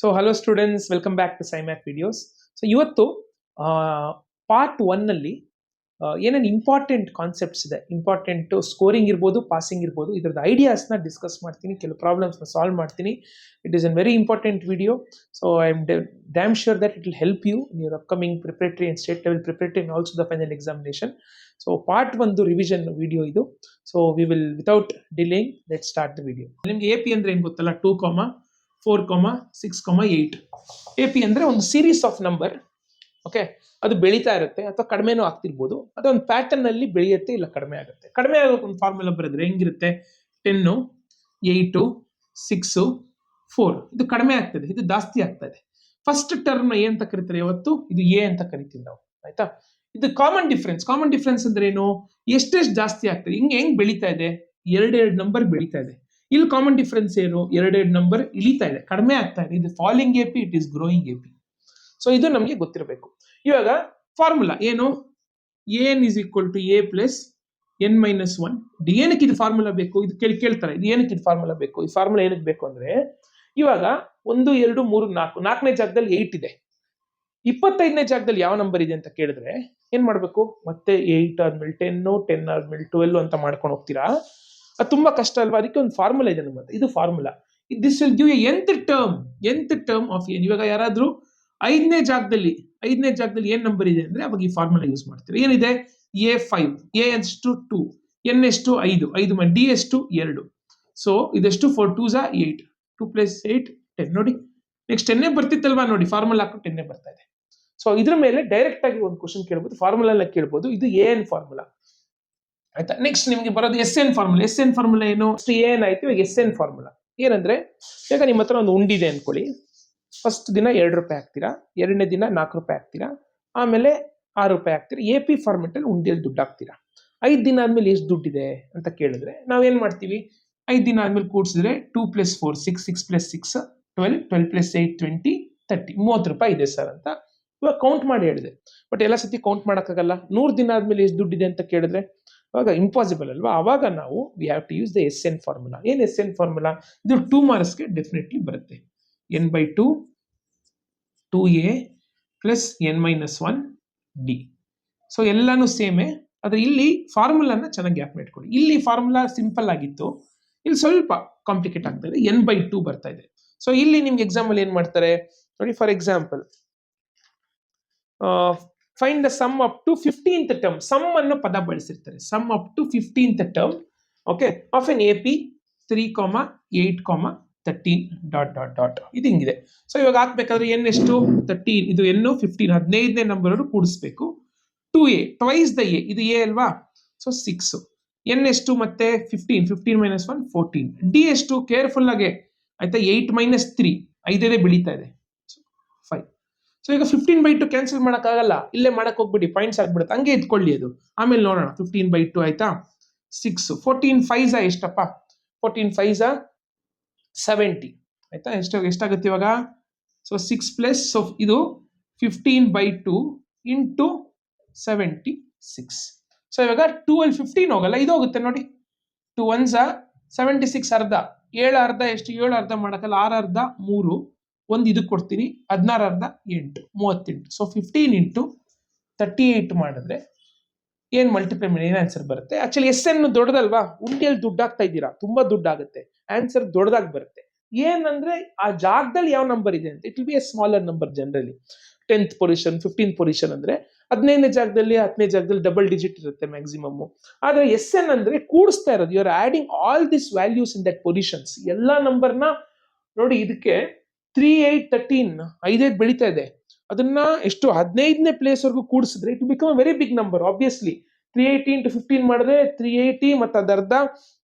So hello students, welcome back to ಸೈಮ್ಯಾಕ್ videos. So ಇವತ್ತು part ಒನ್ನಲ್ಲಿ ಏನೇನು ಇಂಪಾರ್ಟೆಂಟ್ ಕಾನ್ಸೆಪ್ಟ್ಸ್ ಇದೆ, ಇಂಪಾರ್ಟೆಂಟು ಸ್ಕೋರಿಂಗ್ ಇರ್ಬೋದು, ಪಾಸಿಂಗ್ ಇರ್ಬೋದು, ಇದ್ರದ್ದು ಐಡಿಯಾಸ್ನ ಡಿಸ್ಕಸ್ ಮಾಡ್ತೀನಿ, ಕೆಲವು ಪ್ರಾಬ್ಲಮ್ಸ್ನ ಸಾಲ್ವ್ ಮಾಡ್ತೀನಿ. It is an very important video. So I am damn sure that it will help you in your upcoming preparatory and state level preparatory and also the final examination. So part ಒಂದು revision video ಇದು. So we will without delaying let start the video. ನಿಮಗೆ A P ಅಂದ್ರೆ ಏನು ಗೊತ್ತಲ್ಲ, 2, 4, 6, 8. A P ಅಂದರೆ ಒಂದು series of number. Okay, ಅದು ಬೆಳೀತಾ ಇರುತ್ತೆ ಅಥವಾ ಕಡಿಮೆನೂ ಆಗ್ತಿರ್ಬೋದು. ಅದೊಂದು ಪ್ಯಾಟರ್ನ್ ಅಲ್ಲಿ ಬೆಳೆಯುತ್ತೆ, ಇಲ್ಲ ಕಡಿಮೆ ಆಗುತ್ತೆ. ಕಡಿಮೆ ಆಗೋಕೆ ಒಂದು ಫಾರ್ಮುಲಾ ಬರೆದ್ರೆ ಹೆಂಗಿರುತ್ತೆ? 10, 8, 6, 4. ಇದು ಕಡಿಮೆ ಆಗ್ತದೆ, ಇದು ಜಾಸ್ತಿ ಆಗ್ತಾ ಇದೆ. ಫಸ್ಟ್ ಟರ್ಮ್ ಎ ಅಂತ ಕರಿತಾರೆ ಇವತ್ತು, ಇದು ಎ ಅಂತ ಕರಿತೀವಿ ನಾವು. ಆಯ್ತಾ? ಇದು ಕಾಮನ್ ಡಿಫ್ರೆನ್ಸ್. ಕಾಮನ್ ಡಿಫ್ರೆನ್ಸ್ ಅಂದ್ರೆ ಏನು? ಎಷ್ಟೆಷ್ಟು ಜಾಸ್ತಿ ಆಗ್ತದೆ, ಹೆಂಗ್ ಬೆಳೀತಾ ಇದೆ? 2 ನಂಬರ್ ಬೆಳೀತಾ ಇದೆ. ಇಲ್ಲಿ ಕಾಮನ್ ಡಿಫ್ರೆನ್ಸ್ ಏನು? 2 ನಂಬರ್ ಇಳಿತಾ ಇದೆ, ಕಡಿಮೆ ಆಗ್ತಾ ಇದೆ. ಇದು falling A P, it is growing A P. So ಇದು ನಮಗೆ ಗೊತ್ತಿರಬೇಕು. ಇವಾಗ ಫಾರ್ಮುಲಾ ಏನು? N is equal to A plus N minus 1 D. ಏನಕ್ಕೆ ಇದು ಫಾರ್ಮುಲಾ ಬೇಕು? ಇದು ಕೇಳ್ತಾರೆ, ಇದು ಏನಕ್ಕೆ ಇದು ಫಾರ್ಮುಲಾ ಬೇಕು? ಈ ಫಾರ್ಮುಲಾ ಏನಕ್ಕೆ ಬೇಕು ಅಂದ್ರೆ, ಇವಾಗ 1, 2, 3, 4, 4ನೇ ಜಾಗದಲ್ಲಿ 8 ಇದೆ. 25ನೇ ಜಾಗದಲ್ಲಿ ಯಾವ ನಂಬರ್ ಇದೆ ಅಂತ ಕೇಳಿದ್ರೆ ಏನ್ ಮಾಡ್ಬೇಕು? ಮತ್ತೆ 8 ಆದ್ಮೇಲೆ 10, 10 ಆದ್ಮೇಲೆ 12 ಅಂತ ಮಾಡ್ಕೊಂಡು ಹೋಗ್ತೀರಾ. ಅದು ತುಂಬಾ ಕಷ್ಟ ಅಲ್ವಾ? ಅದಕ್ಕೆ ಒಂದು ಫಾರ್ಮುಲಾ ಇದೆ ನಮ್ಮ ಹತ್ರ. ಇದು formula. This will give A nth term of N. ಇವಾಗ ಯಾರಾದ್ರೂ 5ನೇ ಜಾಗದಲ್ಲಿ ಏನ್ ನಂಬರ್ ಇದೆ ಅಂದ್ರೆ ಅವಾಗ ಈ ಫಾರ್ಮುಲಾ ಯೂಸ್ ಮಾಡ್ತೀರಾ. ಏನಿದೆ? A5, ಎ ಎಷ್ಟು 2, ಎನ್ ಎಷ್ಟು 5, 5 ಮಾಡಿ ಡಿ ಎಷ್ಟು 2. ಸೊ ಇದೆಷ್ಟು? 4 2s 8, 2 + 8 10. ನೋಡಿ, ನೆಕ್ಸ್ಟ್ 10 ಬರ್ತಿತ್ತಲ್ವಾ? ನೋಡಿ, ಫಾರ್ಮುಲಾ ಹಾಕೊಂಡು 10 ಬರ್ತಾ ಇದೆ. ಸೊ ಇದ್ರ ಮೇಲೆ ಡೈರೆಕ್ಟ್ ಆಗಿ ಒಂದು ಕ್ವಶನ್ ಕೇಳ್ಬೋದು, ಫಾರ್ಮುಲಾ ಕೇಳ್ಬೋದು. ಇದು ಎನ್ ಫಾರ್ಮುಲಾ. ಆಯ್ತಾ? ನೆಕ್ಸ್ಟ್ ನಿಮ್ಗೆ ಬರೋದು S N formula. S N formula ಏನು? ಏನ್ ಆಯ್ತು, ಇವಾಗ ಎಸ್ ಎನ್ ಫಾರ್ಮುಲಾ ಏನಂದ್ರೆ, ಈಗ ನಿಮ್ಮ ಹತ್ರ ಒಂದು ಉಂಡಿದೆ ಅನ್ಕೊಳ್ಳಿ. ಫಸ್ಟ್ ದಿನ 2 ರೂಪಾಯಿ ಹಾಕ್ತೀರಾ, 2ನೇ ದಿನ 4 ರೂಪಾಯಿ ಹಾಕ್ತೀರಾ, ಆಮೇಲೆ 6 ರೂಪಾಯಿ ಹಾಕ್ತೀರಾ. ಎ ಪಿ ಫಾರ್ಮೆಟ್ ಅಲ್ಲಿ ಉಂಡಿಯಲ್ಲಿ ದುಡ್ಡು ಹಾಕ್ತೀರಾ. 5 ದಿನ ಆದ್ಮೇಲೆ ಎಷ್ಟು ದುಡ್ಡಿದೆ ಅಂತ ಕೇಳಿದ್ರೆ ನಾವೇನ್ ಮಾಡ್ತೀವಿ? 5 ದಿನ ಆದ್ಮೇಲೆ ಕೂಡಿಸಿದ್ರೆ 2 + 4 6, 6 + 6 12, 12 + 8 20, 30, 30 ರೂಪಾಯಿ ಇದೆ ಸರ್ ಅಂತ ಇವಾಗ ಕೌಂಟ್ ಮಾಡಿ ಹೇಳಿದೆ. ಬಟ್ ಎಲ್ಲ ಸತಿ ಕೌಂಟ್ ಮಾಡೋಕ್ಕಾಗಲ್ಲ. 100 ದಿನ ಆದ್ಮೇಲೆ ಎಷ್ಟು ದುಡ್ಡಿದೆ ಅಂತ ಕೇಳಿದ್ರೆ ಅವಾಗ ಇಂಪಾಸಿಬಲ್ ಅಲ್ವಾ? ಅವಾಗ ನಾವು we have to use the S N formula. ಏನ್ ಎಸ್ ಎನ್ ಫಾರ್ಮುಲಾ? ಇದು 2 ಮಾರ್ಕ್ಸ್ಗೆ ಡೆಫಿನೆಟ್ಲಿ ಬರುತ್ತೆ. n/2 2a plus n-1 D. So ಎಲ್ಲಾನು ಸೇಮೆ. ಆದ್ರೆ ಇಲ್ಲಿ ಫಾರ್ಮುಲಾನ ಚೆನ್ನಾಗಿ ಗ್ಯಾಪ್ ಇಟ್ಕೊಳ್ಳಿ. ಇಲ್ಲಿ ಫಾರ್ಮುಲಾ ಸಿಂಪಲ್ ಆಗಿತ್ತು, ಇಲ್ಲಿ ಸ್ವಲ್ಪ ಕಾಂಪ್ಲಿಕೇಟ್ ಆಗ್ತಾ ಇದೆ. n/2 ಬರ್ತಾ ಇದೆ. ಸೊ ಇಲ್ಲಿ ನಿಮ್ಗೆ ಎಕ್ಸಾಮ್ ಅಲ್ಲಿ ಏನ್ ಮಾಡ್ತಾರೆ ನೋಡಿ. For example, find the sum up to 15th term. Sum ಅನ್ನೋ ಪದ ಬಳಸಿರ್ತಾರೆ. Sum up to 15th term, okay, of N A P 3, 8, 13 ... ಇದು ಹಿಂಗಿದೆ. ಸೊ ಇವಾಗ ಹಾಕ್ಬೇಕಾದ್ರೆ ಎನ್ ಎಷ್ಟು? 13, ಇದು ಎನ್ 15, 15ನೇ ನಂಬರ್ ಕೂಡಿಸ್ಬೇಕು. 2a ಟ್ವೈಸ್ ದ ಎ, ಇದು ಎ ಅಲ್ವಾ? ಸೊ 6. ಎನ್ ಎಷ್ಟು? ಮತ್ತೆ 15, 15 - 1 14. ಡಿ ಎಷ್ಟು? ಕೇರ್ಫುಲ್ ಆಗಿ ಆಯ್ತಾ? 8 - 3, 5 ಬೆಳೀತಾ ಇದೆ, 5. ಸೊ ಈಗ 15/2 ಕ್ಯಾನ್ಸಲ್ ಮಾಡಕ್ಕಾಗಲ್ಲ, ಇಲ್ಲೇ ಮಾಡಕ್ ಹೋಗ್ಬಿಡಿ, ಪಾಯಿಂಟ್ಸ್ ಆಗ್ಬಿಡುತ್ತೆ, ಹಂಗೆ ಇಟ್ಕೊಳ್ಳಿ ಅದು. ಆಮೇಲೆ ನೋಡೋಣ. 15/2 ಆಯ್ತಾ? 6. 14 5s ಎಷ್ಟಪ್ಪ? 14 5s 70 ಆಯ್ತಾ? ಎಷ್ಟಾಗುತ್ತೆ ಇವಾಗ? ಸೊ 6 ಪ್ಲಸ್, ಸೊ ಇದು 15/2 ಇಂಟು 76. ಸೊ ಇವಾಗ 2 ಅಲ್ಲಿ 15 ಹೋಗಲ್ಲ, ಇದು ಹೋಗುತ್ತೆ ನೋಡಿ. 2 1s 76, ಅರ್ಧ. 7 ಅರ್ಧ ಎಷ್ಟು? 7 ಅರ್ಧ ಮಾಡಕ್ಕಲ್ಲ, 6 ಅರ್ಧ 3, 1 ಇದಕ್ಕೆ ಕೊಡ್ತೀನಿ, 16 ಅರ್ಧ 8, 38. ಸೊ 15 ಇಂಟು 38 ಮಾಡಿದ್ರೆ ಏನ್ ಮಲ್ಟಿಪ್ಲೈ ಮಾಡಿ ಏನ್ ಆನ್ಸರ್ ಬರುತ್ತೆ? ಆಕ್ಚುಲಿ ಎಸ್ ಎನ್ ದೊಡ್ಡದಲ್ವಾ? ಉಂಡಿಯಲ್ಲಿ ದುಡ್ಡು ಹಾಕ್ತಾ ಇದ್ದೀರಾ, ತುಂಬಾ ದುಡ್ಡು ಆಗುತ್ತೆ, ಆನ್ಸರ್ ದೊಡ್ಡದಾಗಿ ಬರುತ್ತೆ. ಏನಂದ್ರೆ ಆ ಜಾಗದಲ್ಲಿ ಯಾವ ನಂಬರ್ ಇದೆ ಅಂತ, it will be a smaller number. Generally 10th position 15th position ಅಂದ್ರೆ 15ನೇ ಜಾಗದಲ್ಲಿ 10ನೇ ಜಾಗದಲ್ಲಿ ಡಬಲ್ ಡಿಜಿಟ್ ಇರುತ್ತೆ ಮ್ಯಾಕ್ಸಿಮಮ್. ಆದ್ರೆ ಎಸ್ ಎನ್ ಅಂದ್ರೆ ಕೂಡಿಸ್ತಾ ಇರೋದು, you are adding all this values in that positions. ಎಲ್ಲಾ ನಂಬರ್ನ ನೋಡಿ. ಇದಕ್ಕೆ 3 8 13 5 ಬೆಳೀತಾ ಇದೆ. ಅದನ್ನ ಎಷ್ಟು 15ನೇ ಪ್ಲೇಸ್ ವರೆಗೂ ಕೂಡಿಸಿದ್ರೆ it become a very big number. Obviously 380 into 15 ಮಾಡಿದ್ರೆ 380 ಮತ್ತು ಅದರ್ಧ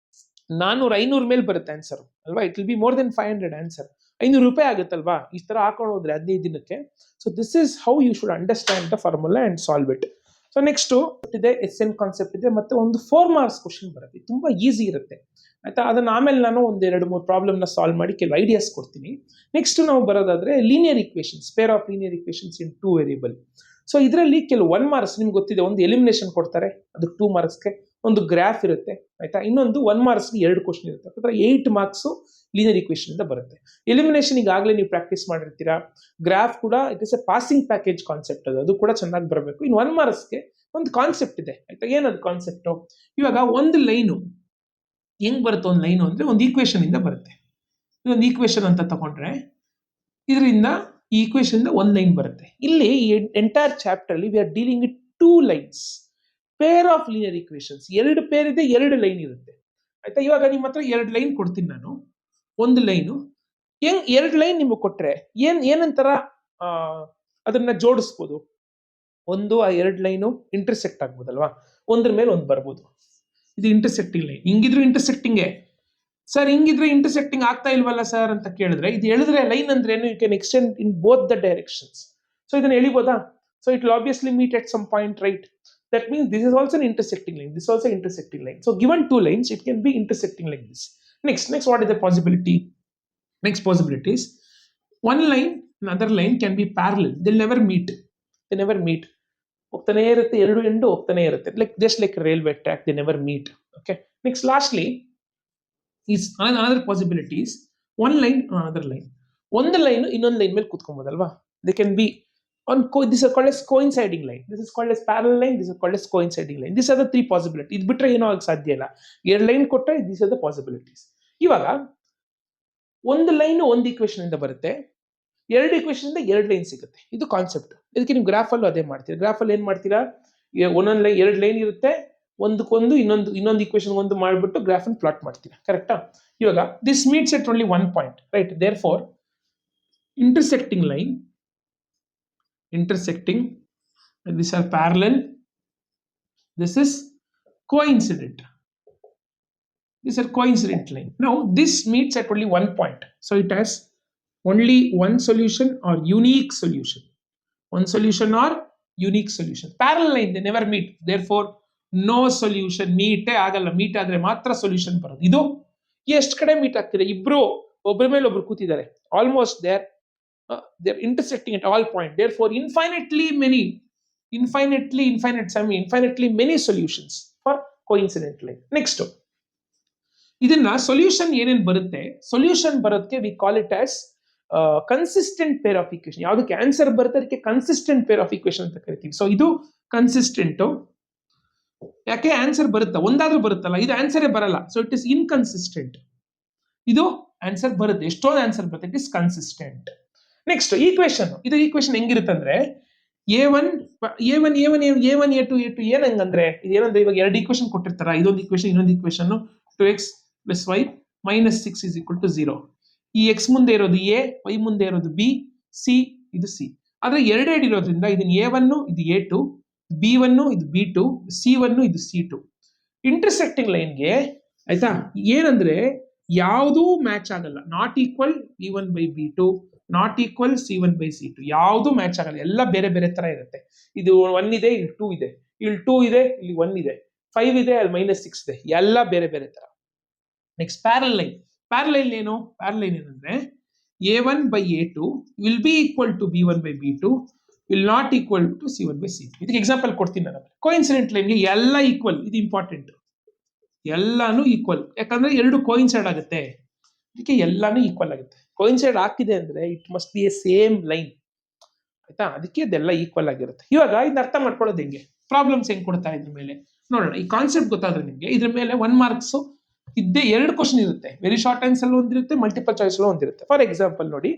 400 500 ಮೇಲೆ ಬರುತ್ತೆ ಆನ್ಸರ್ ಅಲ್ವಾ? It will be more than 500 answer. 500 ರೂಪಾಯಿ ಆಗುತ್ತಲ್ವಾ ಈ ತರ ಹಾಕೊಂಡು ಹೋದ್ರೆ 15 ದಿನಕ್ಕೆ. So this is how you should understand the formula and solve it. So next ಇದೆ ಎಸ್ ಎನ್ ಕಾನ್ಸೆಪ್ಟ್ ಇದೆ, ಮತ್ತೆ ಒಂದು 4 ಮಾರ್ಕ್ಸ್ ಕ್ವಶನ್ ಬರುತ್ತೆ, ತುಂಬಾ ಈಸಿ ಇರುತ್ತೆ ಆಯ್ತಾ? ಅದನ್ನ ಆಮೇಲೆ ನಾನು 1-2-3 ಪ್ರಾಬ್ಲಮ್ನ ಸಾಲ್ವ್ ಮಾಡಿ ಕೆಲವು ಐಡಿಯಾಸ್ ಕೊಡ್ತೀನಿ. ನೆಕ್ಸ್ಟ್ ನಾವು ಬರೋದಾದ್ರೆ linear equations, pair of linear equations in 2 variable. So ಇದರಲ್ಲಿ ಕೆಲವು 1 ಮಾರ್ಕ್ಸ್ ನಿಮ್ಗೆ ಗೊತ್ತಿದೆ, ಒಂದು ಎಲಿಮಿನೇಷನ್ ಕೊಡ್ತಾರೆ, ಅದು 2 ಮಾರ್ಕ್ಸ್ಗೆ. ಒಂದು ಗ್ರಾಫ್ ಇರುತ್ತೆ ಆಯ್ತಾ. ಇನ್ನೊಂದು 1 ಮಾರ್ಕ್ಸ್ಗೆ 2 ಕ್ವಶನ್ ಇರುತ್ತೆ. ಅಂದ್ರೆ 8 ಮಾರ್ಕ್ಸು ಲೀನಿಯರ್ ಈಕ್ವೇಷನ್ ಇಂದ ಬರುತ್ತೆ. ಎಲಿಮಿನೇಷನ್ ಈಗಾಗಲೇ ನೀವು ಪ್ರಾಕ್ಟೀಸ್ ಮಾಡಿರ್ತೀರಾ. ಗ್ರಾಫ್ ಕೂಡ it is A passing package concept, ಅದು ಕೂಡ ಚೆನ್ನಾಗಿ ಬರಬೇಕು. ಇನ್ನು 1 ಮಾರ್ಕ್ಸ್ಗೆ ಒಂದು ಕಾನ್ಸೆಪ್ಟ್ ಇದೆ ಆಯ್ತಾ. ಏನದು ಕಾನ್ಸೆಪ್ಟು? ಇವಾಗ ಒಂದು ಲೈನು ಹೆಂಗ್ ಬರುತ್ತೆ, ಒಂದು ಲೈನು ಅಂದ್ರೆ ಒಂದು ಈಕ್ವೇಷನ್ ಇಂದ ಬರುತ್ತೆ. ಇದೊಂದು ಈಕ್ವೇಷನ್ ಅಂತ ತಗೊಂಡ್ರೆ ಇದರಿಂದ ಈ ಈಕ್ವೇಷನ್ ಇಂದ ಒಂದು ಲೈನ್ ಬರುತ್ತೆ. ಇಲ್ಲಿ ಈ ಎಂಟೈರ್ ಚಾಪ್ಟರ್ ಅಲ್ಲಿ we are dealing with 2 lines, pair of linear equations. 2 pair ಇದೆ, 2 ಲೈನ್ ಇರುತ್ತೆ ಆಯ್ತಾ. ಇವಾಗ ನಿಮ್ಮ ಹತ್ರ 2 ಲೈನ್ ಕೊಡ್ತೀನಿ ನಾನು. ಒಂದು ಲೈನು ಹೆಂಗ್ 2 ಲೈನ್ ನಿಮಗೆ ಕೊಟ್ರೆ ಏನಂತರ ಅದನ್ನ ಜೋಡಿಸ್ಬೋದು. ಒಂದು ಆ 2 ಲೈನು ಇಂಟರ್ಸೆಕ್ಟ್ ಆಗ್ಬೋದಲ್ವಾ, ಒಂದ್ರ ಮೇಲೆ ಒಂದು ಬರ್ಬೋದು. ಇದು ಇಂಟರ್ಸೆಕ್ಟಿಂಗ್ ಲೈನ್. ಹಿಂಗಿದ್ರು ಇಂಟರ್ಸೆಕ್ಟಿಂಗ್ ಸರ್, ಹಿಂಗಿದ್ರೆ ಇಂಟರ್ಸೆಕ್ಟಿಂಗ್ ಆಗ್ತಾ ಇಲ್ವಲ್ಲ ಸರ್ ಅಂತ ಕೇಳಿದ್ರೆ, ಇದು ಹೇಳಿದ್ರೆ ಲೈನ್ ಅಂದ್ರೆ ಏನು, you can extend in both the directions. So ಇದನ್ನ ಎಳಿಬೋದಾ? So it will obviously meet at some point, right? That means this is also an intersecting line. This is also intersecting line. So given 2 lines, it can be intersecting like this. Next, what is the possibility? Next possibility is one line, another line can be parallel. They'll never meet. They never meet. ಹೋಗ್ತಾನೆ ಇರುತ್ತೆ, 2 end ಹೋಗ್ತಾನೆ ಇರುತ್ತೆ. Like just like a railway track, they never meet. Okay. Next, lastly, is another possibility is one line, another line. ಒಂದು line ಇನ್ನೊಂದು line ಮೇಲೆ ಕೂತ್ಕೊಬೋದಲ್ವಾ? They can be on this is called as coinciding line. This is called as parallel line. This is called as coinciding line. These are the 3 possibilities. ಇದು ಬಿಟ್ರೆ ಏನೋ ಆಗಕ್ಕೆ ಸಾಧ್ಯ ಇಲ್ಲ. 2 line ಕೊಟ್ಟರೆ these are the possibilities. ಇವಾಗ ಒಂದು line ಒಂದು ಈಕ್ವೇಷನ್ ಇಂದ ಬರುತ್ತೆ, 2 ಈಕ್ವೇಷನ್ ಇಂದ 2 ಲೈನ್ ಸಿಗುತ್ತೆ. ಇದು ಕಾನ್ಸೆಪ್ಟ್. ಇದಕ್ಕೆ ನೀವು ಗ್ರಾಫ್ ಅಲ್ಲೂ ಅದೇ ಮಾಡ್ತೀರಾ. ಗ್ರಾಫ್ ಅಲ್ಲಿ ಏನ್ ಮಾಡ್ತೀರಾ, ಒಂದೊಂದು ಲೈನ್ 2 ಲೈನ್ ಇರುತ್ತೆ, ಒಂದಕ್ಕೊಂದು ಇನ್ನೊಂದು ಈಕ್ವೇಷನ್ ಒಂದು ಮಾಡಿಬಿಟ್ಟು ಗ್ರಾಫ್ ಅನ್ನು ಪ್ಲಾಟ್ ಮಾಡ್ತೀರಾ. ಕರೆಕ್ಟಾ? ಇವಾಗ this meets at only 1 point, right? Therefore intersecting line, intersecting, and these are parallel, this is coincident, these are coincident line. Now this meets at only 1 point, so it has only one solution or unique solution, one solution or unique solution. Parallel line they never meet, therefore no solution. meet agalla, meet adre matra solution barodu. idu ಎಷ್ಟು ಕಡೆ meet ಆಗ್ತಿದೆ, ಇಬ್ರು ಒಬ್ಬರ ಮೇಲೆ ಒಬ್ರು ಕೂತಿದ್ದಾರೆ, almost there. They're intersecting at all points. Therefore, infinitely many solutions for coincident line. Next, ಇದನ್ನ solution ಏನೇನು ಬರುತ್ತೆ, ಸೊಲ್ಯೂಷನ್ ಬರೋದಕ್ಕೆ we call it as consistent pair of equation. ಯಾವುದಕ್ಕೆ ಆನ್ಸರ್ ಬರುತ್ತೆ ಅದಕ್ಕೆ ಕನ್ಸಿಸ್ಟೆಂಟ್ ಪೇರ್ ಆಫ್ ಈಕ್ವೇಷನ್ ಅಂತ ಕರಿತೀವಿ. ಸೊ ಇದು ಕನ್ಸಿಸ್ಟೆಂಟ್. ಯಾಕೆ ಆನ್ಸರ್ ಬರುತ್ತಾ, ಒಂದಾದ್ರೂ ಬರುತ್ತಲ್ಲ, ಇದು ಆನ್ಸರೇ ಬರಲ್ಲ, ಸೊ ಇಟ್ ಇಸ್ ಇನ್ಕನ್ಸಿಸ್ಟೆಂಟ್. ಇದು ಆನ್ಸರ್ ಬರುತ್ತೆ, ಎಷ್ಟೊಂದು ಆನ್ಸರ್ ಬರುತ್ತೆ, it is consistent. Next equation. ಇದು ಈಕ್ವೇಷನ್ ಹೆಂಗಿರುತ್ತೆ ಅಂದ್ರೆ A1 A2 ಏನ್ ಹಂಗಂದ್ರೆ ಇದೇನಂದ್ರೆ ಇವಾಗ 2 ಈಕ್ವೇಷನ್ ಕೊಟ್ಟಿರ್ತಾರ, ಇದೊಂದು ಈಕ್ವೇಷನ್ ಇನ್ನೊಂದು ಈಕ್ವೇಷನ್ 2x + y - 6 = 0. ಈ x ಮುಂದೆ ಇರೋದು a, y ಮುಂದೆ ಇರೋದು b, c ಇದು c. ಆದ್ರೆ ಎರಡೆರಡು ಇರೋದ್ರಿಂದ ಇದನ್ನ A1 ಇದು A2, B1 ಇದು B2, C1 ಇದು C2. ಇಂಟರ್ಸೆಕ್ಟಿಂಗ್ ಲೈನ್ಗೆ ಆಯ್ತಾ ಏನಂದ್ರೆ ಯಾವುದು ಮ್ಯಾಚ್ ಆಗಲ್ಲ. Not equal B1/B2, not equal C1/C2, ಯಾವುದು ಮ್ಯಾಚ್ ಆಗಲ್ಲ, ಎಲ್ಲ ಬೇರೆ ಬೇರೆ ತರ ಇರುತ್ತೆ. ಇದು 1 ಇದೆ, ಇಲ್ಲಿ 2 ಇದೆ, ಇಲ್ಲಿ 2 ಇದೆ, ಇಲ್ಲಿ 1 ಇದೆ, 5 ಇದೆ, ಅಲ್ಲಿ -6 ಇದೆ, ಎಲ್ಲ ಬೇರೆ ಬೇರೆ ತರ. Next parallel line. Parallel line ಏನು? ಪ್ಯಾರಲಲ್ ಲೈನ್ ಏನಂದ್ರೆ A1/A2 will be equal to B1/B2, will not equal to C1/C2. ಇದಕ್ಕೆ ಎಕ್ಸಾಂಪಲ್ ಕೊಡ್ತೀನಿ ನಾನು. ಕೋಇನ್ಸಿಡೆಂಟ್ ಲೈನ್ಗೆ ಎಲ್ಲ ಈಕ್ವಲ್, ಇದು ಇಂಪಾರ್ಟೆಂಟ್, ಎಲ್ಲಾನು ಈಕ್ವಲ್, ಯಾಕಂದ್ರೆ ಎರಡು ಕೋಇನ್ಸೈಡ್ ಆಗುತ್ತೆ, ಇದಕ್ಕೆ ಎಲ್ಲಾನು ಈಕ್ವಲ್ ಆಗುತ್ತೆ. ಕೋಇನ್ಸೈಡ್ ಆಗ್ತಿದೆ ಅಂದ್ರೆ it must be A same line, ಆಯ್ತಾ? ಅದಕ್ಕೆ ಇದೆಲ್ಲ ಈಕ್ವಲ್ ಆಗಿರುತ್ತೆ. ಇವಾಗ ಇದನ್ನ ಅರ್ಥ ಮಾಡ್ಕೊಳ್ಳೋದು ಹೆಂಗೆ, ಪ್ರಾಬ್ಲಮ್ಸ್ ಹೆಂಗ್ ಕೊಡ್ತಾ ಇದ್ರ ಮೇಲೆ ನೋಡೋಣ. ಈ ಕಾನ್ಸೆಪ್ಟ್ ಗೊತ್ತಾದ್ರೆ ನಿಮ್ಗೆ ಇದ್ರ ಮೇಲೆ 1 ಮಾರ್ಕ್ಸ್ ಇದ್ದೇ 2 ಕ್ವಶನ್ ಇರುತ್ತೆ. ವೆರಿ ಶಾರ್ಟ್ ಆನ್ಸರ್ ಒಂದಿರುತ್ತೆ, ಮಲ್ಟಿಪಲ್ ಚಾಯ್ಸ್ ಒಂದಿರುತ್ತೆ. ಫಾರ್ ಎಕ್ಸಾಂಪಲ್ ನೋಡಿ,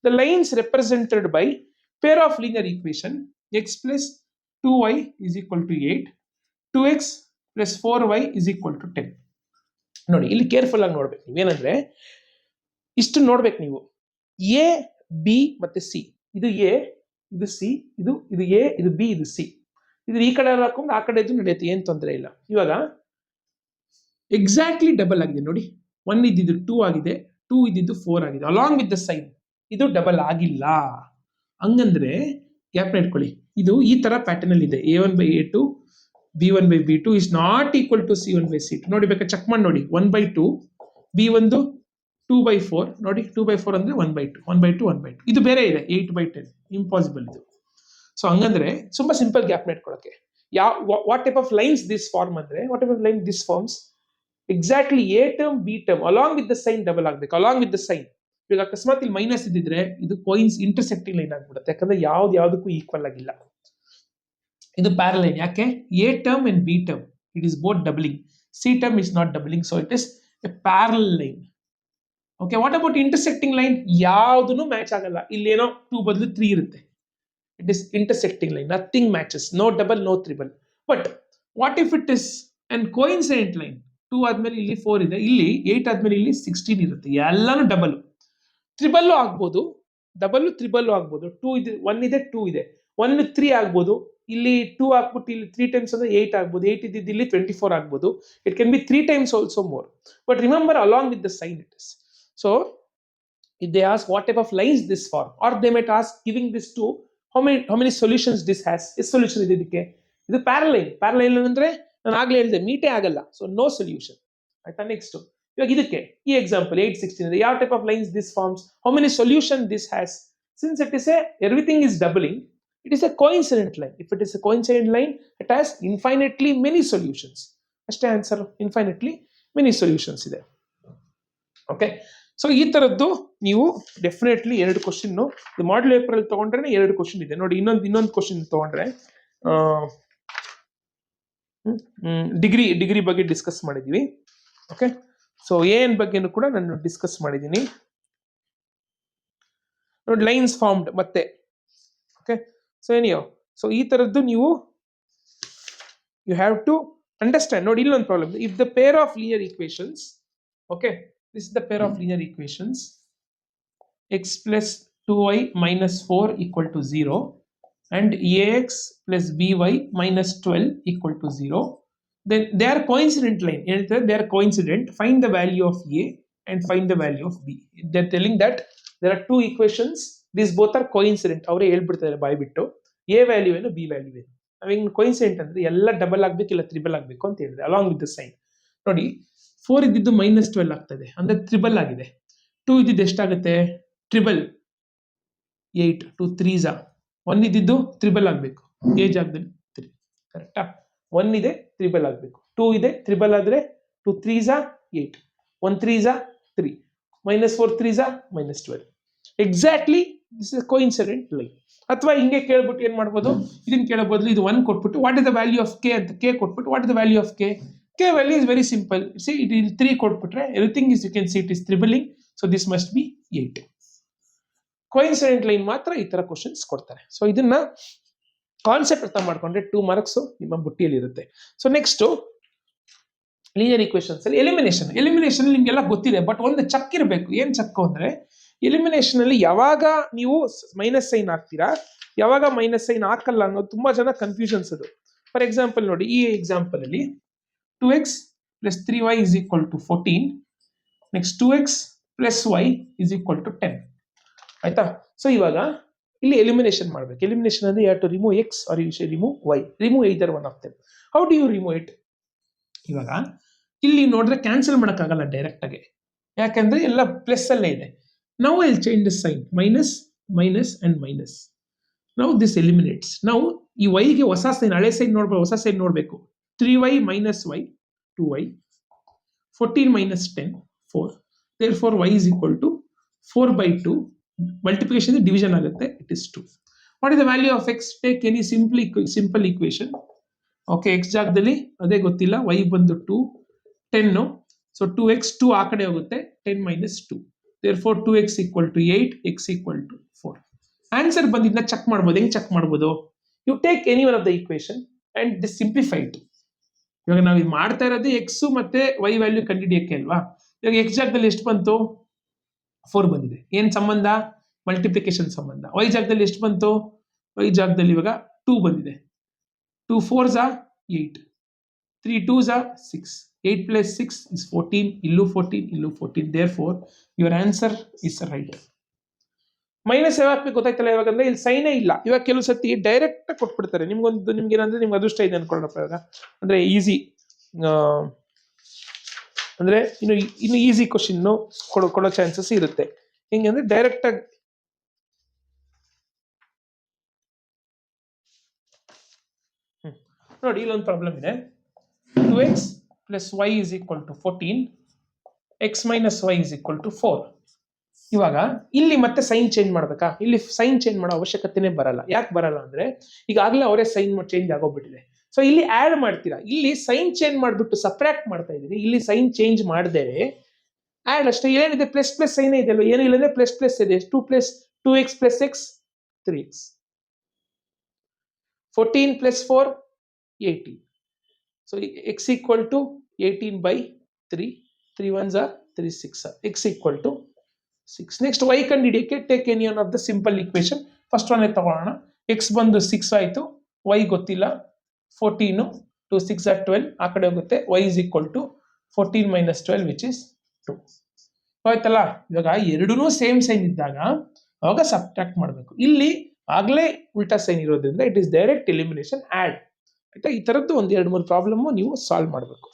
the lines represented by pair of linear equation x + 2y = 8, 2x + 4y = 10. ನೋಡಿ ಇಲ್ಲಿ ಕೇರ್ಫುಲ್ ಆಗಿ ನೋಡ್ಬೇಕು ನೀವೇನಂದ್ರೆ, ಇಷ್ಟು ನೋಡ್ಬೇಕು ನೀವು. ಎ, ಬಿ ಮತ್ತೆ ಸಿ, ಇದು ಎ, ಇದು ಸಿ, ಇದು ಎ, ಇದು ಬಿ, ಇದು ಸಿ. ಇದು ಈ ಕಡೆ ಹಾಕೊಂಡು ಆ ಕಡೆ ನಡೆಯುತ್ತೆ, ಏನ್ ತೊಂದರೆ ಇಲ್ಲ. ಇವಾಗ ಎಕ್ಸಾಕ್ಟ್ಲಿ ಡಬಲ್ ಆಗಿದೆ ನೋಡಿ. 1 ಇದ್ದಿದ್ದು 2 ಆಗಿದೆ, 2 ಇದ್ದಿದ್ದು 4 ಆಗಿದೆ, ಅಲಾಂಗ್ ವಿತ್ ದ ಸೈನ್. ಇದು ಡಬಲ್ ಆಗಿಲ್ಲ. ಹಂಗಂದ್ರೆ ಗ್ಯಾಪ್ ಇಟ್ಕೊಳ್ಳಿ. ಇದು ಈ ತರ ಪ್ಯಾಟರ್ನ್ ಅಲ್ಲಿ ಇದೆ. A1/A2, B1/B2 is not equal to C1/C2. ನೋಡಿ ಬೇಕಾದ್ರೆ ಚೆಕ್ ಮಾಡಿ ನೋಡಿ. 1/2, B1 2/4 ನೋಡಿ. 2/4 ಅಂದ್ರೆ 1/2, 1/2, 1/2. ಇದು ಬೇರೆ ಇದೆ 8/10, ಇಂಪಾಸಿಬಲ್ ಇದು. ಸೊ ಹಂಗಂದ್ರೆ ತುಂಬಾ ಸಿಂಪಲ್ ಗ್ಯಾಪ್ ಇಟ್ಕೊಳ್ಳೋಕೆ. What type of lines this form ಅಂದ್ರೆ what type of line this forms exactly A term B term along with the sign double ಆಗ್ಬೇಕು, ಅಲಾಂಗ್ ವಿತ್ ದ ಸೈನ್. ಈಗ ಅಕಸ್ಮಾತ್ ಇಲ್ಲಿ ಮೈನಸ್ ಇದ್ದಿದ್ರೆ ಇದು ಕೋಯಿನ್ಸ್ ಇಂಟರ್ಸೆಕ್ಟಿಂಗ್ ಲೈನ್ ಆಗ್ಬಿಡುತ್ತೆ, ಯಾಕಂದ್ರೆ ಯಾವ್ದಕ್ಕೂ ಈಕ್ವಲ್ ಆಗಿಲ್ಲ. ಇದು ಪ್ಯಾರಲೈನ್. ಯಾಕೆ? A term and B term it is both doubling, C term is not doubling, so it is a parallel line. Okay, what about intersecting line? ಯಾವ್ದನ್ನು match ಆಗಲ್ಲ. ಇಲ್ಲೇನೋ 2 ಬದಲು 3 ಇರುತ್ತೆ. It is intersecting line, nothing matches, no double, no triple. But what if it is an coincident line? 2 ಆದ್ಮೇಲೆ ಇಲ್ಲಿ 4 ಇದೆ, ಇಲ್ಲಿ 8 ಆದ್ಮೇಲೆ ಇಲ್ಲಿ 16 ಇರುತ್ತೆ, ಎಲ್ಲಾನು ಡಬಲ್. ಟ್ರಿಬಲ್ ಆಗ್ಬೋದು, ಡಬಲ್ ತ್ರಿಬಲ್ ಆಗ್ಬೋದು. 2 ಇದೆ, 1 ಇದೆ, 2 ಇದೆ, 1 3 ಆಗ್ಬೋದು. ಇಲ್ಲಿ 2 ಹಾಕ್ಬಿಟ್ಟು ಇಲ್ಲಿ 3 times ಅಂದ್ರೆ 8 ಆಗ್ಬೋದು, 8 ಇದ್ದಿದ್ದು ಇಲ್ಲಿ 24 ಆಗ್ಬೋದು. It can be 3 times also more. But remember, along with the sign it is. So if they ask what type of lines this form, or they might ask giving this to how many solutions this has, ಎಷ್ಟು solution ಇದೆ ಇದಕ್ಕೆ? ಇದು ಪ್ಯಾರಲೈನ್. ಪ್ಯಾರಲೈನ್ ಅಂದ್ರೆ ನಾನು ಆಗ್ಲೇ ಹೇಳಿದೆ ಮೀಟೇ ಆಗಲ್ಲ, ಸೊ ನೋ ಸೊಲ್ಯೂಷನ್. ಆಯ್ತಾ? ನೆಕ್ಸ್ಟ್ ಇವಾಗ ಇದಕ್ಕೆ ಈ ಎಕ್ಸಾಂಪಲ್ 8 16 ಇದೆ. ಯಾವ type of lines this forms, how many solution this has? Since it is everything is doubling, it is a coincident line. If it is a coincident line, it has infinitely many solutions. ಅಷ್ಟೇ answer, infinitely many solutions ಇದೆ. Okay, so ಈ ತರದ್ದು ನೀವು definitely 2 question module paper ಅಲ್ಲಿ ತಗೊಂಡ್ರೆ 2 question ಇದೆ ನೋಡಿ. ಇನ್ನೊಂದು ಕ್ವಶನ್ ತಗೊಂಡ್ರೆ ಡಿಗ್ರಿ ಬಗ್ಗೆ ಡಿಸ್ಕಸ್ ಮಾಡಿದೀವಿ. ಓಕೆ, ಸೊ ಏನ್ ಬಗ್ಗೆನೂ ಕೂಡ ನಾನು ಡಿಸ್ಕಸ್ ಮಾಡಿದ್ದೀನಿ ನೋಡಿ. ಲೈನ್ಸ್ ಫಾರ್ಮ್ಡ್ ಮತ್ತೆ. ಓಕೆ, ಸೊ ಏನಿಯೋ, ಸೊ ಈ ತರದ್ದು ನೀವು ಯು ಹ್ಯಾವ್ ಟು ಅಂಡರ್ಸ್ಟ್ಯಾಂಡ್. ನೋಡಿ, ಇಲ್ಲೊಂದು problem. If the pair of linear equations, okay, this is the pair of linear equations, x plus 2y minus 4 equal to 0 and ax plus by minus 12 equal to 0. Then they are coincident line. They are coincident. Find the value of a and find the value of b. They are telling that there are 2 equations. These both are coincident. ಅವರೇ ಹೇಳ್ಬಿಡ್ತಾರೆ ಬಾಯ್ ಬಿಟ್ಟು a value ಏನು b value ಏನು. ನಾವೇನು coincident ಅಂದ್ರೆ ಎಲ್ಲ double ಆಗಬೇಕು ಇಲ್ಲ ತ್ರಿಬಲ್ ಆಗಬೇಕು ಅಂತ ಹೇಳಿದ್ರೆ ಅಲಾಂಗ್ ವಿತ್ ದ ಸೈನ್. ನೋಡಿ, 4 ಇದ್ದಿದ್ದು -12 ಆಗ್ತದೆ, ಅಂದ್ರೆ ತ್ರಿಬಲ್ ಆಗಿದೆ. 2 ಇದ್ದಿದ್ದು ಎಷ್ಟಾಗುತ್ತೆ? Triple 8, 2 3s. 1 ಇದ್ದಿದ್ದು ತ್ರಿಬಲ್ ಆಗಬೇಕು, ಎ ಜಾಗದಲ್ಲಿ 3. ಕರೆಕ್ಟಾ? 1 ಇದೆ ತ್ರಿಬಲ್ ಆಗಬೇಕು, 2 ಇದೆ ತ್ರಿಬಲ್ ಆದ್ರೆ 2 3s 8, 1 3s 3, -4 3s -12. Exactly this is coincident line. ಅಥವಾ ಹಿಂಗೆ ಕೇಳ್ಬಿಟ್ಟು ಏನ್ ಮಾಡ್ಬೋದು, ಇದನ್ನ ಕೇಳೋ ಬದಲು ಇದು 1 ಕೊಟ್ಬಿಟ್ಟು what is the value of K ಅಂತ ಕೆ ಕೊಟ್ಬಿಟ್ಟು what is the value of K? K value is very simple. See, it is 3 ಕೊಟ್ಬಿಟ್ರೆ everything is, you can see it is tripling, so this must be 8. Coincident line ಮಾತ್ರ ಈ ತರ questions ಕೊಡ್ತಾರೆ. So ಇದನ್ನ concept ಅರ್ಥ ಮಾಡ್ಕೊಂಡ್ರೆ 2 marks ನಿಮ್ಮ ಬುಟ್ಟಿಯಲ್ಲಿ ಇರುತ್ತೆ. ಸೊ ನೆಕ್ಸ್ಟ್ ಲೀನಿಯರ್ ಈಕ್ವೇಶನ್ಸ್ ಅಲ್ಲಿ ಎಲಿಮಿನೇಷನ್ ನಿಮ್ಗೆಲ್ಲ ಗೊತ್ತಿದೆ, ಬಟ್ ಒಂದು ಚಕ್ ಇರಬೇಕು. ಏನ್ ಚಕ್ಕು ಅಂದ್ರೆ, ಎಲಿಮಿನೇಷನ್ ಅಲ್ಲಿ ಯಾವಾಗ ನೀವು ಮೈನಸ್ ಸೈನ್ ಹಾಕ್ತೀರಾ, ಯಾವಾಗ ಮೈನಸ್ ಸೈನ್ ಹಾಕಲ್ಲ ಅನ್ನೋದು ತುಂಬಾ ಜನ ಕನ್ಫ್ಯೂಷನ್ಸ್ ಅದು. ಫಾರ್ ಎಕ್ಸಾಂಪಲ್ ನೋಡಿ, ಈ ಎಕ್ಸಾಂಪಲ್ ಅಲ್ಲಿ 2x plus 3y is equal to 14. Next 2x plus y is equal to 10. ಆಯ್ತಾ? ಸೊ ಇವಾಗ ಇಲ್ಲಿ ಎಲಿಮಿನೇಷನ್ ಮಾಡ್ಬೇಕು. ಎಲಿಮಿನೇಷನ್ ಅಂದ್ರೆ you have to remove x or you should remove y. Remove either one of them. How do you remove it? ಇವಾಗ ಇಲ್ಲಿ ನೋಡಿದ್ರೆ cancel ಮಾಡೋಕ್ಕಾಗಲ್ಲ direct ಆಗಿ, ಯಾಕಂದ್ರೆ ಎಲ್ಲ ಪ್ಲಸ್ ಅಲ್ಲೇ ಇದೆ. Now I'll change the sign, minus minus and minus. Now this eliminates. Now ಈ y ಗೆ ಹೊಸ ಸೈನ್, ಹಳೆ ಸೈನ್ ನೋಡ್ಬೇಕು, ಹೊಸ ಸೈನ್ ನೋಡ್ಬೇಕು. 3y minus y 2y, 14 minus 10 4. Therefore y is equal to 4/2. Multiplication division ಆಗುತ್ತೆ, it is 2. What is the value of x? Take any simple equation. Okay, x ಜಾಗದಲ್ಲಿ ಅದೇ ಗೊತ್ತಿಲ್ಲ, y ಬಂದು 2 10. So 2x 2 ಆ ಕಡೆ ಹೋಗುತ್ತೆ, 10 minus 2. Therefore 2x equal to 8, x equal to 4. Answer ಬಂದಿದ್ನ check ಮಾಡ್ಬೋದು. ಹೆಂಗ್ ಚೆಕ್ ಮಾಡ್ಬೋದು? You take any one of the equation and simplify it. ಇವಾಗ ನಾವು ಇದು ಮಾಡ್ತಾ ಇರೋದು ಎಕ್ಸ್ ಮತ್ತೆ ವೈ ವ್ಯಾಲ್ಯೂ ಕಂಡುಹಿಡಿಯಕ್ಕೆ ಅಲ್ವಾ. ಇವಾಗ ಎಕ್ಸ್ ಜಾಗದಲ್ಲಿ ಎಷ್ಟು ಬಂತು? 4 ಬಂದಿದೆ. ಏನ್ ಸಂಬಂಧ? ಮಲ್ಟಿಪ್ಲಿಕೇಶನ್ ಸಂಬಂಧ. ವೈ ಜಾಗದಲ್ಲಿ ಎಷ್ಟು ಬಂತು? ವೈ ಜಾಗದಲ್ಲಿ ಇವಾಗ 2 ಬಂದಿದೆ. 2 4s 8, 3 2s 6, 8 plus 6 is 14. ಇಲ್ಲೂ 14, ಇಲ್ಲೂ 14. Therefore your answer is right. Minus ಯಾವಾಗ ಗೊತ್ತಾಯ್ತಲ್ಲ, ಇವಾಗ ಅಂದ್ರೆ ಇಲ್ಲಿ ಸೈನೇ ಇಲ್ಲ. ಇವಾಗ ಕೆಲವು ಸತಿ ಡೈರೆಕ್ಟ್ ಕೊಟ್ಬಿಡ್ತಾರೆ. ನಿಮ್ಗೆ ಏನಂದ್ರೆ ನಿಮ್ಗೆ ಅದೃಷ್ಟ ಇದೆ ಅನ್ಕೊಳ್ಳಪ್ಪ. ಇವಾಗ ಅಂದ್ರೆ ಈಸಿ, ಅಂದ್ರೆ ಇನ್ನು ಈಸಿ ಕ್ವಶನ್ ಕೊಡೋ ಚಾನ್ಸಸ್ ಇರುತ್ತೆ. ಹೆಂಗಂದ್ರೆ ಡೈರೆಕ್ಟ್ ಆಗಿ ನೋಡಿ ಇಲ್ಲೊಂದು ಪ್ರಾಬ್ಲಮ್ ಇದೆ. 2x plus y is equal to 14, x minus y is equal to 4. ಇವಾಗ ಇಲ್ಲಿ ಮತ್ತೆ ಸೈನ್ ಚೇಂಜ್ ಮಾಡ್ಬೇಕಾ? ಇಲ್ಲಿ ಸೈನ್ ಚೇಂಜ್ ಮಾಡೋ ಅವಶ್ಯಕತೆನೇ ಬರಲ್ಲ. ಯಾಕೆ ಬರಲ್ಲ ಅಂದ್ರೆ ಈಗಾಗಲೇ ಅವರೇ ಸೈನ್ ಚೇಂಜ್ ಆಗೋಗ್ಬಿಟ್ಟಿದೆ. ಸೊ ಇಲ್ಲಿ ಆಡ್ ಮಾಡ್ತೀರಾ, ಇಲ್ಲಿ ಸೈನ್ ಚೇಂಜ್ ಮಾಡ್ಬಿಟ್ಟು ಸಬ್ಟ್ರಾಕ್ಟ್ ಮಾಡ್ತಾ ಇದೀನಿ. ಇಲ್ಲಿ ಸೈನ್ ಚೇಂಜ್ ಮಾಡದೇವೆ ಆಡ್ ಅಷ್ಟೇ. ಏನಿದೆ ಪ್ಲಸ್ ಪ್ಲಸ್ ಸೈನ್ ಇದೆ ಅಲ್ವಾ, ಏನು ಇಲ್ಲದೆ ಪ್ಲಸ್ ಪ್ಲಸ್ ಇದೆ. 2x plus x 3x, 14 plus 4 18. So x equal to 18 by 3, 3 ones are 3 6 are, x equal to 6. Next y ಕಂಡುಹಿಡಿಯಕ್ಕೆ take any one of the simple equation. First one ತಗೊಳ್ಳೋಣ. x ಬಂದು 6 ಆಯಿತು, y ಗೊತ್ತಿಲ್ಲ 14, 2 6 are 12, ಆ ಕಡೆ ಹೋಗುತ್ತೆ. y is equal to 14 minus 12 which is 2. ಆಯ್ತಲ್ಲ. ಇವಾಗ ಎರಡೂ ಸೇಮ್ ಸೈನ್ ಇದ್ದಾಗ ಅವಾಗ ಸಬ್ಟ್ರಾಕ್ಟ್ ಮಾಡಬೇಕು. ಇಲ್ಲಿ ಆಗಲೇ ಉಲ್ಟಾ ಸೈನ್ ಇರೋದ್ರಿಂದ it is direct elimination add. ಆಯ್ತಾ, ಈ ತರದ್ದು ಒಂದು 2-3 ಪ್ರಾಬ್ಲಮ್ ನೀವು ಸಾಲ್ವ್ ಮಾಡಬೇಕು.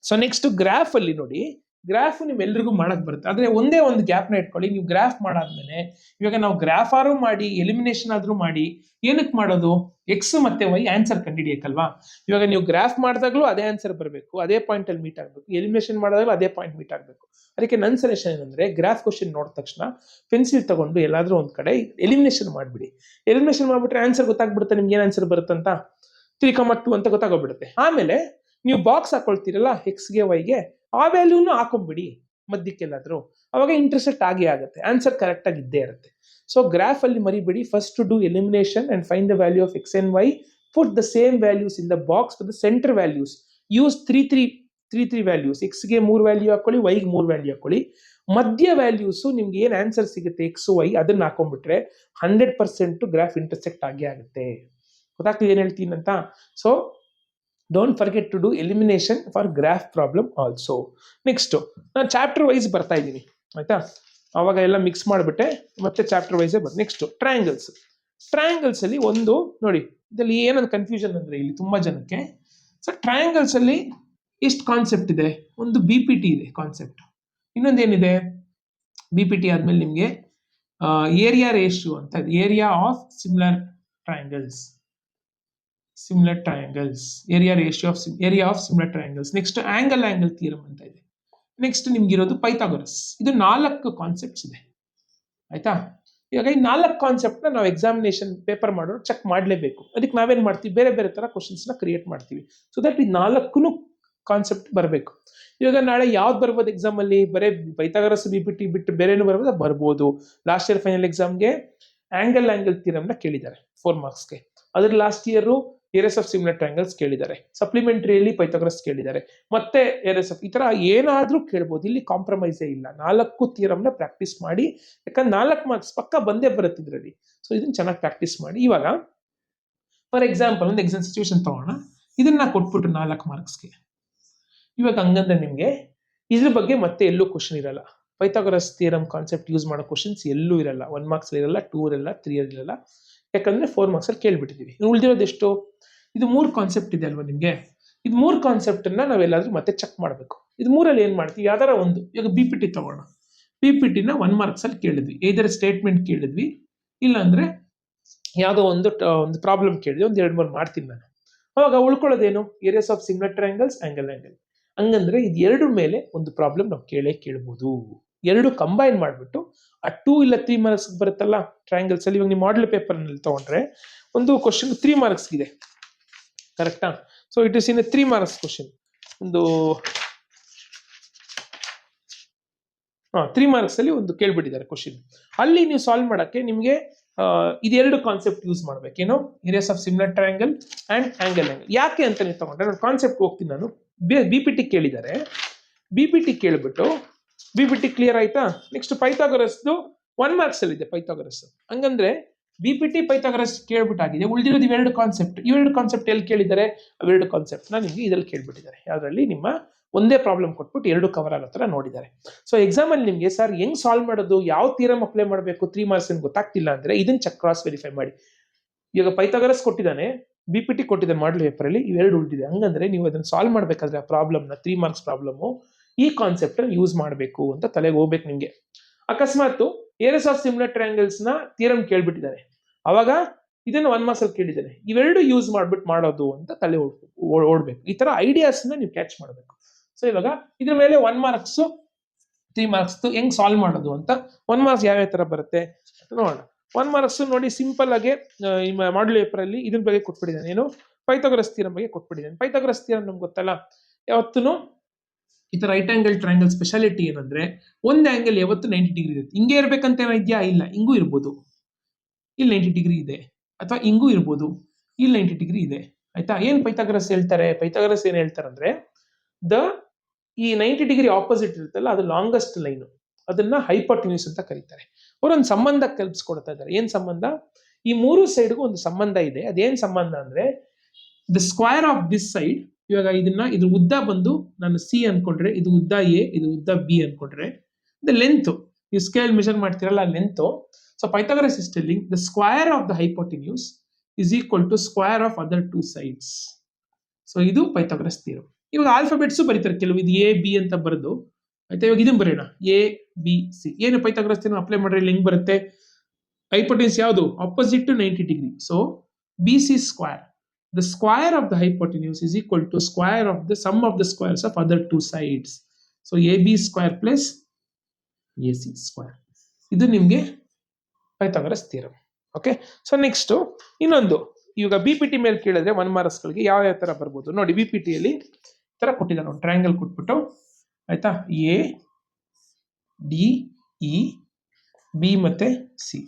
ಸೊ ನೆಕ್ಸ್ಟ್ ಗ್ರಾಫ್ ಅಲ್ಲಿ ನೋಡಿ, ಗ್ರಾಫ್ ನಿಮ್ಮೆಲ್ರಿಗೂ ಮಾಡಕ್ ಬರುತ್ತೆ. ಆದ್ರೆ ಒಂದೇ ಒಂದು ಗ್ಯಾಪ್ ನ ಇಟ್ಕೊಳ್ಳಿ. ನೀವು ಗ್ರಾಫ್ ಮಾಡಾದ್ಮೇಲೆ ಇವಾಗ ನಾವು ಗ್ರಾಫ್ ಆದ್ರೂ ಮಾಡಿ ಎಲಿಮಿನೇಷನ್ ಆದ್ರೂ ಮಾಡಿ ಏನಕ್ಕೆ ಮಾಡೋದು? ಎಕ್ಸ್ ಮತ್ತೆ ವೈ ಆನ್ಸರ್ ಕಂಡುಹಿಡಿಯಕ್ಕಲ್ವಾ. ಇವಾಗ ನೀವು ಗ್ರಾಫ್ ಮಾಡಿದಾಗ್ಲೂ ಅದೇ ಆನ್ಸರ್ ಬರಬೇಕು, ಅದೇ ಪಾಯಿಂಟ್ ಅಲ್ಲಿ ಮೀಟ್ ಆಗಬೇಕು. ಎಲಿಮಿನೇಷನ್ ಮಾಡಿದಾಗಲೂ ಅದೇ ಪಾಯಿಂಟ್ ಮೀಟ್ ಆಗಬೇಕು. ಅದಕ್ಕೆ ನನ್ನ ಸಜೆಷನ್ ಏನಂದ್ರೆ ಗ್ರಾಫ್ ಕ್ವಶನ್ ನೋಡಿದ ತಕ್ಷಣ ಪೆನ್ಸಿಲ್ ತಗೊಂಡು ಎಲ್ಲಾದ್ರೂ ಒಂದ್ ಕಡೆ ಎಲಿಮಿನೇಷನ್ ಮಾಡ್ಬಿಡಿ. ಎಲಿಮಿನೇಷನ್ ಮಾಡ್ಬಿಟ್ರೆ ಆನ್ಸರ್ ಗೊತ್ತಾಗ್ಬಿಡುತ್ತೆ ನಿಮ್ಗೆ ಏನ್ ಆನ್ಸರ್ ಬರುತ್ತಂತ. 3,2 ಅಂತ ಗೊತ್ತಾಗೋಗ್ಬಿಡುತ್ತೆ. ಆಮೇಲೆ ನೀವು ಬಾಕ್ಸ್ ಹಾಕೊಳ್ತೀರಲ್ಲ ಎಕ್ಸ್ಗೆ ವೈಗೆ, ಆ ವ್ಯಾಲ್ಯೂನು ಹಾಕೊಂಡ್ಬಿಡಿ ಮಧ್ಯಕ್ಕೆಲ್ಲಾದ್ರೂ, ಅವಾಗ ಇಂಟರ್ಸೆಕ್ಟ್ ಆಗೇ ಆಗುತ್ತೆ, ಆನ್ಸರ್ ಕರೆಕ್ಟ್ ಆಗಿ ಇದ್ದೇ ಇರುತ್ತೆ. ಸೊ ಗ್ರಾಫ್ ಅಲ್ಲಿ ಮರಿಬೇಡಿ, first to do elimination and find the value of X and Y, put the same values in the box for the center values, use 3 values. ಎಕ್ಸ್ಗೆ 3 ವ್ಯಾಲ್ಯೂ ಹಾಕೊಳ್ಳಿ, ವೈಗೆ 3 ವ್ಯಾಲ್ಯೂ ಹಾಕೊಳ್ಳಿ. ಮಧ್ಯ ವ್ಯಾಲ್ಯೂಸ್ ನಿಮ್ಗೆ ಏನ್ ಆನ್ಸರ್ ಸಿಗುತ್ತೆ ಎಕ್ಸ್ ವೈ ಅದನ್ನ ಹಾಕೊಂಡ್ಬಿಟ್ರೆ 100% graph intersect ಆಗೇ ಆಗುತ್ತೆ. ಗೊತ್ತಾಗ್ತದೆ ಏನ್ ಹೇಳ್ತೀನಿ ಅಂತ. So don't forget to do elimination for graph problem also. Next ನಾನು ಚಾಪ್ಟರ್ ವೈಸ್ ಬರ್ತಾ ಇದ್ದೀನಿ, ಆಯ್ತಾ. ಅವಾಗ ಎಲ್ಲ ಮಿಕ್ಸ್ ಮಾಡಿಬಿಟ್ಟೆ ಮತ್ತೆ ಚಾಪ್ಟರ್ ವೈಸೇ ಬರ್. Next triangles. ಟ್ರಯಾಂಗಲ್ಸ್ ಅಲ್ಲಿ ಒಂದು ನೋಡಿ, ಇದರಲ್ಲಿ ಏನೊಂದು ಕನ್ಫ್ಯೂಷನ್ ಅಂದ್ರೆ ಇಲ್ಲಿ ತುಂಬಾ ಜನಕ್ಕೆ. ಸೊ ಟ್ರಯಾಂಗಲ್ಸ್ ಅಲ್ಲಿ ಎಷ್ಟು ಕಾನ್ಸೆಪ್ಟ್ ಇದೆ? ಒಂದು BPT ಇದೆ ಕಾನ್ಸೆಪ್ಟ್, ಇನ್ನೊಂದೇನಿದೆ BPT ಆದ್ಮೇಲೆ ನಿಮಗೆ ಏರಿಯಾ ರೇಷಿಯೋ ಅಂತ ಇದೆ, area of similar triangles, area ratio of area of similar triangles. Next angle theorem ಅಂತ ಇದೆ. ನೆಕ್ಸ್ಟ್ ನಿಮ್ಗಿರೋದು ಪೈಥಾಗರಸ್. ಇದು 4 ಕಾನ್ಸೆಪ್ಟ್ಸ್ ಇದೆ, ಆಯ್ತಾ. ಇವಾಗ ಈ 4 ಕಾನ್ಸೆಪ್ಟ್ ನ ನಾವು ಎಕ್ಸಾಮಿನೇಷನ್ ಪೇಪರ್ ಮಾಡೋರು ಚೆಕ್ ಮಾಡಲೇಬೇಕು. ಅದಕ್ಕೆ ನಾವೇನ್ ಮಾಡ್ತೀವಿ, ಬೇರೆ ಬೇರೆ ತರ ಕ್ವಶನ್ಸ್ ನ ಕ್ರಿಯೇಟ್ ಮಾಡ್ತೀವಿ, ಸೊ ದಟ್ ಈ 4 ಕಾನ್ಸೆಪ್ಟ್ ಬರಬೇಕು. ಇವಾಗ ನಾಳೆ ಯಾವ್ದು ಬರ್ಬೋದು ಎಕ್ಸಾಮ್ ಅಲ್ಲಿ? ಬರೇ ಪೈಥಾಗರಸ್ BPT ಬಿಟ್ಟು ಬೇರೆನೂ ಬರ್ಬೋದು. ಲಾಸ್ಟ್ ಇಯರ್ ಫೈನಲ್ ಎಕ್ಸಾಮ್ಗೆ ಆಂಗಲ್ ಥಿಯರಮ್ ನ ಕೇಳಿದ್ದಾರೆ 4 ಮಾರ್ಕ್ಸ್ಗೆ. ಅದ್ರ last year areas of similar triangles ಕೇಳಿದ್ದಾರೆ, ಸಪ್ಲಿಮೆಂಟರಿಯಲ್ಲಿ ಪೈಥಾಗರಸ್ ಕೇಳಿದ್ದಾರೆ, ಮತ್ತೆ ಏರಿಯಾಸ್ ಆಫ್, ಈ ತರ ಏನಾದ್ರೂ ಕೇಳ್ಬೋದು. ಇಲ್ಲಿ ಕಾಂಪ್ರಮೈಸೇ ಇಲ್ಲ. 4 ಥಿಯರಮ್ ನ ಪ್ರಾಕ್ಟೀಸ್ ಮಾಡಿ, ಯಾಕಂದ್ರೆ 4 ಮಾರ್ಕ್ಸ್ ಪಕ್ಕ ಬಂದೇ ಬರುತ್ತೆ ಇದರಲ್ಲಿ. ಸೊ ಇದನ್ನ ಚೆನ್ನಾಗಿ ಪ್ರಾಕ್ಟೀಸ್ ಮಾಡಿ. ಇವಾಗ ಫಾರ್ ಎಕ್ಸಾಂಪಲ್ ಒಂದು ಎಕ್ಸಾಮ್ ಸಿಚುವೇಶನ್ ತಗೋಣ, ಇದನ್ನ ಕೊಟ್ಬಿಟ್ರು 4 ಮಾರ್ಕ್ಸ್ಗೆ. ಇವಾಗ ಹಂಗಂದ್ರೆ ನಿಮ್ಗೆ ಇದ್ರ ಬಗ್ಗೆ ಮತ್ತೆ ಎಲ್ಲೂ ಕ್ವಶನ್ ಇರಲ್ಲ. ಪೈಥಾಗರಸ್ ಥಿಯರಮ್ ಕಾನ್ಸೆಪ್ಟ್ ಯೂಸ್ ಮಾಡೋ ಕ್ವಶನ್ಸ್ ಎಲ್ಲೂ ಇರಲ್ಲ. 1 ಮಾರ್ಕ್ಸ್ ಇರಲ್ಲ, 2 ಇರಲ್ಲ, 3 ಇರಲ್ಲ, ಯಾಕಂದ್ರೆ 4 ಮಾರ್ಕ್ಸ್ ಅಲ್ಲಿ ಕೇಳ್ಬಿಟ್ಟಿದೀವಿ. ಉಳಿದಿರೋದು ಎಷ್ಟು? ಇದು 3 ಕಾನ್ಸೆಪ್ಟ್ ಇದೆ ಅಲ್ವಾ ನಿಮ್ಗೆ. ಇದು 3 ಕಾನ್ಸೆಪ್ಟ್ ಅನ್ನ ನಾವೆಲ್ಲಾದ್ರೂ ಮತ್ತೆ ಚೆಕ್ ಮಾಡಬೇಕು. ಇದು 3ಅಲ್ಲಿ ಏನ್ ಮಾಡ್ತೀವಿ, ಯಾವ್ದಾರ ಒಂದು, ಇವಾಗ BPT ತಗೋಣ. BPT ನ 1 ಮಾರ್ಕ್ಸ್ ಅಲ್ಲಿ ಕೇಳಿದ್ವಿ, ಇದರ ಸ್ಟೇಟ್ಮೆಂಟ್ ಕೇಳಿದ್ವಿ, ಇಲ್ಲ ಅಂದ್ರೆ ಯಾವ್ದೋ ಒಂದು ಪ್ರಾಬ್ಲಮ್ ಕೇಳಿದ್ವಿ, ಒಂದ್ 2-3 ಮಾಡ್ತೀನಿ ನಾನು. ಅವಾಗ ಉಳ್ಕೊಳ್ಳೋದೇನು? Areas of similar triangles, angle. ಹಂಗಂದ್ರೆ ಇದು 2 ಮೇಲೆ ಒಂದು ಪ್ರಾಬ್ಲಮ್ ನಾವು ಕೇಳ್ಬೋದು. 2 ಕಂಬೈನ್ ಮಾಡ್ಬಿಟ್ಟು ಆ 2 ಇಲ್ಲ 3 ಮಾರ್ಕ್ಸ್ ಬರುತ್ತಲ್ಲ ಟ್ರಯಾಂಗಲ್ಸ್ ಅಲ್ಲಿ. ಇವಾಗ ನೀವು ಮಾಡೆಲ್ ಪೇಪರ್ ನಲ್ಲಿ ತಗೊಂಡ್ರೆ ಒಂದು ಕ್ವಶನ್ 3 ಮಾರ್ಕ್ಸ್ ಇದೆ, ಕರೆಕ್ಟಾ? So it is in 3 marks question. ಒಂದು 3 ಮಾರ್ಕ್ಸ್ ಅಲ್ಲಿ ಒಂದು ಕೇಳ್ಬಿಟ್ಟಿದ್ದಾರೆ ಕ್ವಶನ್. ಅಲ್ಲಿ ನೀವು ಸಾಲ್ವ್ ಮಾಡಕ್ಕೆ ನಿಮ್ಗೆ ಇದೆರಡು ಕಾನ್ಸೆಪ್ಟ್ ಯೂಸ್ ಮಾಡ್ಬೇಕೇನೋ, areas of similar triangle and angle. ಯಾಕೆ ಅಂತ ನೀವು ತಗೊಂಡ್ರೆ ನಾನು ಕಾನ್ಸೆಪ್ಟ್ ಹೋಗ್ತೀನಿ. ನಾನು BPT ಕೇಳಿದ್ದಾರೆ, BPT ಕೇಳ್ಬಿಟ್ಟು BPT ಕ್ಲಿಯರ್ ಆಯ್ತಾ. ನೆಕ್ಸ್ಟ್ ಪೈಥಾಗರಸ್ದು 1 ಮಾರ್ಕ್ಸ್ ಅಲ್ಲಿ ಇದೆ ಪೈಥಾಗರಸ್. ಹಂಗಂದ್ರೆ BPT ಪೈಥಾಗರಸ್ ಕೇಳ್ಬಿಟ್ಟಾಗಿದೆ, ಉಳಿದಿರೋದು ಇವೆರಡು ಕಾನ್ಸೆಪ್ಟ್. ಇವೆರಡು ಕಾನ್ಸೆಪ್ಟ್ ಎಲ್ಲಿ ಕೇಳಿದ್ದಾರೆ? ಅವೆರಡು ಕಾನ್ಸೆಪ್ಟ್ ನ ನಿಮ್ಗೆ ಇದ್ರಲ್ಲಿ ಕೇಳ್ಬಿಟ್ಟಿದ್ದಾರೆ. ಯಾವ್ದ್ರಲ್ಲಿ? ನಿಮ್ಮ ಒಂದೇ ಪ್ರಾಬ್ಲಮ್ ಕೊಟ್ಬಿಟ್ಟು 2 ಕವರ್ ಆಗೋ ತರ ನೋಡಿದ್ದಾರೆ. ಸೊ ಎಕ್ಸಾಮ್ ಅಲ್ಲಿ ನಿಮ್ಗೆ ಸರ್ ಹೆಂಗ್ ಸಾಲ್ವ್ ಮಾಡೋದು, ಯಾವ ಥಿಯರಮ್ ಅಪ್ಲೈ ಮಾಡಬೇಕು 3 ಮಾರ್ಕ್ಸ್ ಅಂತ ಗೊತ್ತಾಗ್ತಿಲ್ಲ ಅಂದ್ರೆ ಇದನ್ನ ಚೆಕ್ ಕ್ರಾಸ್ ವೆರಿಫೈ ಮಾಡಿ. ಇವಾಗ ಪೈಥಾಗರಸ್ ಕೊಟ್ಟಿದ್ದಾನೆ, BPT ಕೊಟ್ಟಿದ್ದಾನೆ ಮಾಡಲ್ ಪೇಪರ್ ಅಲ್ಲಿ, ಇವೆರಡು ಉಳಿದಿದೆ. ಹಂಗಂದ್ರೆ ನೀವು ಅದನ್ನ ಸಾಲ್ವ್ ಮಾಡ್ಬೇಕಾದ್ರೆ ಆ ಪ್ರಾಬ್ಲಮ್ ನ 3 ಮಾರ್ಕ್ಸ್ ಪ್ರಾಬ್ಲಮ್ ಈ ಕಾನ್ಸೆಪ್ಟ್ ಯೂಸ್ ಮಾಡಬೇಕು ಅಂತ ತಲೆಗೆ ಹೋಗ್ಬೇಕು ನಿಮ್ಗೆ. ಅಕಸ್ಮಾತ್ ಏರಿಯಾಸ್ ಆಫ್ ಸಿಮಿಲರ್ ಟ್ರಯಾಂಗಲ್ಸ್ ನ ಥಿಯರಮ್ ಕೇಳ್ಬಿಟ್ಟಿದ್ದಾರೆ, ಅವಾಗ ಇದನ್ನು 1 ಮಾರ್ಕ್ಸ್ ಅಲ್ಲಿ ಕೇಳಿದ್ದೇನೆ. ಇವೆರಡು ಯೂಸ್ ಮಾಡ್ಬಿಟ್ಟು ಮಾಡೋದು ಅಂತ ತಲೆ ಓಡ್ಬೇಕು. ಈ ತರ ಐಡಿಯಾಸ್ ನೀವು ಕ್ಯಾಚ್ ಮಾಡಬೇಕು. ಸೊ ಇವಾಗ ಇದ್ರ ಮೇಲೆ 1 ಮಾರ್ಕ್ಸ್ 3 ಮಾರ್ಕ್ಸ್ ಹೆಂಗ್ ಸಾಲ್ವ್ ಮಾಡೋದು ಅಂತ 1 ಮಾರ್ಕ್ಸ್ ಯಾವ ತರ ಬರುತ್ತೆ ಅಂತ ನೋಡೋಣ. 1 ಮಾರ್ಕ್ಸ್ ನೋಡಿ ಸಿಂಪಲ್ ಆಗಿ ಈ ಮಾಡ್ಯೂಲ್ ಪೇಪರ್ ಅಲ್ಲಿ ಇದ್ರ ಬಗ್ಗೆ ಕೊಟ್ಬಿಟ್ಟಿದ್ದಾನೆ. ಏನು ಪೈಥಾಗರಸ್ ಥಿಯರಂ ಬಗ್ಗೆ ಕೊಟ್ಬಿಟ್ಟಿದ್ದಾನೆ. ಪೈಥಾಗರಸ್ ಥಿಯರಂ ನಮ್ಗೆ ಗೊತ್ತಲ್ಲ, ಯಾವತ್ತೂ ಈ ತರ ರೈಟ್ ಆಂಗಲ್ ಟ್ರಯಾಂಗಲ್ ಸ್ಪೆಷಾಲಿಟಿ ಏನಂದ್ರೆ ಒಂದ್ ಆಂಗಲ್ ಯಾವತ್ತು 90 ಡಿಗ್ರಿ ಇರುತ್ತೆ. ಹಿಂಗೆ ಇರ್ಬೇಕಂತ ಇದೆಯಾ? ಇಲ್ಲ, ಹಿಂಗೂ ಇರ್ಬೋದು, ಇಲ್ಲಿ 90 ಡಿಗ್ರಿ ಇದೆ, ಅಥವಾ ಹಿಂಗೂ ಇರ್ಬೋದು, ಇಲ್ಲಿ 90 ಡಿಗ್ರಿ ಇದೆ. ಆಯ್ತಾ? ಏನ್ ಪೈಥಾಗರಸ್ ಹೇಳ್ತಾರೆ? ಪೈಥಾಗರಸ್ ಏನ್ ಹೇಳ್ತಾರೆ ಅಂದ್ರೆ ಈ 90 ಡಿಗ್ರಿ ಆಪೋಸಿಟ್ ಇರುತ್ತಲ್ಲ, ಅದು ಲಾಂಗೆಸ್ಟ್ ಲೈನ್, ಅದನ್ನ ಹೈಪೋಟೆನ್ಯೂಸ್ ಅಂತ ಕರೀತಾರೆ. ಅವರೊಂದು ಸಂಬಂಧ ಕಲ್ಪಿಸ್ಕೊಡ್ತಾ ಇದ್ದಾರೆ. ಏನ್ ಸಂಬಂಧ? ಈ ಮೂರು ಸೈಡ್ಗೂ ಒಂದು ಸಂಬಂಧ ಇದೆ. ಅದೇನ್ ಸಂಬಂಧ ಅಂದ್ರೆ the square of this side, ಇವಾಗ ಇದ್ರ ಉದ್ದ ಬಂದು ನಾನು ಸಿ ಅನ್ಕೊಂಡ್ರೆ, ಇದು ಉದ್ದ ಎ, ಇದು ಉದ್ದ ಬಿ ಅನ್ಕೊಂಡ್ರೆ, ದ ಲೆಂತ್, ನೀವು ಸ್ಕೇಲ್ ಮೆಷರ್ ಮಾಡ್ತಿರಲ್ಲ length. So Pythagoras is telling the square of the hypotenuse is equal to square of other two sides. So ಇದು ಪೈಥಾಗರಸ್ ಥಿಯರಂ. ಇವಾಗ ಆಲ್ಫಾಬೆಟ್ಸ್ ಬರೀತಾರೆ ಕೆಲವು, ಇದು ಎ ಬಿ ಅಂತ ಬರೆದು, ಆಯ್ತಾ? ಇವಾಗ ಇದನ್ನ ಬರೆಯೋಣ, ಎ ಬಿ ಸಿ. ಏನು ಪೈಥಾಗರಸ್ ಥಿಯರಂ ಅಪ್ಲೈ ಮಾಡ್ರೆ ಇಲ್ಲಿ ಹೆಂಗ್ ಬರುತ್ತೆ? ಹೈಪೋಟೆನ್ಯೂಸ್ ಯಾವುದು? Opposite to 90 degree. So B C square, the square of the hypotenuse is equal to square of the sum of the squares of other two sides. So AB square plus AC square. ಇದು ನಿಮಗೆ Pythagoras theorem. Okay. So next ಇನ್ನೊಂದು, ಇವಾಗ BPT ಮೇಲೆ ಕೇಳಿದ್ರೆ 1 marks ಗಳಿಗೆ ಯಾವ ತರ ಬರ್ಬೋದು ನೋಡಿ. ಬಿಪಿಟಿ ಅಲ್ಲಿ ತರ ಕೊಟ್ಟಿದ್ದಾರೆ, ಒಂದು ಟ್ರಯಾಂಗಲ್ ಕೊಟ್ಬಿಟ್ಟು, ಆಯ್ತಾ? ಎ ಡಿ ಇ ಬಿ ಮತ್ತೆ ಸಿ,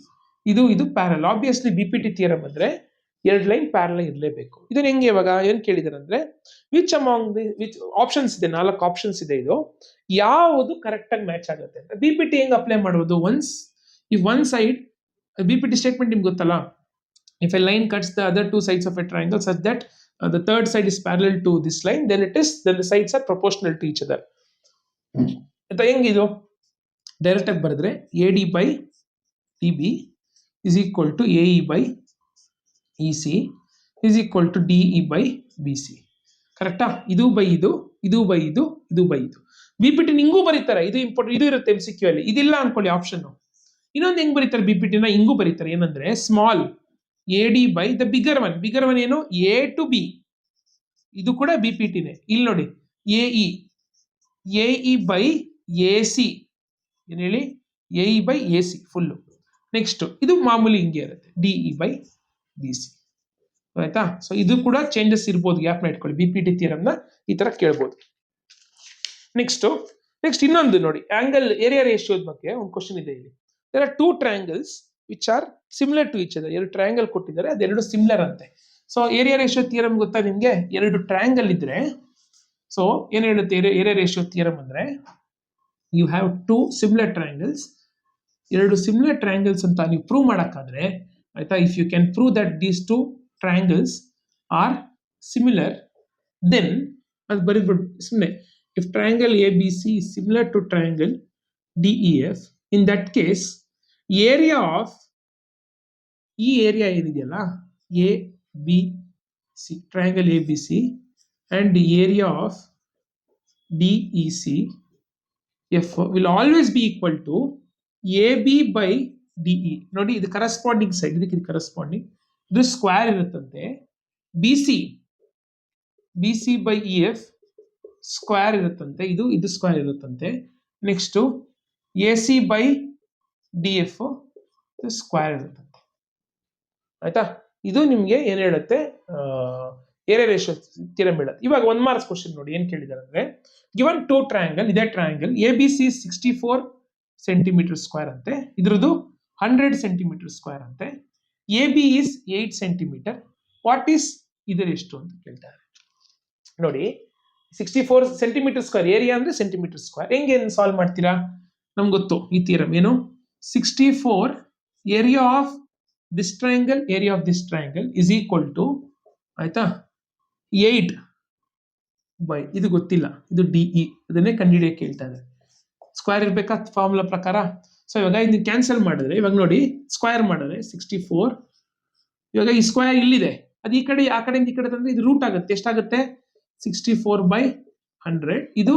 ಇದು ಪ್ಯಾರಲ್. ಆಬ್ವಿಯಸ್ಲಿ ಬಿಪಿಟಿ ಥಿಯರಂ ಅಂದ್ರೆ ಎರಡು ಲೈನ್ ಪ್ಯಾರಲ್ ಇರಲೇಬೇಕು. ಇದನ್ನ ಹೆಂಗೆ ಇವಾಗ ಏನ್ ಕೇಳಿದಾರೆ ಅಂದ್ರೆ which among the which options ಇದೆ, 4 ಆಪ್ಷನ್ಸ್ ಇದೆ, ಇದು ಯಾವುದು ಕರೆಕ್ಟ್ ಆಗಿ ಮ್ಯಾಚ್ ಆಗುತ್ತೆ ಅಂತ. ಬಿಪಿಟಿ ಹೆಂಗ್ ಅಪ್ಲೈ ಮಾಡುವುದು? if one side, BPT statement ನಿಮ್ಗೆ ಗೊತ್ತಲ್ಲ, if a line cuts the other two sides of a triangle such that the third side is parallel to this line, then the sides are proportional to each other. ಅಂತ ಹೆಂಗಿದು? Direct ಆಗಿ ಬರೆದ್ರೆ AD by DB is equal to AE by EC is equal to DE by BC. ಕರೆಕ್ಟಾ? ಇದು by ಇದು, ಇದು by ಇದು, ಇದು by ಇದು. ಬಿಪಿಟಿ ನಿಂಗೂ ಬರೀತಾರೆ, ಇದು ಇಂಪಾರ್ಟೆಂಟ್, ಇದು ಇರುತ್ತೆ MCQ ಅಲ್ಲಿ. ಇದಿಲ್ಲ ಅನ್ಕೊಳ್ಳಿ ಆಪ್ಷನ್. ಇನ್ನೊಂದು ಹೆಂಗ್ ಬರೀತಾರೆ ಬಿಪಿಟಿನ? ಹಿಂಗೂ ಬರೀತಾರೆ. ಏನಂದ್ರೆ small AD by the bigger one ಏನು? A to B. ಇದು ಕೂಡ ಬಿಪಿಟಿನೇ. ಇಲ್ಲಿ ನೋಡಿ AE by AC. ಏನ್ ಹೇಳಿ? AE by AC full. Next ಇದು ಮಾಮೂಲಿ ಹಿಂಗೆ ಇರುತ್ತೆ, DE by BC. ಆಯ್ತಾ? ಸೊ ಇದು ಕೂಡ ಚೇಂಜಸ್ ಇರ್ಬೋದು, ಗ್ಯಾಪ್ ನ ಇಟ್ಕೊಳ್ಳಿ. ಬಿಪಿಟಿ ಥಿಯರಂ ಈ ತರ ಕೇಳ್ಬೋದು. ನೆಕ್ಸ್ಟ್ ಇನ್ನೊಂದು ನೋಡಿ, ಆಂಗಲ್ ಏರಿಯಾ ರೇಷಿಯೋದ ಬಗ್ಗೆ ಒಂದು ಕ್ವಶನ್ ಇದೆ ಇಲ್ಲಿ. There are 2 triangles which are similar to each other. 2 triangle ಕೊಟ್ಟಿದ್ದಾರೆ, ಅದೆರಡು ಸಿಮಿಲರ್ ಅಂತೆ. ಸೊ ಏರಿಯಾ ರೇಷಿಯೋ ಥಿಯರಂ ಗೊತ್ತಾ ನಿಮ್ಗೆ? 2 ಟ್ರಯಾಂಗಲ್ ಇದ್ರೆ, ಸೊ ಏನ್ ಹೇಳುತ್ತೆ ಏರಿಯಾ ರೇಷಿಯೋ ಥಿಯರಂ ಅಂದ್ರೆ, you have 2 similar triangles. 2 similar triangles ಅಂತ ನೀವು ಪ್ರೂವ್ ಮಾಡಕ್ಕಾದ್ರೆ, ಆಯ್ತಾ? If you can prove that these 2 triangles are similar, then ಅದು ಬರೀಬಿಟ್ಟು ಸುಮ್ಮನೆ, if triangle ABC is similar to triangle DEF, in that case area of ಈ area ಏನಿದೆಯಲ್ಲ ABC, triangle ABC and the area of DEC F will always be equal to AB by DE. ನೋಡಿ, ಇದು corresponding side, ಇದಕ್ಕೆ ಇದು corresponding, ಇದು square ಇರುತ್ತಂತೆ. BC by EF square ಇರುತ್ತಂತೆ, ಇದು ಸ್ಕ್ವೇರ್ ಇರುತ್ತಂತೆ. Next AC by DF square ಇರುತ್ತಂತೆ. ಆಯ್ತಾ? ಇದು ನಿಮ್ಗೆ ಏನ್ ಹೇಳುತ್ತೆ? ಏರಿಯಾ ರೇಷಿಯೋ ಥಿಯರಂ ಹೇಳುತ್ತೆ. ಇವಾಗ 1 ಮಾರ್ಕ್ಸ್ ಕ್ವಶನ್ ನೋಡಿ, ಏನ್ ಕೇಳಿದಾರೆ ಅಂದ್ರೆ, ಗಿವನ್ 2 ಟ್ರಯಾಂಗಲ್, ಇದೇ ಟ್ರಯಾಂಗಲ್ ABC 64 ಸೆಂಟಿಮೀಟರ್ ಸ್ಕ್ವೇರ್ ಅಂತೆ, ಇದ್ರದ್ದು 100 ಸೆಂಟಿಮೀಟರ್ ಸ್ಕ್ವೇರ್ ಅಂತೆ. AB is 8 centimetre. What is ಇದರ ಎಷ್ಟು ಅಂತ ಕೇಳ್ತಾರೆ. ನೋಡಿ, 64 ಸೆಂಟಿಮೀಟರ್ ಸ್ಕ್ವೇರ್, ಏರಿಯಾ ಅಂದ್ರೆ ಸೆಂಟಿಮೀಟರ್ ಸ್ಕ್ವೇರ್. ಹೆಂಗೆ ಸಾಲ್ವ್ ಮಾಡ್ತೀರಾ? ನಮ್ಗೆ ಗೊತ್ತು ಈ ಥಿಯರಂ ಏನು. 64 area of this triangle, area of this triangle is equal to, ಆಯ್ತಾ, 8 ಬೈ ಇದು ಗೊತ್ತಿಲ್ಲ, ಇದು DE, ಅದನ್ನೇ ಕಂಡುಹಿಡಿಯಕ್ಕೆ ಹೇಳ್ತಾ ಇದೆ. ಸ್ಕ್ವೇರ್ ಇರ್ಬೇಕಾ ಫಾರ್ಮುಲಾ ಪ್ರಕಾರ? ಸೊ ಇವಾಗ ಇದನ್ನ ಕ್ಯಾನ್ಸಲ್ ಮಾಡಿದ್ರೆ, ಇವಾಗ ನೋಡಿ ಸ್ಕ್ವೇರ್ ಮಾಡಿದ್ರೆ 64, ಇವಾಗ ಈ ಸ್ಕ್ವೇರ್ ಇಲ್ಲಿದೆ, ಅದು ಈ ಕಡೆ ಆ ಕಡೆಯಿಂದ ಈ ಕಡೆ ತಂದ್ರೆ ಇದು ರೂಟ್ ಆಗುತ್ತೆ. ಎಷ್ಟಾಗುತ್ತೆ? 64 by 100. ಇದು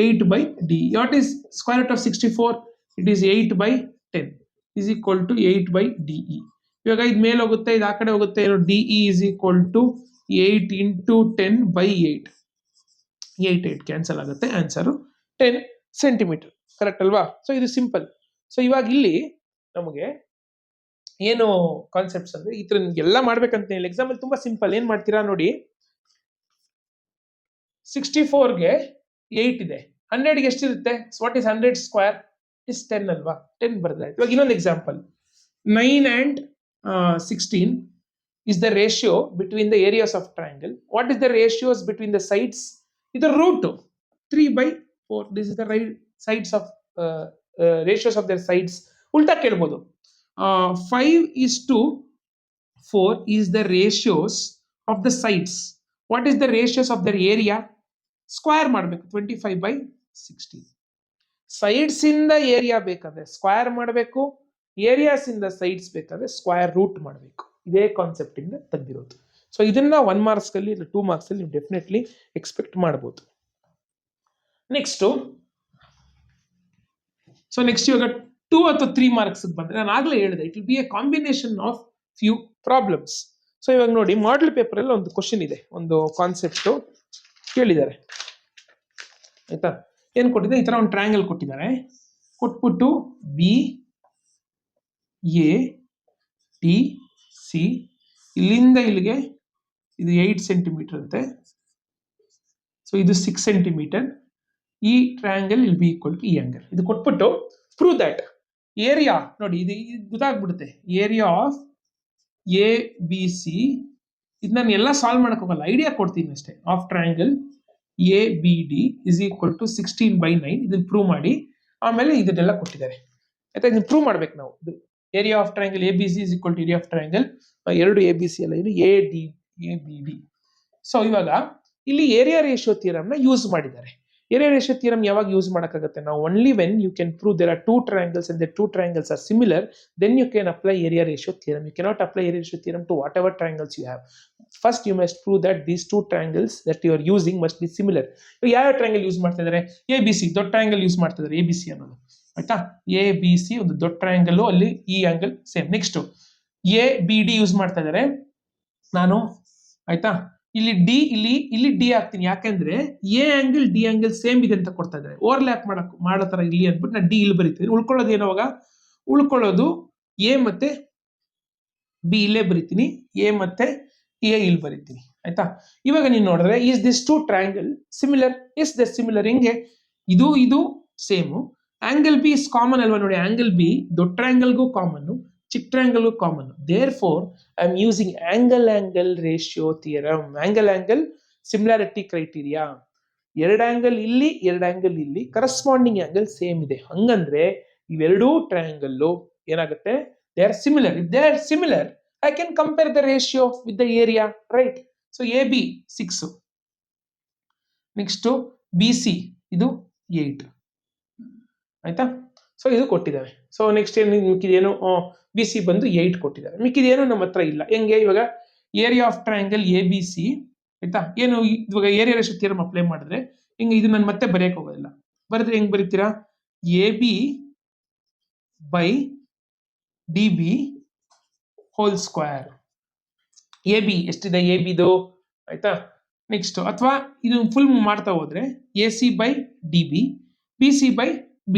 8 by D. What is square root of 64? It is 8 by 10 is equal to 8 by DE. ಇವಾಗ ಇದು ಮೇಲೆ ಹೋಗುತ್ತೆ, ಇದು ಆ ಕಡೆ ಹೋಗುತ್ತೆ. DE is equal to 8 into 10 by 8. 8 cancel ಆಗುತ್ತೆ. Answer 10 centimetre. ಕರೆಕ್ಟ್ ಅಲ್ವಾ? ಸೊ ಇದು ಸಿಂಪಲ್. ಸೊ ಇವಾಗ ಇಲ್ಲಿ ನಮಗೆ ಏನು ಕಾನ್ಸೆಪ್ಟ್ಸ್ ಅಂದ್ರೆ ಈ ತರ ನಿಮ್ಗೆಲ್ಲ ಮಾಡ್ಬೇಕಂತ ಹೇಳಿ ಎಕ್ಸಾಂಪಲ್ ತುಂಬಾ ಸಿಂಪಲ್. ಏನ್ ಮಾಡ್ತೀರಾ ನೋಡಿ, 64ಗೆ 8 ಇದೆ, 100ಗೆ ಎಷ್ಟಿರುತ್ತೆ? What is 100 square? ಇಸ್ 10 ಅಲ್ವಾ? 10 ಬರೆದ್ರೆ ಆಯ್ತು. ಇವಾಗ ಇನ್ನೊಂದು example, 9 and 16 is the ratio between the areas of triangle. What is the ratios between the sides? Is the root 3/4. This is the right sides of ratios of their sides. ಉಲ್ಟಾ ಕೇಳ್ಬೋದು. 5:4 is the ratios of the sides. What is the ratios of their area? Square ಮಾಡಬೇಕು, 25/16. Sides ಇಂದ area ಬೇಕಾದ್ರೆ square ಮಾಡಬೇಕು, areas ಇಂದ sides ಬೇಕಾದ್ರೆ square root ಮಾಡಬೇಕು. ಇದೇ ಕಾನ್ಸೆಪ್ಟ್ ಇಂದ ತೆಗೆದಿರೋದು. ಸೊ ಇದನ್ನ 1 ಮಾರ್ಕ್ಸ್ ಅಲ್ಲಿ ಇಲ್ಲ 2 ಮಾರ್ಕ್ಸ್ ಅಲ್ಲಿ ನೀವು ಡೆಫಿನೆಟ್ಲಿ ಎಕ್ಸ್ಪೆಕ್ಟ್ ಮಾಡಬಹುದು. ನೆಕ್ಸ್ಟ್ ಇವಾಗ 2 ಅಥವಾ 3 ಮಾರ್ಕ್ಸ್ ಬಂದ್ರೆ ನಾನು ಆಗ್ಲೇ ಹೇಳಿದೆ, it will be A combination of few problems. So ಇವಾಗ ನೋಡಿ, ಮಾಡೆಲ್ ಪೇಪರ್ ಅಲ್ಲಿ ಒಂದು ಕ್ವಶನ್ ಇದೆ, ಒಂದು ಕಾನ್ಸೆಪ್ಟ್ ಕೇಳಿದ್ದಾರೆ ಆಯ್ತಾ. ಏನ್ ಕೊಟ್ಟಿದ್ದಾರೆ? ಈ ತರ ಒಂದು ಟ್ರಯಾಂಗಲ್ ಕೊಟ್ಟಿದ್ದಾರೆ, ಕೊಟ್ಬಿಟ್ಟು BATC ಇಲ್ಲಿಂದ ಇಲ್ಲಿಗೆ ಇದು 8 ಸೆಂಟಿಮೀಟರ್ ಅಂತೆ. ಸೊ ಇದು 6 ಸೆಂಟಿಮೀಟರ್. ಈ triangle will be equal to ಈ ಆಂಗಲ್. ಇದು ಕೊಟ್ಬಿಟ್ಟು ಪ್ರೂವ್ ದಟ್ ಏರಿಯಾ ನೋಡಿ, ಇದು ಗೊತ್ತಾಗ್ಬಿಡುತ್ತೆ. ಏರಿಯಾ ಆಫ್ ABC, ಇದು ನಾನು ಎಲ್ಲ ಸಾಲ್ವ್ ಮಾಡಕ್ ಹೋಗಲ್ಲ, ಐಡಿಯಾ ಕೊಡ್ತೀನಿ ಅಷ್ಟೇ. Of triangle ABD is equal to 16/9. ಇದನ್ನ ಪ್ರೂವ್ ಮಾಡಿ ಆಮೇಲೆ ಇದನ್ನೆಲ್ಲ ಕೊಟ್ಟಿದ್ದಾರೆ ಆಯ್ತಾ. ಇದನ್ನ ಪ್ರೂವ್ ಮಾಡ್ಬೇಕು ನಾವು. ಇದು area of triangle ABC is equal to area of triangle ಎರಡು ABC ಅಲ್ಲ, ಇದು ABD. ಸೊ ಇವಾಗ ಇಲ್ಲಿ ಏರಿಯಾ ರೇಷಿಯೋ ಥಿಯರಮ್ ನ ಯೂಸ್ ಮಾಡಿದ್ದಾರೆ. ಏರಿಯಾ ರೇಷಿಯೋ ಥಿಯರಮ್ ಯಾವಾಗ ಯೂಸ್ ಮಾಡಕ್ಕಾಗುತ್ತೆ? ನಾವು only when you can prove there are 2 triangles and the 2 triangles are similar, then you can apply area ratio theorem. You cannot apply area ratio theorem to whatever triangles you have. First you must prove that these 2 triangles that you are using must be similar. ಯಾವ triangle use ಮಾಡ್ತಾ ಇದ್ದಾರೆ? ABC ದೊಡ್ಡ triangle use ಮಾಡ್ತಾ ಇದ್ದಾರೆ, ABC ಅನ್ನೋದು ಆಯ್ತಾ. ABC ಒಂದು ದೊಡ್ಡ ಟ್ರಯಾಂಗಲ್, ಅಲ್ಲಿ ಈ angle same. Next ABD use ಮಾಡ್ತಾ ಇದ್ದಾರೆ ನಾನು ಆಯ್ತಾ. ಇಲ್ಲಿ ಡಿ ಹಾಕ್ತೀನಿ, ಯಾಕಂದ್ರೆ A angle D angle same ಇದೆ ಅಂತ ಕೊಡ್ತಾ ಇದ್ದಾರೆ. ಓವರ್ಲ್ಯಾಪ್ ಮಾಡೋ ತರ ಇಲ್ಲಿ ಅಂದ್ಬಿಟ್ಟು ನಾನು ಡಿ ಇಲ್ಲಿ ಬರೀತೀನಿ. ಉಳ್ಕೊಳ್ಳೋದು ಏನೋವಾಗ ಉಳ್ಕೊಳ್ಳೋದು ಎ ಮತ್ತೆ ಬಿ ಇಲ್ಲೇ ಬರೀತೀನಿ, ಎ ಮತ್ತೆ ಎ ಇಲ್ಲಿ ಬರೀತೀನಿ ಆಯ್ತಾ. ಇವಾಗ ನೀನ್ ನೋಡಿದ್ರೆ is this 2 triangle similar? Yes the similar. ಹೆಂಗೆ? ಇದು same. Angle B is common ಅಲ್ವಾ? ನೋಡಿ, ಆಂಗಲ್ ಬಿ ದೊಡ್ಡ ಟ್ರಯಾಂಗಲ್ಗೂ ಕಾಮನ್, ಚಿಕ್ಕ triangle common. Therefore I am using angle ratio theorem, angle similarity criteria. ಎರಡು ಆಂಗಲ್ ಇಲ್ಲಿ, ಎರಡು ಆಂಗಲ್ ಇಲ್ಲಿ, ಕರೆಸ್ಪಾಂಡಿಂಗ್ ಆಂಗಲ್ ಸೇಮ್ ಇದೆ. ಹಂಗಂದ್ರೆ ಇವೆರಡೂ ಟ್ರಯಾಂಗಲ್ ಏನಾಗುತ್ತೆ? They are similar. If they are similar, I can compare the ratio with the area, right? So AB 6, next BC ಇದು 8 ಆಯ್ತಾ. ಸೊ ಇದು ಕೊಟ್ಟಿದ್ದಾರೆ. ಸೊ ನೆಕ್ಸ್ಟ್ ಏನು ಮಿಕ್ಕಿದೇನು? BC ಬಂದು 8 ಕೊಟ್ಟಿದ್ದಾರೆ. ಮಿಕ್ಕಿದೇನು ನಮ್ಮ ಹತ್ರ ಇಲ್ಲ. ಹೆಂಗೆ? ಇವಾಗ ಏರಿಯಾ ಆಫ್ ಟ್ರಯಾಂಗಲ್ ABC ಆಯ್ತಾ. ಏನು ಇವಾಗ ಏರಿಯಾ ರೇಷಿಯೋ ಥಿಯರಮ್ ಅಪ್ಲೈ ಮಾಡಿದ್ರೆ ಹಿಂಗೆ, ಇದು ನಾನು ಮತ್ತೆ ಬರೆಯಕ್ಕೆ ಹೋಗೋದಿಲ್ಲ. ಬರೆದ್ರೆ ಹೆಂಗ್ ಬರೀತೀರಾ? AB/DB whole square. AB ಎಷ್ಟಿದೆ? ABದು ಆಯ್ತಾ. ನೆಕ್ಸ್ಟ್ ಅಥವಾ ಇದು ಫುಲ್ ಮಾಡ್ತಾ ಹೋದ್ರೆ AC/DB, BC/BD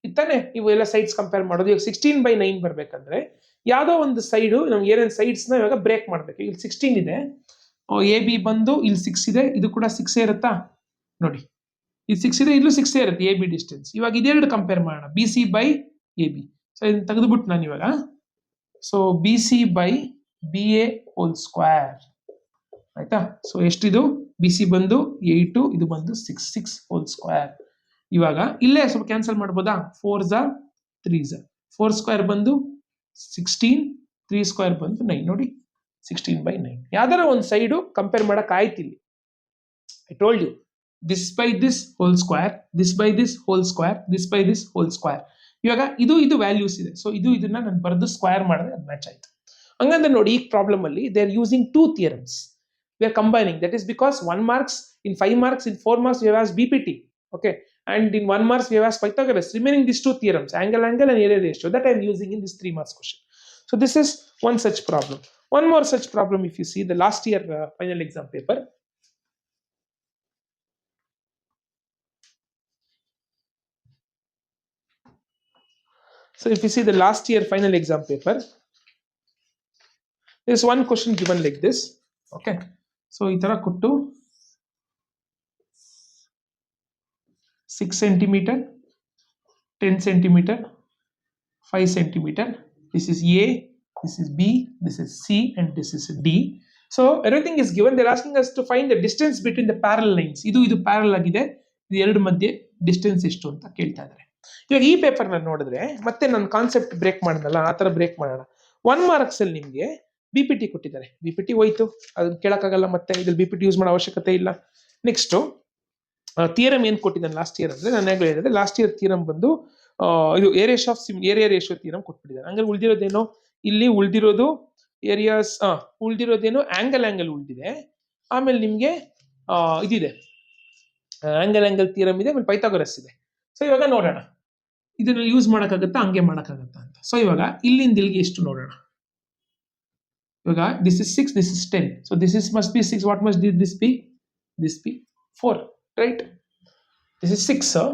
ಇತ್ತಾನೆ. ನೀವು ಎಲ್ಲ ಸೈಡ್ಸ್ ಕಂಪೇರ್ ಮಾಡೋದು. ಇವಾಗ 16/9 ಬರ್ಬೇಕಂದ್ರೆ ಯಾವ್ದೋ ಒಂದು ಸೈಡು ನಮ್ಗೆ ಏನೇನು ಸೈಡ್ಸ್ ನ ಇವಾಗ ಬ್ರೇಕ್ ಮಾಡ್ಬೇಕು. ಇಲ್ಲಿ 16 ಇದೆ, AB ಬಂದು ಇಲ್ಲಿ 6 ಇದೆ, ಇದು ಕೂಡ 6 ಇರುತ್ತಾ ನೋಡಿ. ಇದು 6 ಇದೆ, ಇಲ್ಲೂ 6 ಇರುತ್ತೆ AB ಡಿಸ್ಟೆನ್ಸ್. ಇವಾಗ ಇದೆರಡು ಕಂಪೇರ್ ಮಾಡೋಣ, BC/AB. ಸೊ ಇದನ್ನ ತೆಗೆದುಬಿಟ್ಟು ನಾನು ಇವಾಗ, ಸೊ BC/BA ಹೋಲ್ ಸ್ಕ್ವೇರ್ ಆಯ್ತಾ. ಸೊ ಎಷ್ಟಿದು? BC ಬಂದು 8, ಇದು ಬಂದು 6 ಹೋಲ್ ಸ್ಕ್ವೇರ್. ಇವಾಗ ಇಲ್ಲೇ ಸ್ವಲ್ಪ ಕ್ಯಾನ್ಸಲ್ ಮಾಡ್ಬೋದಾ? 4 3 4 ಸ್ಕ್ವೇರ್ ಬಂದು 16, 3 ಸ್ಕ್ವೇರ್ ಬಂದು 9. ನೋಡಿ 16/9. ಯಾವ್ದಾರ ಒಂದು ಸೈಡು ಕಂಪೇರ್ ಮಾಡಕ್ ಆಯ್ತು. ಇಲ್ಲಿ I told you this by this whole square, this by this whole square, this by this whole square. ಇವಾಗ ಇದು ವ್ಯಾಲ್ಯೂಸ್ ಇದೆ. ಸೊ ಇದನ್ನ ನಾನು ಬರೆದು ಸ್ಕ್ವೇರ್ ಮಾಡಿದ್ರೆ ಅದು ಮ್ಯಾಚ್ ಆಯ್ತು. ಹಂಗಂದ್ರೆ ನೋಡಿ, ಈ ಪ್ರಾಬ್ಲಮ್ ಅಲ್ಲಿ they are using 2 theorems. We are combining. That is because 1 marks, in 5 marks, in 4 marks we have asked BPT, okay, and in 1 marks we have asked Pythagoras. Remaining these 2 theorems, angle and area ratio, that I am using in this 3 marks question. So this is one such problem. One more such problem, if you see the last year final exam paper. So if you see the last year final exam paper, there's one question given like this. Okay, so itara kottu 6 centimeter, 10 centimeter, 5 centimeter. This is A, this is B, this is C, and this is D. So everything is given. They're asking us to find the distance between the parallel lines. ಇದು parallel ಆಗಿದೆ, ಇದು ಎರಡು ಮಧ್ಯೆ distance ಎಷ್ಟು ಅಂತ ಕೇಳ್ತಾ ಇದ್ದಾರೆ. ಇವಾಗ ಈ ಪೇಪರ್ನ ನೋಡಿದ್ರೆ ಮತ್ತೆ ನಾನು ಕಾನ್ಸೆಪ್ಟ್ ಬ್ರೇಕ್ ಮಾಡಿದ್ನಲ್ಲ, ಆ ಥರ ಬ್ರೇಕ್ ಮಾಡೋಣ. 1 marks ಅಲ್ಲಿ ನಿಮಗೆ BPT ಕೊಟ್ಟಿದ್ದಾರೆ. BPT ಹೋಯ್ತು, ಅದನ್ನ ಕೇಳಕ್ಕಾಗಲ್ಲ, ಮತ್ತೆ ಇದ್ರಲ್ಲಿ BPT ಯೂಸ್ ಮಾಡೋ ಅವಶ್ಯಕತೆ ಇಲ್ಲ. ನೆಕ್ಸ್ಟು ಥಿಯರಮ್ ಏನು ಕೊಟ್ಟಿದ್ದಾನೆ ಲಾಸ್ಟ್ ಇಯರ್ ಅಂದರೆ, ನಾನು ಹೇಗೆ ಹೇಳಿದೆ ಲಾಸ್ಟ್ ಇಯರ್ ಥಿಯರಮ್ ಬಂದು ಇದು ಏರಿಯಾ ರೇಷಿಯೋ ಥಿಯರಮ್ ಕೊಟ್ಬಿಟ್ಟಿದ್ದಾರೆ. ಹಂಗಾರೆ ಉಳಿದಿರೋದೇನೋ ಇಲ್ಲಿ ಉಳಿದಿರೋದು ಏರಿಯಾಸ್, ಉಳಿದಿರೋದೇನು ಆಂಗಲ್ ಉಳಿದಿದೆ. ಆಮೇಲೆ ನಿಮಗೆ ಇದಿದೆ, ಆಂಗಲ್ ಥಿಯರಮ್ ಇದೆ, ಆಮೇಲೆ ಪೈಥಾಗೊರಸ್ ಇದೆ. ಸೊ ಇವಾಗ ನೋಡೋಣ ಇದನ್ನ ಯೂಸ್ ಮಾಡೋಕ್ಕಾಗತ್ತಾ, ಹಂಗೆ ಮಾಡೋಕ್ಕಾಗತ್ತಾ ಅಂತ. ಸೊ ಇವಾಗ ಇಲ್ಲಿಂದ ಇಲ್ಲಿಗೆ ಎಷ್ಟು ನೋಡೋಣ. ಇವಾಗ this is 6, this is 10. So this is must be 6. What must this B? This B 4, right? This is 6,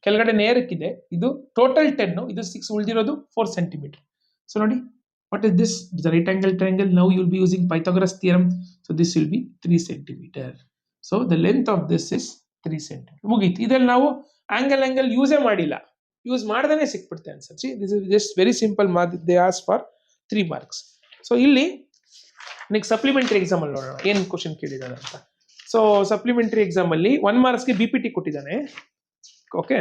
ಕೆಳಗಡೆ ನೇರಕ್ಕಿದೆ, ಇದು ಟೋಟಲ್ 10, ಇದು 6, ಉಳಿದಿರೋದು 4 centimeter. ಸೊ ನೋಡಿ, what is this? It's a right angle triangle. Now you will be using Pythagoras theorem. So this will be 3 centimeter. So the length of this is 3 centimeter. ಮುಗೀತು. ಇದರಲ್ಲಿ ನಾವು angle ಯೂಸೇ ಮಾಡಿಲ್ಲ, use ಮಾಡ್ದೇ ಸಿಕ್ಬಿಡುತ್ತೆ answer. See, this is just very simple. They ask for 3 marks. So ಇಲ್ಲಿ next supplementary exam ಅಲ್ಲಿ ನೋಡೋಣ ಏನು ಕ್ವಶನ್ ಕೇಳಿದಾನೆ ಅಂತ. ಸೊ ಸಪ್ಲಿಮೆಂಟರಿ ಎಕ್ಸಾಮ್ ಅಲ್ಲಿ 1 marksಗೆ BPT ಕೊಟ್ಟಿದ್ದಾನೆ. ಓಕೆ,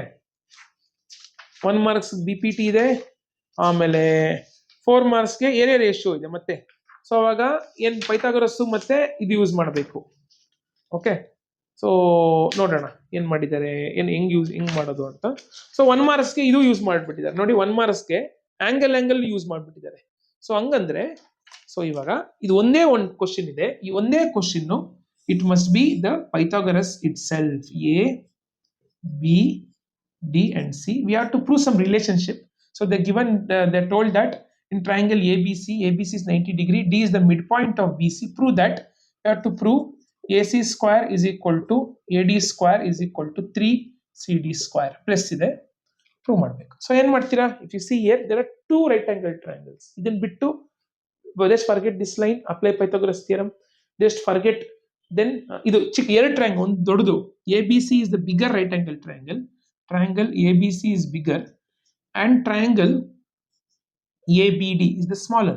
1 marks BPT ಇದೆ, ಆಮೇಲೆ 4 marksಗೆ ಏರಿಯಾ ರೇಷಿಯೋ ಇದೆ ಮತ್ತೆ. ಸೊ ಅವಾಗ ಏನು ಪೈಥಾಗೊರಸ್ ಮತ್ತೆ ಇದು ಯೂಸ್ ಮಾಡಬೇಕು. ಓಕೆ, ಸೊ ನೋಡೋಣ ಏನು ಮಾಡಿದ್ದಾರೆ, ಹೆಂಗ್ ಮಾಡೋದು ಅಂತ. ಸೊ 1 marksಗೆ ಇದು ಯೂಸ್ ಮಾಡಿಬಿಟ್ಟಿದ್ದಾರೆ ನೋಡಿ. 1 marksಗೆ ಆಂಗಲ್ ಯೂಸ್ ಮಾಡಿಬಿಟ್ಟಿದ್ದಾರೆ. ಸೊ ಹಂಗಂದ್ರೆ, ಸೊ ಇವಾಗ ಇದು ಒಂದೇ ಒಂದು ಕ್ವಶನ್ ಇದೆ. ಈ ಒಂದೇ question it must be the Pythagoras it self. A, B, D and C. We have to prove some relationship. So they're told that in triangle ABC is 90 degree, D is the midpoint of BC. Prove that. You have to prove AC square is equal to AD square is equal to 3CD square. Plus ಇದೆ, prove ಮಾಡಬೇಕು. So ಏನು ಮಾಡ್ತೀರಾ? If you see here, there are 2 right angle triangles. ಇದನ್ನ ಬಿಟ್ಟು just forget this line, apply Pythagoras theorem. Just forget. Then ಇದು ಚಿಕ್ಕ ಎರಡು triangle, ಒಂದು ದೊಡ್ಡದು ABC is the bigger right angle triangle. Triangle ABC is bigger and triangle ABD is the smaller.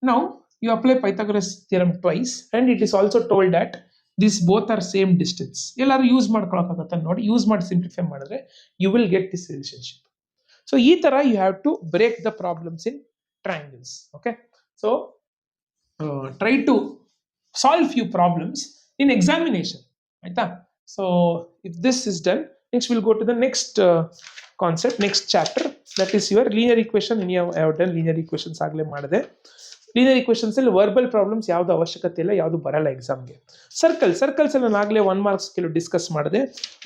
Now you apply Pythagoras theorem twice and it is also told that these both are same distance. ಎಲ್ಲರೂ use ಮಾಡ್ಕೊಳ್ಳೋಕ್ಕಾಗತ್ತ ನೋಡಿ, use ಮಾಡಿ simplify ಮಾಡಿದ್ರೆ you will get this relationship. So ಈ ತರ you have to break the problems in triangles. Okay, so try to solve few problems in examination. ಆಯ್ತಾ? So if this is done, next we'll go to the next concept, next chapter, that is your linear equation. I have done linear equations ಆಗಲೇ ಮಾಡಿದೆ. linear equations ಅಲ್ಲಿ verbal problems ಯಾವುದು ಅವಶ್ಯಕತೆ ಇಲ್ಲ, ಯಾವುದು ಬರಲ್ಲ ಎಕ್ಸಾಮ್ಗೆ. ಸರ್ಕಲ್ಸ್ ಅಲ್ಲಿ ನಾನು ಆಗಲೇ 1 marks ಕೆಲವು ಡಿಸ್ಕಸ್ ಮಾಡಿದೆ.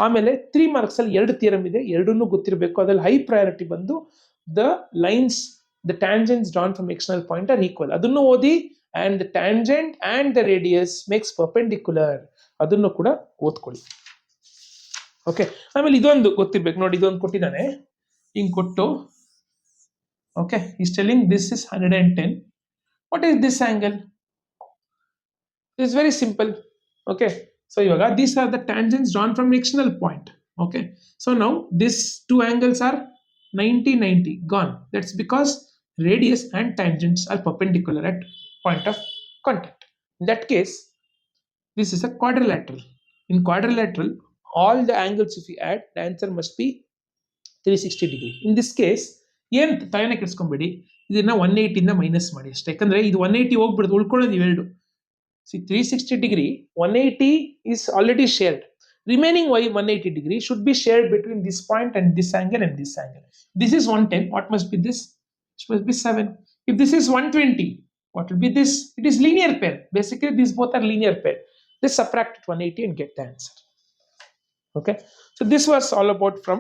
ಆಮೇಲೆ 3 marks ಅಲ್ಲಿ 2 ಥಿಯರಮ್ ಇದೆ, ಎರಡನ್ನೂ ಗೊತ್ತಿರಬೇಕು. ಅದ್ರಲ್ಲಿ ಹೈ ಪ್ರಯಾರಿಟಿ ಬಂದು the lines, the tangents drawn from external point are equal. ಅದನ್ನು ಓದಿ. and the tangent and the radius makes perpendicular. ಅದನ್ನು ಕೂಡ ಓದ್ಕೊಳ್ಳಿ. ಓಕೆ, ಆಮೇಲೆ ಇದೊಂದು ಗೊತ್ತಿರ್ಬೇಕು ನೋಡಿ. ಇದೊಂದು ಕೊಟ್ಟಿದ್ದಾನೆ, ಹಿಂಗ್ ಕೊಟ್ಟು, okay, is telling this is 110. What is this angle? It's very simple. Okay, so ಇವಾಗ these are the tangents drawn from external point. Okay, so now this 2 angles are 90 gone. That's because radius and tangents are perpendicular at point of contact. In that case, this is a quadrilateral. In quadrilateral, all the angles if you add, the answer must be 360 degree. In this case, ಏನು ತಲೆನೇ ಕೆಡಿಸ್ಕೊಂಬೇಡಿ, ಇದನ್ನ 180 ಇಂದ minus ಮಾಡಿ ಅಷ್ಟೇ. ಯಾಕಂದ್ರೆ ಇದು 180 ಹೋಗ್ಬಿಡುತ್ತೆ, ಉಳ್ಕೊಳ್ಳೋದು ಇವೆರಡು. See, 360 degree, 180 is already shared. Remaining 180 degree should be shared between this point and this angle and this angle. This is 110. What must be this? It must be 7. If this is 120, what will be this? It is linear pair. Basically, these both are linear pair. Just subtract 180 and get the answer. Okay. So this was all about from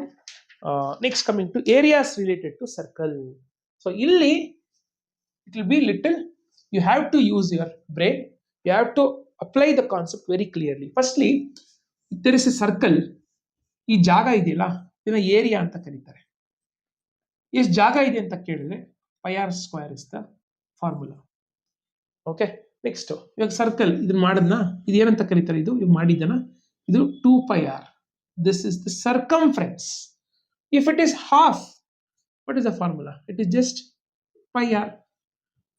next coming to areas related to circle. So illi It will be little, you have to use your brain, you have to apply the concept very clearly. Firstly, there is a circle, ಈ ಜಾಗ ಇದೆಯಲ್ಲ ಇದನ್ನ area ಅಂತ ಕರೀತಾರೆ. ಎಷ್ಟು ಜಾಗ ಇದೆ ಅಂತ ಕೇಳಿದ್ರೆ pi R square is the formula. Okay, next ಇವಾಗ ಸರ್ಕಲ್ ಇದನ್ನ ಮಾಡದ್ನ ಇದು ಏನಂತ ಕರೀತಾರೆ, ಇದು ಮಾಡಿದನ ಇದು 2 pi r. This is the circumference. If it is half, what is the formula? It is just pi r.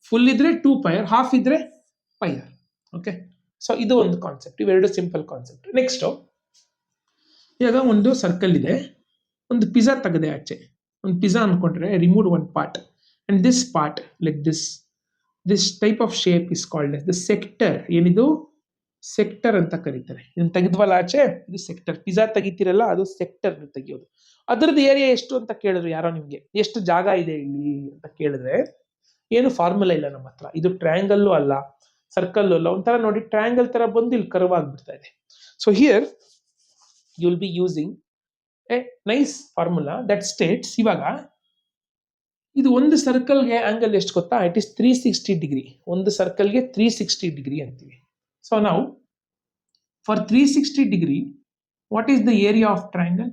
Full idre 2 pi r, half idre pi r. Okay, so ಇದು ಒಂದು ಕಾನ್ಸೆಪ್ಟ್, ಇವೆರಡು ಸಿಂಪಲ್ ಕಾನ್ಸೆಪ್ಟ್. ನೆಕ್ಸ್ಟ್ ಇವಾಗ ಒಂದು circle ಇದೆ, ಒಂದು pizza ತೆಗೆದೆ ಆಚೆ, ಒಂದು pizza ಅನ್ಕೊಂಡ್ರೆ remove one part and this part like this type of shape is called S the sector. ಏನಿದು ಸೆಕ್ಟರ್ ಅಂತ ಕರೀತಾರೆ. ಇದನ್ನ ತೆಗೆದ್ವಲ್ಲ ಆಚೆ, ಇದು ಸೆಕ್ಟರ್. ಪಿಜ್ಜಾ ತೆಗಿತೀರಲ್ಲ ಅದು ಸೆಕ್ಟರ್ ತೆಗಿಯೋದು. ಅದರದ್ದು ಏರಿಯಾ ಎಷ್ಟು ಅಂತ ಕೇಳಿದ್ರು ಯಾರೋ ನಿಮ್ಗೆ, ಎಷ್ಟು ಜಾಗ ಇದೆ ಇಲ್ಲಿ ಅಂತ ಕೇಳಿದ್ರೆ ಏನು ಫಾರ್ಮುಲಾ ಇಲ್ಲ ನಮ್ಮ ಹತ್ರ. ಇದು ಟ್ರಯಾಂಗಲ್ಲು ಅಲ್ಲ, ಸರ್ಕಲ್ ಅಲ್ಲ, ಒಂಥರ ನೋಡಿ ಟ್ರಯಾಂಗಲ್ ತರ ಬಂದು ಇಲ್ಲಿ ಕರ್ವ್ ಆಗ್ಬಿಡ್ತಾ ಇದೆ. So here you will be using a nice formula that states, ಇವಾಗ ಇದು ಒಂದು ಸರ್ಕಲ್ಗೆ ಆಂಗಲ್ ಎಷ್ಟು ಗೊತ್ತಾ, ಇಟ್ ಇಸ್ 360 ಡಿಗ್ರಿ. ಒಂದು ಸರ್ಕಲ್ಗೆ 360 ಡಿಗ್ರಿ ಅಂತೀವಿ. ಸೊ ನಾವು for 360 degree what is the area of triangle?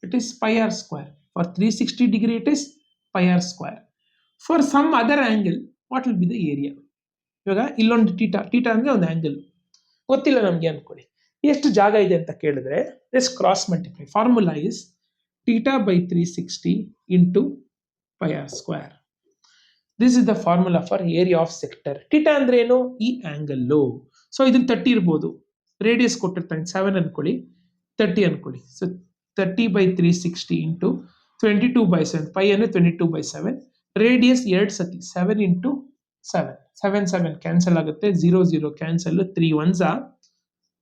It is pi R square. For 360 degree it is pi R square. For some other angle what will be the area? ಇವಾಗ ಇಲ್ಲೊಂದು theta ಅಂದ್ರೆ ಒಂದು angle ಗೊತ್ತಿಲ್ಲ ನಮ್ಗೆ ಅನ್ಕೊಳ್ಳಿ, ಎಷ್ಟು ಜಾಗ ಇದೆ ಅಂತ ಕೇಳಿದ್ರೆ just cross multiply. Formula is theta by 360 into pi R square. This is the formula for area of sector. Theta ಅಂದ್ರೆ ಏನು? ಈ ಆಂಗಲ್ಲು. ಸೊ ಇದನ್ನ 30 ಇರ್ಬೋದು, ರೇಡಿಯಸ್ ಕೊಟ್ಟಿರ್ತಾನೆ 7 ಅನ್ಕೊಳ್ಳಿ, 30 ಅನ್ಕೊಳ್ಳಿ. ಸೊ 30 ಬೈ 360 ಇಂಟು 22/7, ಪೈ ಅಂದ್ರೆ 22/7, ರೇಡಿಯಸ್ 2 ಸತಿ 7 ಇಂಟು 7, 7 7 ಕ್ಯಾನ್ಸಲ್ ಆಗುತ್ತೆ, 0 0 ಕ್ಯಾನ್ಸಲ್, 3 1s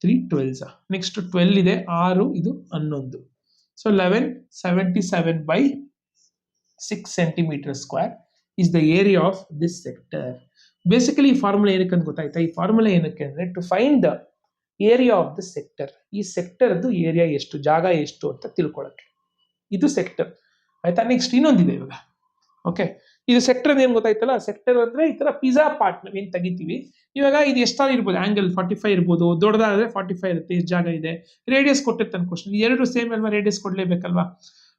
3 12s. ನೆಕ್ಸ್ಟ್ 12 ಇದೆ, 6 ಇದು 11. So 1177/6 centimeter square is the area of this sector. Basically ಈ ಫಾರ್ಮುಲಾ ಏನಕ್ಕೆ ಅಂತ ಗೊತ್ತಾಯ್ತಾ? ಈ ಫಾರ್ಮುಲಾ ಏನಕ್ಕೆ ಅಂದ್ರೆ to find the area of the sector. ಈ ಸೆಕ್ಟರ್ದು ಏರಿಯಾ ಎಷ್ಟು, ಜಾಗ ಎಷ್ಟು ಅಂತ ತಿಳ್ಕೊಳಕ್ಕೆ. ಇದು ಸೆಕ್ಟರ್ ಆಯ್ತಾ. ನೆಕ್ಸ್ಟ್ ಇನ್ನೊಂದಿದೆ ಇವಾಗ. ಓಕೆ, ಇದು ಸೆಕ್ಟರ್ ಏನ್ ಗೊತ್ತಾಯ್ತಲ್ಲ, ಸೆಕ್ಟರ್ ಅಂದ್ರೆ ಈ ತರ ಪಿಜ್ಜಾ ಪಾರ್ಟ್ ಏನ್ ತೆಗಿತೀವಿ. ಇವಾಗ ಇದು ಎಷ್ಟಾದ್ರೂ ಇರ್ಬೋದು, ಆಂಗಲ್ 45 ಇರ್ಬೋದು, ದೊಡ್ಡದಾದ್ರೆ 45 ಇರುತ್ತೆ. ಎಷ್ಟು ಜಾಗ ಇದೆ, ರೇಡಿಯಸ್ ಕೊಟ್ಟಿರ್ತಾನೆ ಕ್ವಶನ್, ಎರಡು ಸೇಮ್ ಅಲ್ವಾ, ರೇಡಿಯಸ್ ಕೊಡ್ಲೇಬೇಕಲ್ವಾ.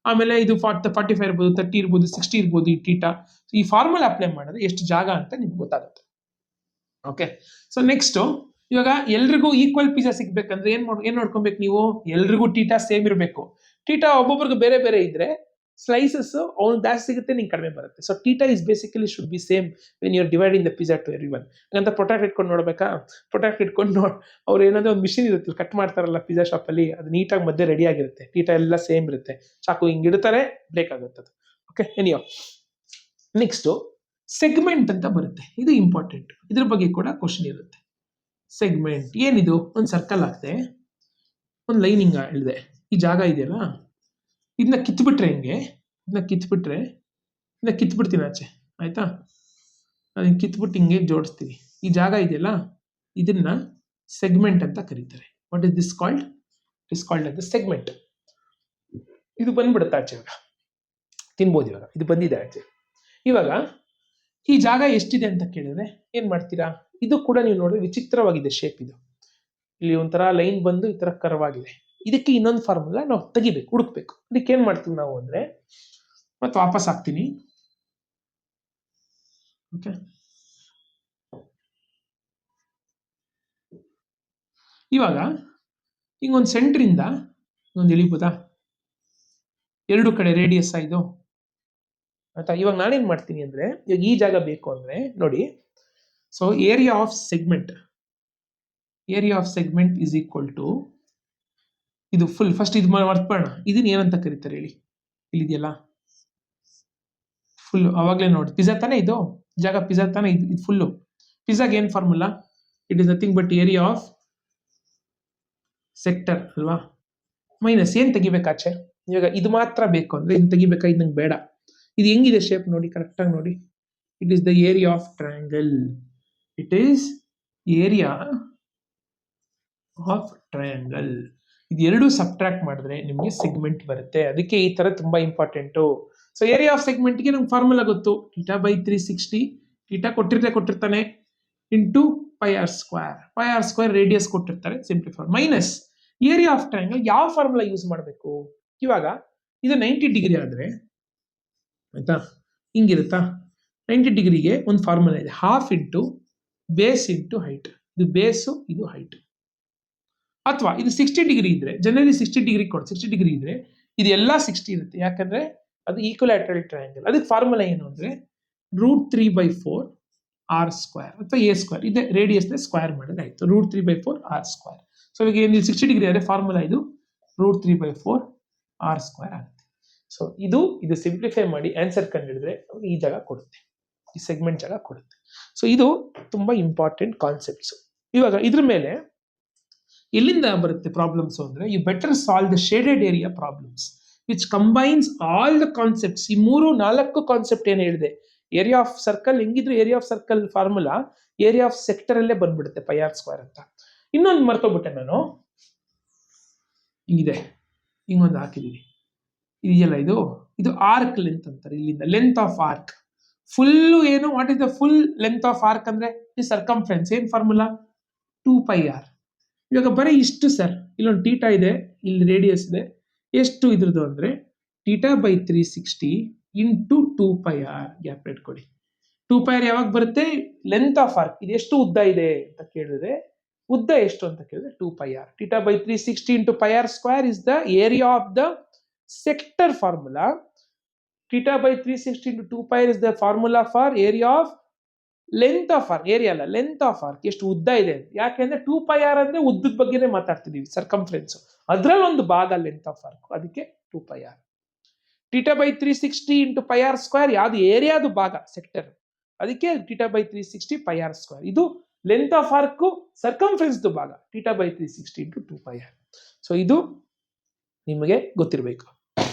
ಆಮೇಲೆ ಇದು 45 ಇರ್ಬೋದು, 30 ಇರ್ಬೋದು, 60 ಇರ್ಬೋದು. ಈ ಟೀಟಾ ಈ ಫಾರ್ಮುಲಾ ಅಪ್ಲೈ ಮಾಡಿದ್ರೆ ಎಷ್ಟು ಜಾಗ ಅಂತ ನಿಮ್ಗೆ ಗೊತ್ತಾಗುತ್ತೆ. ಓಕೆ, ಸೊ ನೆಕ್ಸ್ಟ್ ಇವಾಗ ಎಲ್ರಿಗೂ ಈಕ್ವಲ್ ಪಿಜ್ಜಾ ಸಿಗ್ಬೇಕಂದ್ರೆ ಏನ್ ನೋಡ್ಕೊಬೇಕು ನೀವು? ಎಲ್ರಿಗೂ ಟೀಟಾ ಸೇಮ್ ಇರಬೇಕು. ಟೀಟಾ ಒಬ್ಬೊಬ್ರಿಗೆ ಬೇರೆ ಬೇರೆ ಇದ್ರೆ ಸ್ಲೈಸಸ್ ಅವ್ನು ಜಾಸ್ತಿ ಸಿಗುತ್ತೆ, ನಿಂಗೆ ಕಡಿಮೆ ಬರುತ್ತೆ. So theta is basically should be same when you are dividing the pizza to every one. ಅಂತ ಪ್ರೊಟ್ಯಾಕ್ಟ್ ಇಟ್ಕೊಂಡು ನೋಡ್ಬೇಕಾ? ಪ್ರೊಟ್ಯಾಕ್ಟ್ ಇಟ್ಕೊಂಡು ಅವ್ರು ಏನಾದ್ರು ಒಂದು ಮಿಷಿನ್ ಇರುತ್ತೆ ಕಟ್ ಮಾಡ್ತಾರಲ್ಲ ಪಿಜ್ಜಾ ಶಾಪ್ ಅಲ್ಲಿ, ಅದು ನೀಟಾಗಿ ಮಧ್ಯೆ ರೆಡಿ ಆಗಿರುತ್ತೆ. ಟೀಟಾ ಎಲ್ಲ ಸೇಮ್ ಇರುತ್ತೆ, ಚಾಕು ಹಿಂಗ್ ಇಡ್ತಾರೆ, ಬ್ರೇಕ್ ಆಗುತ್ತೆ ಅದು. ಓಕೆ, ಎನಿಯೋ ನೆಕ್ಸ್ಟ್ ಸೆಗ್ಮೆಂಟ್ ಅಂತ ಬರುತ್ತೆ. ಇದು ಇಂಪಾರ್ಟೆಂಟ್, ಇದ್ರ ಬಗ್ಗೆ ಕೂಡ ಕ್ವಶನ್ ಇರುತ್ತೆ. ಸೆಗ್ಮೆಂಟ್ ಏನಿದು? ಒಂದು ಸರ್ಕಲ್ ಹಾಕ್ದೆ, ಒಂದು ಲೈನಿಂಗ್ ಹೇಳಿದೆ, ಈ ಜಾಗ ಇದೆಯಲ್ಲ ಇದನ್ನ ಕಿತ್ಬಿಟ್ರೆ ಹೆಂಗೆ, ಇದನ್ನ ಕಿತ್ಬಿಡ್ತೀನಿ ಆಚೆ, ಆಯ್ತಾ? ಅದನ್ನ ಕಿತ್ಬಿಟ್ಟು ಹಿಂಗೆ ಜೋಡಿಸ್ತೀವಿ. ಈ ಜಾಗ ಇದೆಯಲ್ಲ ಇದನ್ನ ಸೆಗ್ಮೆಂಟ್ ಅಂತ ಕರೀತಾರೆ. What is this called? It is called as the segment. ಇದು ಬಂದ್ಬಿಡುತ್ತೆ ಆಚೆ, ಇವಾಗ ತಿನ್ಬೋದು. ಇವಾಗ ಇದು ಬಂದಿದೆ ಆಚೆ. ಇವಾಗ ಈ ಜಾಗ ಎಷ್ಟಿದೆ ಅಂತ ಕೇಳಿದ್ರೆ ಏನ್ ಮಾಡ್ತೀರಾ? ಇದು ಕೂಡ ನೀವು ನೋಡಿ ವಿಚಿತ್ರವಾಗಿದೆ ಶೇಪ್. ಇದು ಇಲ್ಲಿ ಒಂಥರ ಲೈನ್ ಬಂದು ಈ ತರ ಕರ್ವ್ ಆಗಿದೆ. ಇದಕ್ಕೆ ಇನ್ನೊಂದು ಫಾರ್ಮುಲಾ ನಾವು ತೆಗಿಬೇಕು, ಹುಡುಕ್ಬೇಕು. ಅದಕ್ಕೆ ಏನ್ ಮಾಡ್ತೀವಿ ನಾವು ಅಂದ್ರೆ, ಮತ್ತೆ ವಾಪಸ್ ಹಾಕ್ತೀನಿ. ಓಕೆ, ಇವಾಗ ಹಿಂಗೊಂದು ಸೆಂಟ್ರಿಂದ ಒಂದು ಎಳಿಬೋದಾ? ಎರಡು ಕಡೆ ರೇಡಿಯಸ್ ಇದು ಆಯ್ತಾ. ಇವಾಗ ನಾನೇನ್ ಮಾಡ್ತೀನಿ ಅಂದ್ರೆ, ಇವಾಗ ಈ ಜಾಗ ಬೇಕು ಅಂದ್ರೆ ನೋಡಿ, so area of segment is equal to ಇದು ಫುಲ್. ಫಸ್ಟ್ ಇದು ಮರ್ತ್ಬೋಣ, ಇದನ್ನ ಏನಂತ ಕರೀತಾರೆ ಹೇಳಿ? ಇಲ್ಲಿದೆಯಲ್ಲ ಫುಲ್, ಅವಾಗ್ಲೇ ನೋಡಿ ಪಿಜ್ಜಾ ತಾನೇ ಇದು ಜಾಗ, ಪಿಜ್ಜಾ ತಾನೇ ಇದು ಫುಲ್ಲು. ಪಿಜ್ಜಾಗೆ ಏನ್ formula? It is nothing but area of sector ಅಲ್ವಾ, ಮೈನಸ್ ಏನ್ ತೆಗಿಬೇಕಾಚೆ. ಇವಾಗ ಇದು ಮಾತ್ರ ಬೇಕು ಅಂದ್ರೆ ಇನ್ ತೆಗಿಬೇಕಾ? ಇದು ನಂಗೆ ಬೇಡ. ಇದು ಹೆಂಗಿದೆ ಶೇಪ್ ನೋಡಿ, ಕರೆಕ್ಟ್ ಆಗಿ ನೋಡಿ. It is the area of triangle. It is area of triangle. ಇದು ಎರಡು ಸಬ್ಟ್ರಾಕ್ಟ್ ಮಾಡಿದ್ರೆ ನಿಮಗೆ ಸೆಗ್ಮೆಂಟ್ ಬರುತ್ತೆ. ಅದಕ್ಕೆ ಈ ತರ ತುಂಬಾ ಇಂಪಾರ್ಟೆಂಟು. ಸೊ ಏರಿಯಾ ಆಫ್ ಸೆಗ್ಮೆಂಟ್ಗೆ ನಮ್ಗೆ ಫಾರ್ಮುಲಾ ಗೊತ್ತು, ಥೀಟಾ ಬೈ 360 ಥೀಟಾ ಕೊಟ್ಟಿರ್ತಾನೆ into pi R square radius ಕೊಟ್ಟಿರ್ತಾರೆ, simplify minus area of triangle. ಯಾವ ಫಾರ್ಮುಲಾ ಯೂಸ್ ಮಾಡಬೇಕು? ಇವಾಗ ಇದು 90 ಡಿಗ್ರಿ ಆದ್ರೆ ಆಯ್ತಾ, ಹಿಂಗಿರುತ್ತಾ, 90 ಡಿಗ್ರಿಗೆ ಒಂದು ಫಾರ್ಮುಲಾ ಇದೆ, half into base into height. ಇದು ಬೇಸು, ಇದು ಹೈಟ್. ಅಥವಾ ಇದು 60 ಡಿಗ್ರಿ ಇದ್ರೆ, ಜನರಲಿ 60 ಡಿಗ್ರಿ 60 ಡಿಗ್ರಿ ಇದ್ರೆ ಇದು ಎಲ್ಲ 60 ಇರುತ್ತೆ, ಯಾಕಂದ್ರೆ ಅದು ಈಕ್ವಲ್ಯಾಟ್ರಲ್ ಟ್ರಯಾಂಗಲ್. ಅದಕ್ಕೆ ಫಾರ್ಮುಲಾ ಏನು ಅಂದ್ರೆ √3/4 ಆರ್ ಸ್ಕ್ವೇರ್ ಅಥವಾ ಎ ಸ್ಕ್ವೇರ್. ಇದೆ ರೇಡಿಯಸ್ನ ಸ್ಕ್ವೇರ್ ಮಾಡಿದ್ರೆ ಆಯ್ತು, √3/4 ಆರ್ ಸ್ಕ್ವೇರ್. ಸೊ ಇವಾಗ ಇಲ್ಲಿ 60 ಡಿಗ್ರಿ ಆದರೆ ಫಾರ್ಮುಲಾ ಇದು √3/4 ಆರ್ ಸ್ಕ್ವೇರ್ ಆಗುತ್ತೆ. ಸೊ ಇದು ಸಿಂಪ್ಲಿಫೈ ಮಾಡಿ ಆನ್ಸರ್ ಕಂಡುಹಿಡಿದ್ರೆ ಈ ಜಾಗ ಕೊಡುತ್ತೆ, ಈ ಸೆಗ್ಮೆಂಟ್ ಜಾಗ ಕೊಡುತ್ತೆ. ಸೊ ಇದು ತುಂಬಾ ಇಂಪಾರ್ಟೆಂಟ್ ಕಾನ್ಸೆಪ್ಟ್ಸ್. ಇವಾಗ ಇದ್ರ ಮೇಲೆ ಎಲ್ಲಿಂದ ಬರುತ್ತೆ ಪ್ರಾಬ್ಲಮ್ಸ್ ಅಂದ್ರೆ, you better solve the shaded area problems which combines all the concepts. ಈ 3-4 ಕಾನ್ಸೆಪ್ಟ್ ಏನು ಹೇಳಿದೆ, ಏರಿಯಾ ಆಫ್ ಸರ್ಕಲ್ ಹೆಂಗಿದ್ರು area of circle formula area of sector ಅಲ್ಲೇ ಬಂದ್ಬಿಡುತ್ತೆ, ಪೈ ಆರ್ ಸ್ಕ್ವೇರ್ ಅಂತ. ಇನ್ನೊಂದು ಮರ್ತೋಗ್ಬಿಟ್ಟೆ ನಾನು, ಹಿಂಗಿದೆ, ಹಿಂಗೊಂದು ಹಾಕಿದೀನಿ, ಇದೆಯಲ್ಲ ಇದು ಆರ್ಕ್ ಲೆಂತ್ ಅಂತಾರೆ. ಇಲ್ಲಿಂದ ಲೆಂತ್ ಆಫ್ ಆರ್ಕ್ ಫುಲ್ಲು ಏನು, what is the full length of arc ಅಂದ್ರೆ ಈ ಸರ್ಕಂಫರೆನ್ಸ್. ಏನ್ ಫಾರ್ಮುಲಾ? 2πr. ಇವಾಗ ಬರೀ ಇಷ್ಟು ಸರ್, ಇಲ್ಲೊಂದು ಥೀಟಾ ಇದೆ, ಇಲ್ಲಿ ರೇಡಿಯಸ್ ಇದೆ, ಎಷ್ಟು ಇದ್ರದ್ದು ಅಂದ್ರೆ θ/360 ಇಂಟು 2πr. ಗ್ಯಾಪ್ ಇಟ್ಕೊಡಿ. 2πr ಯಾವಾಗ ಬರುತ್ತೆ? Length of arc. ಇದು ಎಷ್ಟು ಉದ್ದ ಇದೆ ಅಂತ ಕೇಳಿದ್ರೆ, ಉದ್ದ ಎಷ್ಟು ಅಂತ ಕೇಳಿದ್ರೆ 2πr. θ/360 into πr square is the area of the sector formula. θ/360 into 2πr is the formula for area of length of arc. Area ಅಲ್ಲ, ಲೆಂತ್ ಆಫ್ ಆರ್ಕ್, ಎಷ್ಟು ಉದ್ದ ಇದೆ. ಯಾಕೆಂದ್ರೆ 2πr ಅಂದ್ರೆ ಉದ್ದದ ಬಗ್ಗೆನೇ ಮಾತಾಡ್ತಿದೀವಿ, ಸರ್ಕಂಫರೆನ್ಸ್, ಅದ್ರಲ್ಲಿ ಒಂದು ಭಾಗ ಲೆಂತ್ ಆಫ್ ಆರ್ಕ್, ಅದಕ್ಕೆ 2πr. θ/360 ಇಂಟು πr ಸ್ಕ್ವೇರ್ ಯಾವ್ದು ಏರಿಯಾದು ಭಾಗ, ಸೆಕ್ಟರ್, ಅದಕ್ಕೆ θ/360 πr ಸ್ಕ್ವೇರ್. ಇದು ಲೆಂತ್ ಆಫ್ ಆರ್ಕ್ ಸರ್ಕಂಫರೆನ್ಸ್ ಭಾಗ, θ/360 ಇಂಟು 2πr. ಸೊ ಇದು ನಿಮಗೆ ಗೊತ್ತಿರಬೇಕು,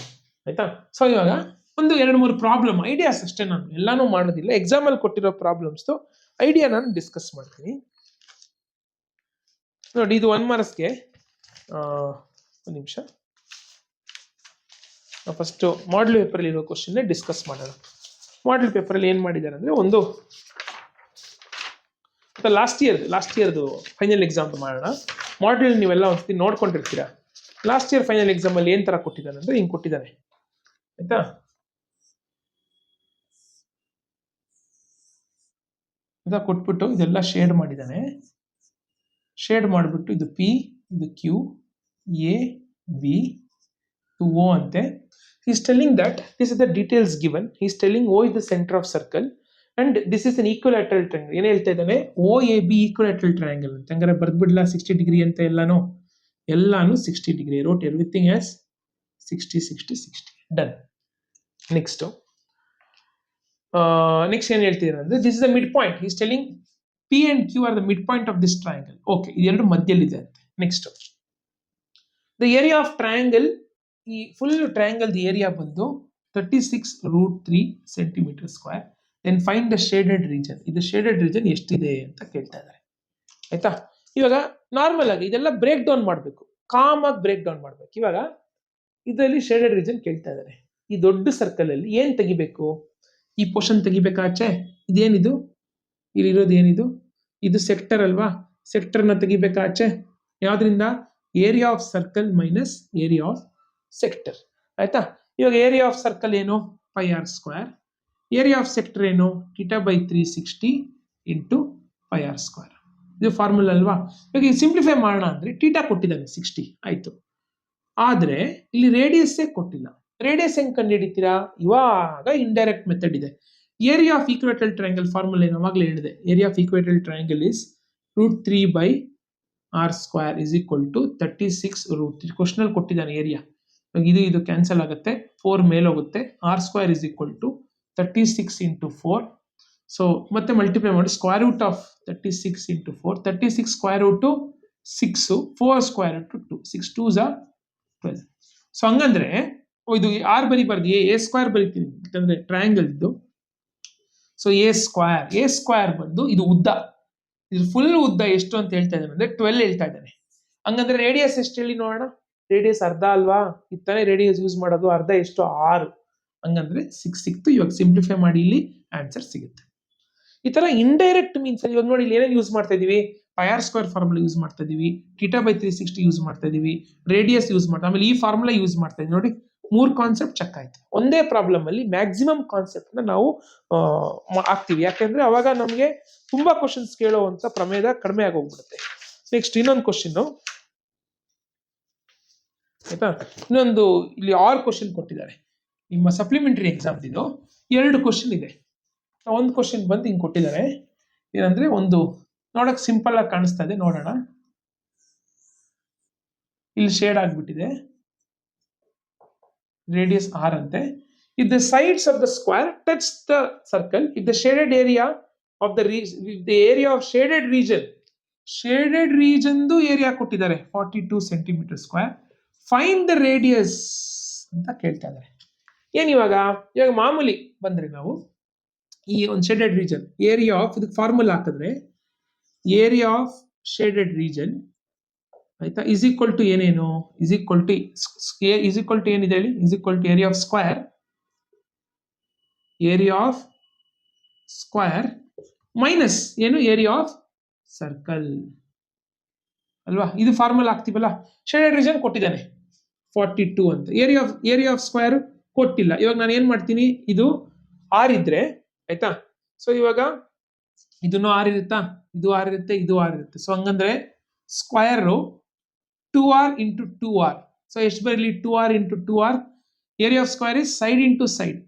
ಆಯ್ತಾ. ಸೊ ಇವಾಗ ಒಂದು 2-3 ಪ್ರಾಬ್ಲಮ್ ಐಡಿಯಾಸ್ ಅಷ್ಟೇ, ನಾನು ಎಲ್ಲಾನು ಮಾಡೋದಿಲ್ಲ. ಎಕ್ಸಾಮ್ ಅಲ್ಲಿ ಕೊಟ್ಟಿರೋ ಪ್ರಾಬ್ಲಮ್ಸ್ ಐಡಿಯಾ ನಾನು ಡಿಸ್ಕಸ್ ಮಾಡ್ತೀನಿ ನೋಡಿ. ಇದು 1 ಮಾರ್ಕ್ಸ್ಗೆ. ಒಂದು ನಿಮಿಷ, ಫಸ್ಟ್ ಮಾಡೆಲ್ ಪೇಪರ್ ಇರೋ ಕ್ವಶನ್ ಡಿಸ್ಕಸ್ ಮಾಡೋಣ. ಮಾಡೆಲ್ ಪೇಪರ್ ಅಲ್ಲಿ ಏನ್ ಮಾಡಿದ್ದಾರೆ ಅಂದ್ರೆ, ಒಂದು ಲಾಸ್ಟ್ ಇಯರ್ದು ಫೈನಲ್ ಎಕ್ಸಾಮ್ ಮಾಡೋಣ. ಮಾಡೆಲ್ ನೀವೆಲ್ಲ ಒಂದ್ಸತಿ ನೋಡ್ಕೊಂಡಿರ್ತೀರಾ. ಲಾಸ್ಟ್ ಇಯರ್ ಫೈನಲ್ ಎಕ್ಸಾಮ್ ಅಲ್ಲಿ ಏನ್ ತರ ಕೊಟ್ಟಿದ್ದಾನೆ ಅಂದ್ರೆ ಹಿಂಗ್ ಕೊಟ್ಟಿದ್ದಾನೆ, ಆಯ್ತಾ. ಇದ ಕೊಟ್ಬಿಟ್ಟು ಇದೆಲ್ಲ ಶೇಡ್ ಮಾಡಿದ್ದಾನೆ. ಶೇಡ್ ಮಾಡಿಬಿಟ್ಟು ಇದು ಪಿ, ಇದು Q, A, B to O ಅಂತೆ. He is telling that this is the details given. He is telling O is the center of circle and this is an equilateral triangle. ಏನು ಹೇಳ್ತಾ ಇದ್ದಾನೆ? OAB equilateral triangle ಅಂತ. ಹಂಗಾರೆ ಬರ್ದ್ಬಿಡ್ಲಾ 60 degree ಅಂತ ಎಲ್ಲಾನು 60 degree. wrote everything as 60 60 60. Done. Next ಏನು ಹೇಳ್ತಿದ್ದಾರೆ ಅಂದ್ರೆ, this is the midpoint. He is telling P and Q are the midpoint of this triangle. Okay, ಇದೆರಡು ಮಧ್ಯದಲ್ಲಿದೆ ಅಂತೆ. Next, the area of triangle, ಈ ಫುಲ್ ಟ್ರಯಾಂಗಲ್ ಏರಿಯಾ ಬಂದು 36√3 centimetre square. Then find the shaded region. ಇದು shaded region ಎಷ್ಟಿದೆ ಅಂತ ಕೇಳ್ತಾ ಇದ್ದಾರೆ, ಆಯ್ತಾ. ಇವಾಗ ನಾರ್ಮಲ್ ಆಗಿ ಇದೆಲ್ಲ ಬ್ರೇಕ್ ಡೌನ್ ಮಾಡಬೇಕು, ಕಾಮ್ ಆಗಿ ಬ್ರೇಕ್ ಡೌನ್ ಮಾಡ್ಬೇಕು. ಇವಾಗ ಇದರಲ್ಲಿ ಶೇಡೆಡ್ ರೀಜನ್ ಕೇಳ್ತಾ ಇದ್ದಾರೆ. ಈ ದೊಡ್ಡ ಸರ್ಕಲ್ ಅಲ್ಲಿ ಏನ್ ತೆಗಿಬೇಕು? ಈ ಪೋರ್ಷನ್ ತೆಗಿಬೇಕಾ ಆಚೆ? ಇದೇನಿದು, ಇಲ್ಲಿರೋದು ಏನಿದು? ಇದು ಸೆಕ್ಟರ್ ಅಲ್ವಾ, ಸೆಕ್ಟರ್ನ ತೆಗಿಬೇಕಾ ಆಚೆ? ಯಾವ್ದ್ರಿಂದ? Area of circle minus area of sector, ಆಯ್ತಾ. ಇವಾಗ ಏರಿಯಾ ಆಫ್ ಸರ್ಕಲ್ ಏನು? Pi R square. Area of sector ಏನು? θ/360 ಇಂಟು ಪೈ ಆರ್ ಸ್ಕ್ವೇರ್. ಇದು ಫಾರ್ಮುಲಾ ಅಲ್ವಾ. ಇವಾಗ ಈ ಸಿಂಪ್ಲಿಫೈ ಮಾಡೋಣ ಅಂದ್ರೆ ಥೀಟಾ ಕೊಟ್ಟಿದ್ದಾನೆ 60, ಆಯ್ತು. ಆದ್ರೆ ಇಲ್ಲಿ ರೇಡಿಯಸ್ಸೇ ಕೊಟ್ಟಿಲ್ಲ. ರೇಡಿಯಸ್ ಹೆಂಗ್ ಕಂಡುಹಿಡಿತೀರಾ? ಇವಾಗ ಇಂಡೈರೆಕ್ಟ್ ಮೆಥಡ್ ಇದೆ. Area of equilateral triangle formula ಏನು ಅವಾಗಲೇ ಹೇಳಿದೆ. Area of equilateral triangle is √3/r square is equal to 36√3. Question ಅಲ್ಲಿ ಕೊಟ್ಟಿದ್ದಾನೆ ಏರಿಯಾ. ಇದು ಕ್ಯಾನ್ಸಲ್ ಆಗುತ್ತೆ, 4 ಮೇಲೆ ಹೋಗುತ್ತೆ. R square is equal to 36 into 4. So ಮತ್ತೆ ಮಲ್ಟಿಪ್ಲೈ ಮಾಡಿ, square root of 36 into 4, 36 square root 6, 4 square root 2, 6 2s are 12. So ಹಂಗಂದ್ರೆ ಇದು ಆರ್ ಬರಿಬಾರ್ದು, ಎ ಸ್ಕ್ವೇರ್ ಬರಿತೀನಿ, ಯಾಕಂದ್ರೆ ಟ್ರಯಾಂಗಲ್ ಇದು. ಸೊ ಎ ಸ್ಕ್ವೇರ್ ಬಂದು ಇದು ಉದ್ದ, ಇದು ಫುಲ್ ಉದ್ದ ಎಷ್ಟು ಅಂತ ಹೇಳ್ತಾ ಇದ್ದಾನೆ ಅಂದ್ರೆ 12 ಹೇಳ್ತಾ ಇದ್ದಾನೆ. ಹಂಗಂದ್ರೆ ರೇಡಿಯಸ್ ಎಷ್ಟು ಹೇಳಿ ನೋಡೋಣ? ರೇಡಿಯಸ್ ಅರ್ಧ ಅಲ್ವಾ, ಇತ್ತಾನೆ ರೇಡಿಯಸ್ ಯೂಸ್ ಮಾಡೋದು. ಅರ್ಧ ಎಷ್ಟು? 6. ಹಂಗಂದ್ರೆ 6 ಸಿಕ್ತು. ಇವಾಗ ಸಿಂಪ್ಲಿಫೈ ಮಾಡಿ ಇಲ್ಲಿ ಆನ್ಸರ್ ಸಿಗುತ್ತೆ. ಈ ತರ ಇಂಡೈರೆಕ್ಟ್ ಮೀನ್ಸ್ ಇವಾಗ ನೋಡಿ ಇಲ್ಲಿ ಏನೇನು ಯೂಸ್ ಮಾಡ್ತಾ ಇದೀವಿ, ಪೈಆರ್ ಸ್ಕ್ವೇರ್ ಫಾರ್ಮುಲಾ ಯೂಸ್ ಮಾಡ್ತಾ ಇದೀವಿ, θ/360 ಯೂಸ್ ಮಾಡ್ತಾ ಇದೀವಿ, ರೇಡಿಯಸ್ ಯೂಸ್ ಮಾಡ್ತಾ, ಆಮೇಲೆ ಈ ಫಾರ್ಮುಲಾ ಯೂಸ್ ಮಾಡ್ತಾ ಇದೀವಿ. ನೋಡಿ 3 ಕಾನ್ಸೆಪ್ಟ್ ಚೆಕ್ ಆಯ್ತು. ಒಂದೇ ಪ್ರಾಬ್ಲಮ್ ಅಲ್ಲಿ ಮ್ಯಾಕ್ಸಿಮಮ್ ಕಾನ್ಸೆಪ್ಟ್ ನ ನಾವು ಹಾಕ್ತಿವಿ, ಯಾಕೆಂದ್ರೆ ಅವಾಗ ನಮಗೆ ತುಂಬಾ ಕ್ವಶನ್ಸ್ ಕೇಳುವಂತ ಪ್ರಮೇಯ ಕಡಿಮೆ ಆಗೋಗ್ಬಿಡುತ್ತೆ. ನೆಕ್ಸ್ಟ್ ಇನ್ನೊಂದು ಕ್ವಶನ್ ಆಯ್ತಾ, ಇನ್ನೊಂದು ಇಲ್ಲಿ 6 ಕ್ವಶನ್ ಕೊಟ್ಟಿದ್ದಾರೆ ನಿಮ್ಮ ಸಪ್ಲಿಮೆಂಟರಿ ಎಕ್ಸಾಮ್. ಇದು 2 ಕ್ವಶನ್ ಇದೆ. ಒಂದು ಕ್ವಶನ್ ಬಂದು ಹಿಂಗ್ ಕೊಟ್ಟಿದ್ದಾರೆ, ಏನಂದ್ರೆ ಒಂದು ನೋಡಕ್ ಸಿಂಪಲ್ ಆಗಿ ಕಾಣಿಸ್ತಾ ಇದೆ, ನೋಡೋಣ. ಇಲ್ಲಿ ಶೇಡ್ ಆಗ್ಬಿಟ್ಟಿದೆ, ರೇಡಿಯಸ್ r ಅಂತೆ. if the sides of the square touch the circle, if the shaded area of the area of shaded region ದು ಏರಿಯಾ ಕೊಟ್ಟಿದ್ದಾರೆ 42 centimetre square, find the radius ಅಂತ ಕೇಳ್ತಾ ಇದ್ದಾರೆ. ಏನ್ ಇವಾಗ ಮಾಮೂಲಿ ಬಂದ್ರೆ ನಾವು ಈ ಒಂದು ಶೇಡೆಡ್ ರೀಜನ್ ಏರಿಯಾ ಆಫ್ ಇದಕ್ಕೆ ಫಾರ್ಮುಲಾ ಹಾಕಿದ್ರೆ ಏರಿಯಾ ಆಫ್ ಶೇಡೆಡ್ ರೀಜನ್ ಆಯ್ತಾ ಇಸ್ ಈಕ್ವಲ್ ಟು ಏನೇನು, ಇಸ್ ಈಕ್ವಲ್ ಟು ಏನಿದೆ ಹೇಳಿ, is equal to area of square minus ಏನು ಏರಿಯಾ ಆಫ್ ಸರ್ಕಲ್ ಅಲ್ವಾ. ಇದು ಫಾರ್ಮುಲಾ ಹಾಕ್ತಿವಲ್ಲ, ಶೇಡೆಡ್ ರೀಜನ್ ಕೊಟ್ಟಿದ್ದಾನೆ 42 ಅಂತ, ಏರಿಯಾ ಆಫ್ ಸ್ಕ್ವೇರ್ ಕೊಟ್ಟಿಲ್ಲ. ಇವಾಗ ನಾನು ಏನ್ ಮಾಡ್ತೀನಿ, ಇದು ಆರ್ ಇದ್ರೆ ಆಯ್ತಾ, ಸೊ ಇವಾಗ ಇದನ್ನು ಆರ್ ಇರುತ್ತಾ, ಇದು ಆರ್ ಇರುತ್ತೆ, ಇದು ಆರ್ ಇರುತ್ತೆ. ಸೊ ಹಂಗಂದ್ರೆ square 2r into 2r, so ಎಷ್ಟು ಬರಲಿ 2r into 2r, area of square is side into side,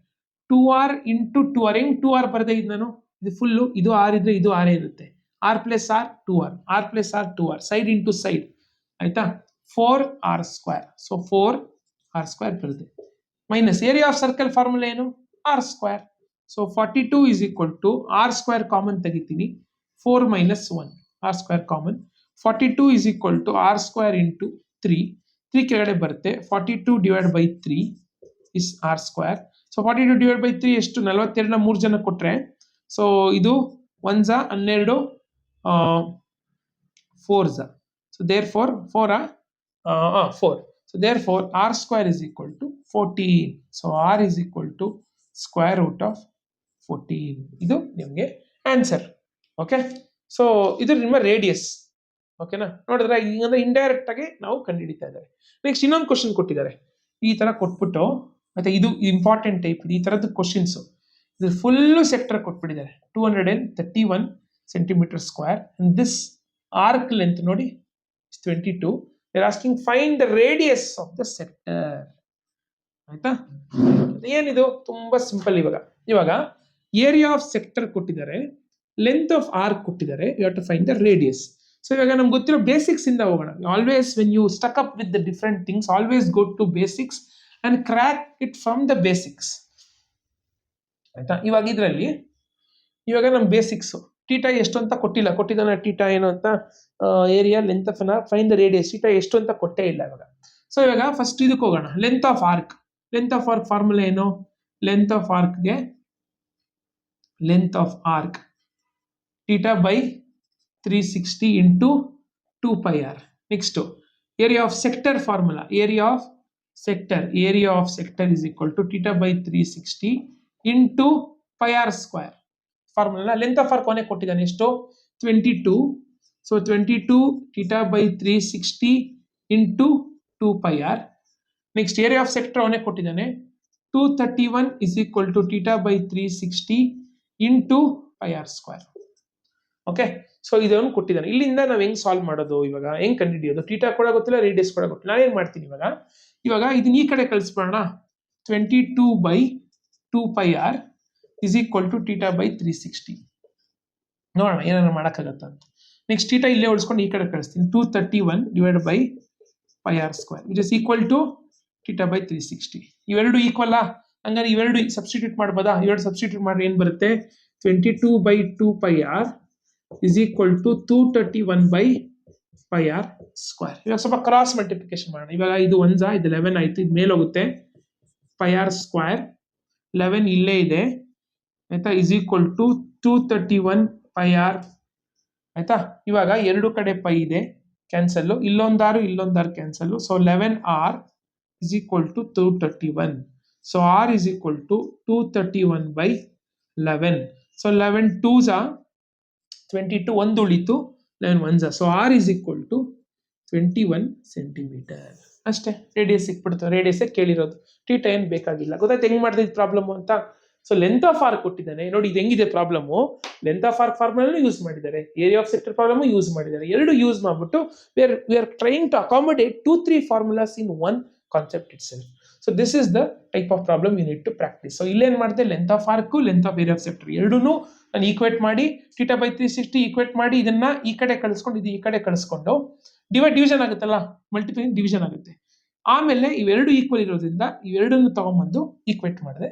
2r into 2r. ಹೆಂಗ್ 2r ಬರ್ದೆ ಇದು ನಾನು, ಇದು ಫುಲ್ಲು, ಇದು ಆರ್ ಇದ್ರೆ ಇದು ಆರ್ ಇರುತ್ತೆ, r plus r 2r, r plus r 2r, side into side ಆಯ್ತಾ, 4r square. So 4r square ಬರುತ್ತೆ, minus area of circle formula ಏನು, r square. So 42 is equal to r square common ತೆಗಿತೀನಿ, 4 minus 1 r square common, 42 is equal to r square into 3 ಕೆಳಗಡೆ ಬರುತ್ತೆ, 42 divide by 3 is r square. So 42 divide by 3 ಎಷ್ಟು, 42ನ 3 ಜನ ಕೊಟ್ರೆ, so ಇದು 1 12 4 so therefore 4 so therefore r square is equal to 14. so r is equal to square root of 14. ಇದು ನಿಮಗೆ answer. Okay, so ಇದು ನಿಮ್ಮ ರೇಡಿಯಸ್. ಓಕೆನಾ, ನೋಡಿದ್ರೆ ಹಿಂಗಂದ್ರೆ ಇಂಡೈರೆಕ್ಟ್ ಆಗಿ ನಾವು ಕಂಡುಹಿಡಿತಾ ಇದ್ದಾರೆ. ನೆಕ್ಸ್ಟ್ ಇನ್ನೊಂದು ಕ್ವಶನ್ ಕೊಟ್ಟಿದ್ದಾರೆ, ಈ ತರ ಕೊಟ್ಬಿಟ್ಟು ಮತ್ತೆ ಇದು ಇಂಪಾರ್ಟೆಂಟ್ ಟೈಪ್, ಈ ತರದ್ದು ಕ್ವಶನ್ಸ್ ಇದು ಫುಲ್ಲು ಸೆಕ್ಟರ್ ಕೊಟ್ಬಿಟ್ಟಿದ್ದಾರೆ 231 centimetre square, and this arc length ನೋಡಿ 22. they're asking find the radius of the sector. ಆಯ್ತಾ, ಏನಿದು ತುಂಬಾ ಸಿಂಪಲ್. ಇವಾಗ ಏರಿಯಾ ಆಫ್ ಸೆಕ್ಟರ್ ಕೊಟ್ಟಿದ್ದಾರೆ, ಲೆಂತ್ ಆಫ್ ಆರ್ಕ್ ಕೊಟ್ಟಿದ್ದಾರೆ, you have to find the radius. So ಇವಾಗ ನಮ್ಗೆ ಗೊತ್ತಿರೋ ಬೇಸಿಕ್ಸ್ ಇಂದ ಹೋಗೋಣ. Always when you stuck up with the different things, always go to basics and crack it from the basics. ಆಯ್ತಾ, ಇವಾಗ ನಮ್ ಬೇಸಿಕ್ಸ್ ಟೀಟಾ ಎಷ್ಟು ಅಂತ ಕೊಟ್ಟಿದ್ದಾನೆ ಟೀಟಾ ಏನು ಅಂತ, area length of find the radius, theta ಎಷ್ಟು ಅಂತ ಕೊಟ್ಟೇ ಇಲ್ಲ ಇವಾಗ. ಸೊ ಇವಾಗ ಫಸ್ಟ್ ಇದಕ್ಕೆ ಹೋಗೋಣ, ಲೆಂತ್ ಆಫ್ ಆರ್ಕ್ ಫಾರ್ಮುಲಾ ಏನು, length of arc theta by 360 into 2πr. Next area of sector formula, area of sector is equal to theta by 360 into πr square. Formula length of arc ಕೊನೆ ಕೊಟ್ಟಿದ್ದಾನೆ ಎಷ್ಟು, 22. So 22 theta by 360 into 2πr. Next area of sector ಅವನೇ ಕೊಟ್ಟಿದ್ದಾನೆ 231 is equal to theta by 360 into πr square. Okay, so ಇದನ್ನು ಕೊಟ್ಟಿದ್ದಾನೆ. ಇಲ್ಲಿಂದ ನಾವು ಹೆಂಗ್ ಸಾಲ್ವ್ ಮಾಡೋದು, ಇವಾಗ ಹೆಂಗ್ ಕಂಡುಹಿಡಿಯೋದು, ಥೀಟಾ ಕೂಡ ಗೊತ್ತಿಲ್ಲ, ರೇಡಿಯಸ್ ಕೂಡ ಗೊತ್ತಿಲ್ಲ. ನಾನೇನ್ ಮಾಡ್ತೀನಿ ಇವಾಗ ಇದನ್ನ ಈ ಕಡೆ ಕಳಿಸ್ಬಿಡೋಣ, 22 by 2πr is equal to theta by 360. ನೋಡೋಣ ಏನಾದ್ರು ಮಾಡೋಕ್ಕಾಗತ್ತ ಅಂತ. ನೆಕ್ಸ್ಟ್ ಥೀಟಾ ಇಲ್ಲೇ ಉಳಿಸ್ಕೊಂಡು ಈ ಕಡೆ ಕಳಿಸ್ತೀನಿ, 231 divide by πr square which is equal to theta by 360. ಇವೆರಡು ಈಕ್ವಲ್, ಹಂಗಾರೆ ಇವೆರಡು ಸಬ್ಸ್ಟಿಟ್ಯೂಟ್ ಮಾಡ್ಬೋದಾ, ಇವೆರಡು ಸಬ್ಸ್ಟಿಟ್ಯೂಟ್ ಮಾಡಿ ಏನ್ ಬರುತ್ತೆ, 22 by 2πr is equal to 231 by πr square. ಇವಾಗ ಸ್ವಲ್ಪ ಕ್ರಾಸ್ ಮಲ್ಟಿಪ್ಲಿಕೇಶನ್ ಮಾಡೋಣ. ಇವಾಗ ಇದು 1 ಇದು 11 ಆಯ್ತು, ಇದು ಮೇಲೆ ಹೋಗುತ್ತೆ, πr ಸ್ಕ್ವೇರ್ 11 ಇಲ್ಲೇ ಇದೆ ಆಯ್ತಾ, ಇಸ್ ಈಕ್ವಲ್ ಟು 231 πr ಆಯ್ತಾ. ಇವಾಗ ಎರಡು ಕಡೆ ಪೈ ಇದೆ ಕ್ಯಾನ್ಸಲ್, ಇಲ್ಲೊಂದಾರು cancel. So 11r is equal to 231. So r is equal to 231 by 11. So 11 2s 22, ಒಂದು ಉಳಿತು, 11 1s. So r is equal to 21 centimetre ಅಷ್ಟೇ. ರೇಡಿಯಸ್ ಸಿಕ್ಬಿಡ್ತು, ರೇಡಿಯಸ್ ಕೇಳಿರೋದು, ಥೀಟಾ ಏನು ಬೇಕಾಗಿಲ್ಲ. ಗೊತ್ತಾಯ್ತು ಹೆಂಗ್ ಮಾಡಿದ ಪ್ರಾಬ್ಲಮ್ ಅಂತ. ಸೊ ಲೆಂತ್ ಆಫ್ ಆರ್ಕ್ ಕೊಟ್ಟಿದ್ದಾನೆ ನೋಡಿ, ಇದು ಹೆಂಗಿದೆ problem. Length of arc formula use ಮಾಡಿದ್ದಾರೆ, area of sector problem use ಮಾಡಿದ್ದಾರೆ. ಎರಡು ಯೂಸ್ ಮಾಡ್ಬಿಟ್ಟು we are trying to accommodate 2-3 formulas in one concept itself. So this is the type of problem you need to practise. So ಇಲ್ಲೇನ್ ಮಾಡಿದೆ, length of arc, length of area of sector ಎರಡೂ ನಾನು equate ಮಾಡಿ theta by 360 equate ಮಾಡಿ ಇದನ್ನ ಈ ಕಡೆ ಕಳಿಸ್ಕೊಂಡು ಇದು ಈ ಕಡೆ ಕಳಿಸ್ಕೊಂಡು ಡಿವಿಷನ್ ಆಗುತ್ತಲ್ಲ, ಮಲ್ಟಿಪ್ಲೈ ಡಿವಿಷನ್ ಆಗುತ್ತೆ. ಆಮೇಲೆ ಇವೆರಡು ಈಕ್ವಲ್ ಇರೋದ್ರಿಂದ ಇವೆರಡನ್ನು ತಗೊಂಡ್ಬಂದು ಈಕ್ವೇಟ್ ಮಾಡಿದೆ.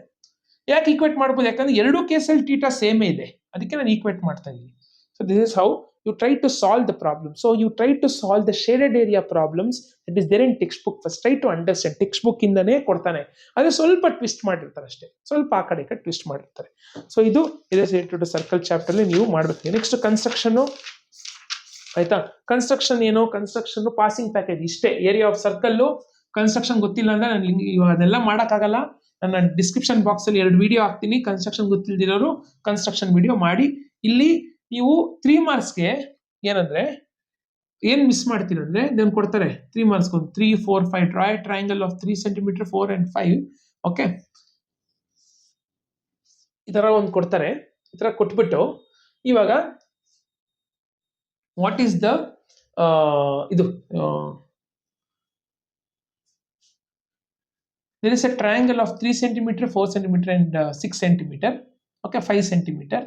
ಯಾಕೆ ಈಕ್ವೇಟ್ ಮಾಡ್ಬೋದು, ಯಾಕಂದ್ರೆ ಎರಡು ಕೇಸಲ್ಲಿ ಥೀಟಾ ಸೇಮೇ ಇದೆ, ಅದಕ್ಕೆ ನಾನು ಈಕ್ವೇಟ್ ಮಾಡ್ತಾ ಇದ್ದೀನಿ. So this is how you try to solve the problem. So you try to solve the shaded area problems that is there in textbook. First try to understand, textbook ಇಂದನೇ ಕೊಡ್ತಾನೆ, ಅದೇ ಸ್ವಲ್ಪ twist ಮಾಡಿರ್ತಾರೆ ಅಷ್ಟೇ, ಸ್ವಲ್ಪ ಆ ಕಡೆ ಟ್ವಿಸ್ಟ್ ಮಾಡಿರ್ತಾರೆ. So ಇದು ರಿಲೇಟೆಡ್ ಟು ಸರ್ಕಲ್ ಚಾಪ್ಟರ್ ಅಲ್ಲಿ ನೀವು ಮಾಡ್ಬೇಕು. ನೆಕ್ಸ್ಟ್ ಕನ್ಸ್ಟ್ರಕ್ಷನ್ ಆಯ್ತಾ. ಕನ್ಸ್ಟ್ರಕ್ಷನ್ ಏನು, ಕನ್ಸ್ಟ್ರಕ್ಷನ್ ಪಾಸಿಂಗ್ ಪ್ಯಾಕೇಜ್ ಇಷ್ಟೇ. ಏರಿಯಾ ಆಫ್ ಸರ್ಕಲ್ ಕನ್ಸ್ಟ್ರಕ್ಷನ್ ಗೊತ್ತಿಲ್ಲ ಅಂದ್ರೆ ನಾನು ಅದೆಲ್ಲ ಮಾಡೋಕ್ಕಾಗಲ್ಲ. ನನ್ನ ಡಿಸ್ಕ್ರಿಪ್ಷನ್ ಬಾಕ್ಸ್ ಅಲ್ಲಿ 2 ವಿಡಿಯೋ ಹಾಕ್ತೀನಿ, ಕನ್ಸ್ಟ್ರಕ್ಷನ್ ಗೊತ್ತಿಲ್ದಿರೋರು ಕನ್ಸ್ಟ್ರಕ್ಷನ್ ವಿಡಿಯೋ ಮಾಡಿ. ಇಲ್ಲಿ ನೀವು 3 ಮಾರ್ಕ್ಸ್ಗೆ ಏನಂದ್ರೆ ಏನ್ ಮಿಸ್ ಮಾಡ್ತೀರ ಅಂದ್ರೆ ಇದನ್ನು ಕೊಡ್ತಾರೆ 3 marks 3 4 5 draw triangle of 3 centimetre 4 and 5. Okay, ಈ ತರ ಒಂದು ಕೊಡ್ತಾರೆ. ಈ ತರ ಕೊಟ್ಬಿಟ್ಟು ಇವಾಗ ವಾಟ್ ಈಸ್ ದ ಇದು there is a triangle of 3 centimeter 4 centimeter and 6 centimeter. Okay, 5 centimeter.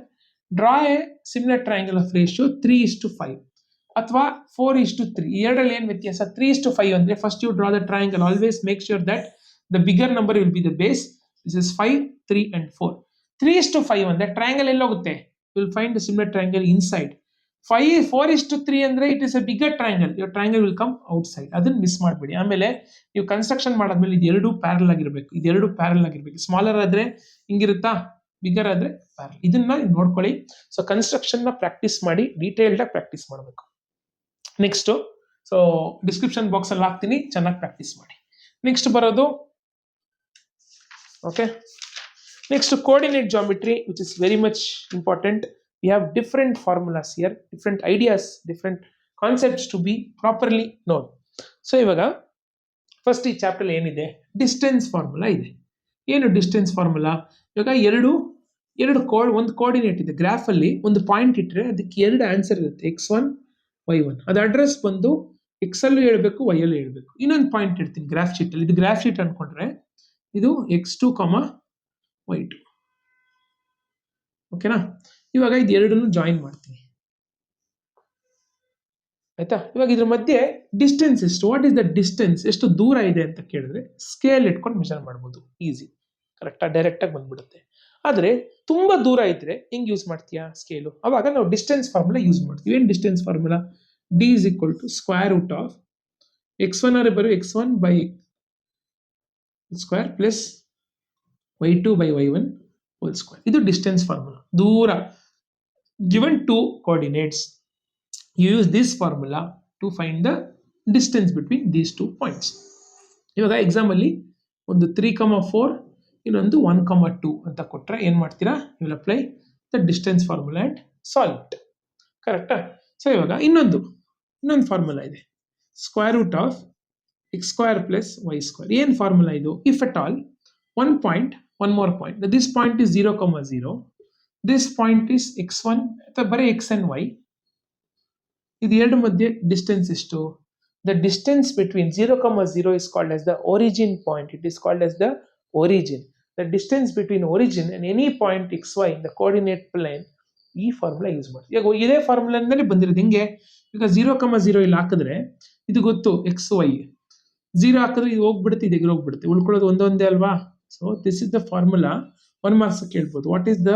Draw a similar triangle of ratio 3:5 ಅಥವಾ 4:3. ಎರಡರಲ್ಲಿ ಏನು ವ್ಯತ್ಯಾಸ, 3:5 ಅಂದ್ರೆ first you draw the triangle. Always make sure that the bigger number will be the base. This is 5 3 and 4. 3:5 ಅಂದ್ರೆ triangle ಎಲ್ಲೋಗುತ್ತೆ, will find the similar triangle inside. 4:3 ಅಂದ್ರೆ it is a bigger triangle, your triangle will come outside. ಅದನ್ನ miss ಮಾಡಬೇಡಿ. ಆಮೇಲೆ ನೀವು construction ಮಾಡಾದ್ಮೇಲೆ ಇದೆರಡು parallel ಆಗಿರ್ಬೇಕು, ಇದೆರಡು ಪ್ಯಾರಲ್ ಆಗಿರ್ಬೇಕು. ಸ್ಮಾಲರ್ ಆದ್ರೆ ಹಿಂಗಿರುತ್ತಾ, ಬಿಗರ್ ಆದ್ರೆ ಪ್ಯಾರಲ್. ಇದನ್ನ ನೋಡ್ಕೊಳ್ಳಿ. ಸೊ ಕನ್ಸ್ಟ್ರಕ್ಷನ್ ನ ಪ್ರಾಕ್ಟೀಸ್ ಮಾಡಿ, ಡೀಟೇಲ್ಡ್ ಆಗಿ ಪ್ರಾಕ್ಟೀಸ್ ಮಾಡಬೇಕು. ನೆಕ್ಸ್ಟ್ ಸೊ ಡಿಸ್ಕ್ರಿಪ್ಷನ್ ಬಾಕ್ಸ್ ಅಲ್ಲಿ ಹಾಕ್ತೀನಿ, ಚೆನ್ನಾಗಿ ಪ್ರಾಕ್ಟೀಸ್ ಮಾಡಿ. ನೆಕ್ಸ್ಟ್ ಬರೋದು okay, next coordinate geometry, which is very much important. We have different formulas here, different ideas, different concepts to be properly known. So ಇವಾಗ first ಈ chapter ಏನಿದೆ, distance formula ಇದೆ. ಏನು ಡಿಸ್ಟೆನ್ಸ್ ಫಾರ್ಮುಲಾ, ಇವಾಗ ಒಂದು coordinate ಇದೆ. Graph ಅಲ್ಲಿ ಒಂದು ಪಾಯಿಂಟ್ ಇಟ್ಟರೆ ಅದಕ್ಕೆ 2 ಆನ್ಸರ್ ಇರುತ್ತೆ, x1 y1. ಅದು ಅಡ್ರೆಸ್ ಬಂದು ಎಕ್ಸ್ ಅಲ್ಲೂ ಹೇಳ್ಬೇಕು, ವೈ ಅಲ್ಲೂ ಹೇಳ್ಬೇಕು. ಇನ್ನೊಂದು ಪಾಯಿಂಟ್ ಇಡ್ತೀನಿ ಗ್ರಾಫ್ ಶೀಟ್ ಅಲ್ಲಿ, ಇದು ಗ್ರಾಫ್ ಶೀಟ್ ಅನ್ಕೊಂಡ್ರೆ ಇದು x2, y2. ಓಕೆನಾ. ಇವಾಗ ಇದು ಎರಡನ್ನು ಜಾಯಿನ್ ಮಾಡ್ತೀನಿ ಆಯ್ತಾ. ಇವಾಗ ಇದ್ರ ಮಧ್ಯೆ ಡಿಸ್ಟೆನ್ಸ್ ಎಷ್ಟು, ವಾಟ್ ಇಸ್ ದ ಡಿಸ್ಟೆನ್ಸ್, ಎಷ್ಟು ದೂರ ಇದೆ ಅಂತ ಕೇಳಿದ್ರೆ ಸ್ಕೇಲ್ ಇಟ್ಕೊಂಡು ಮೆಷರ್ ಮಾಡ್ಬೋದು, ಈಸಿ, ಕರೆಕ್ಟಾ, ಡೈರೆಕ್ಟ್ ಆಗಿ ಬಂದ್ಬಿಡುತ್ತೆ. ಆದ್ರೆ ತುಂಬಾ ದೂರ ಇದ್ರೆ ಹೆಂಗ್ ಯೂಸ್ ಮಾಡ್ತೀಯಾ ಸ್ಕೇಲು, ಅವಾಗ ನಾವು ಡಿಸ್ಟೆನ್ಸ್ ಫಾರ್ಮುಲಾ ಯೂಸ್ ಮಾಡ್ತೀವಿ. ಏನ್ distance formula, d is equal to square root of x1 ಆದ್ರೆ ಬರೋ x1 by square plus y2 by y1 whole square. ಇದು ಡಿಸ್ಟೆನ್ಸ್ ಫಾರ್ಮುಲಾ. ದೂರ given 2 coordinates, you use this formula to find the distance between these 2 points. ಇವಾಗ exam ಅಲ್ಲಿ ಒಂದು 3,4 ಇನ್ನೊಂದು 1,2 ಅಂತ ಕೊಟ್ರೆ ಏನ್ ಮಾಡ್ತೀರಾ, you will apply the distance formula and solve it. ಕರೆಕ್ಟಾ. ಸೊ ಇವಾಗ ಇನ್ನೊಂದು ಫಾರ್ಮುಲಾ ಇದೆ, square root of X square plus Y square. ಏನ್ ಫಾರ್ಮುಲಾ ಇದು, if at all one more point, this point is 0,0, this point is x1 ಅಥವಾ ಬರೀ x and y. ಇದು ಎರಡು ಮಧ್ಯೆ ಡಿಸ್ಟೆನ್ಸ್ ಎಷ್ಟು, the distance between 0,0 is called as the origin point. It is called as the origin. The distance between origin and any point xy in the coordinate plane, ಈ formula use ಮಾಡಿ. ಈಗ ಇದೇ ಫಾರ್ಮುಲಾನಲ್ಲಿ ಬಂದಿರೋದು ಹಿಂಗೆ. ಈಗ 0,0 ಇಲ್ಲಿ ಹಾಕಿದ್ರೆ ಇದು ಗೊತ್ತು ಎಕ್ಸ್ ವೈ, 0 ಹಾಕಿದ್ರೆ ಇದು ಹೋಗ್ಬಿಡುತ್ತೆ, ಇದು ಎದುರು ಹೋಗ್ಬಿಡುತ್ತೆ, ಉಳ್ಕೊಳ್ಳೋದು ಒಂದೊಂದೇ ಅಲ್ವಾ. So this is the formula. 1 marks ಕೇಳ್ಬೋದು, what is the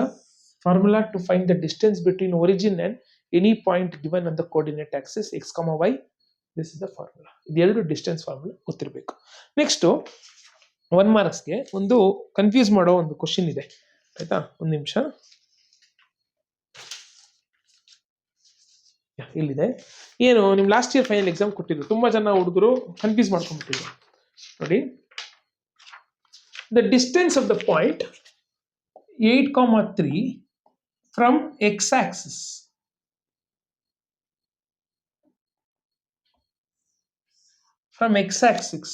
formula to find the distance between origin and any point given on the coordinate axis x, y. This is the formula. ಇದೆರಡು ಡಿಸ್ಟೆನ್ಸ್ ಫಾರ್ಮುಲಾ ಗೊತ್ತಿರಬೇಕು. Next 1 ಮಾರ್ಕ್ಸ್ಗೆ ಒಂದು confuse ಮಾಡೋ ಒಂದು question ಇದೆ ಆಯ್ತಾ. ಒಂದು ನಿಮಿಷ, ಇಲ್ಲಿದೆ. ಏನು ನಿಮ್ ಲಾಸ್ಟ್ ಇಯರ್ ಫೈನಲ್ ಎಕ್ಸಾಮ್ ಕೊಟ್ಟಿದ್ರು, ತುಂಬಾ ಜನ ಹುಡುಗರು ಕನ್ಫ್ಯೂಸ್ ಮಾಡ್ಕೊಂಡ್ಬಿಟ್ಟಿದ್ರು ನೋಡಿ. The distance of the point 8,3 from x-axis. From x-axis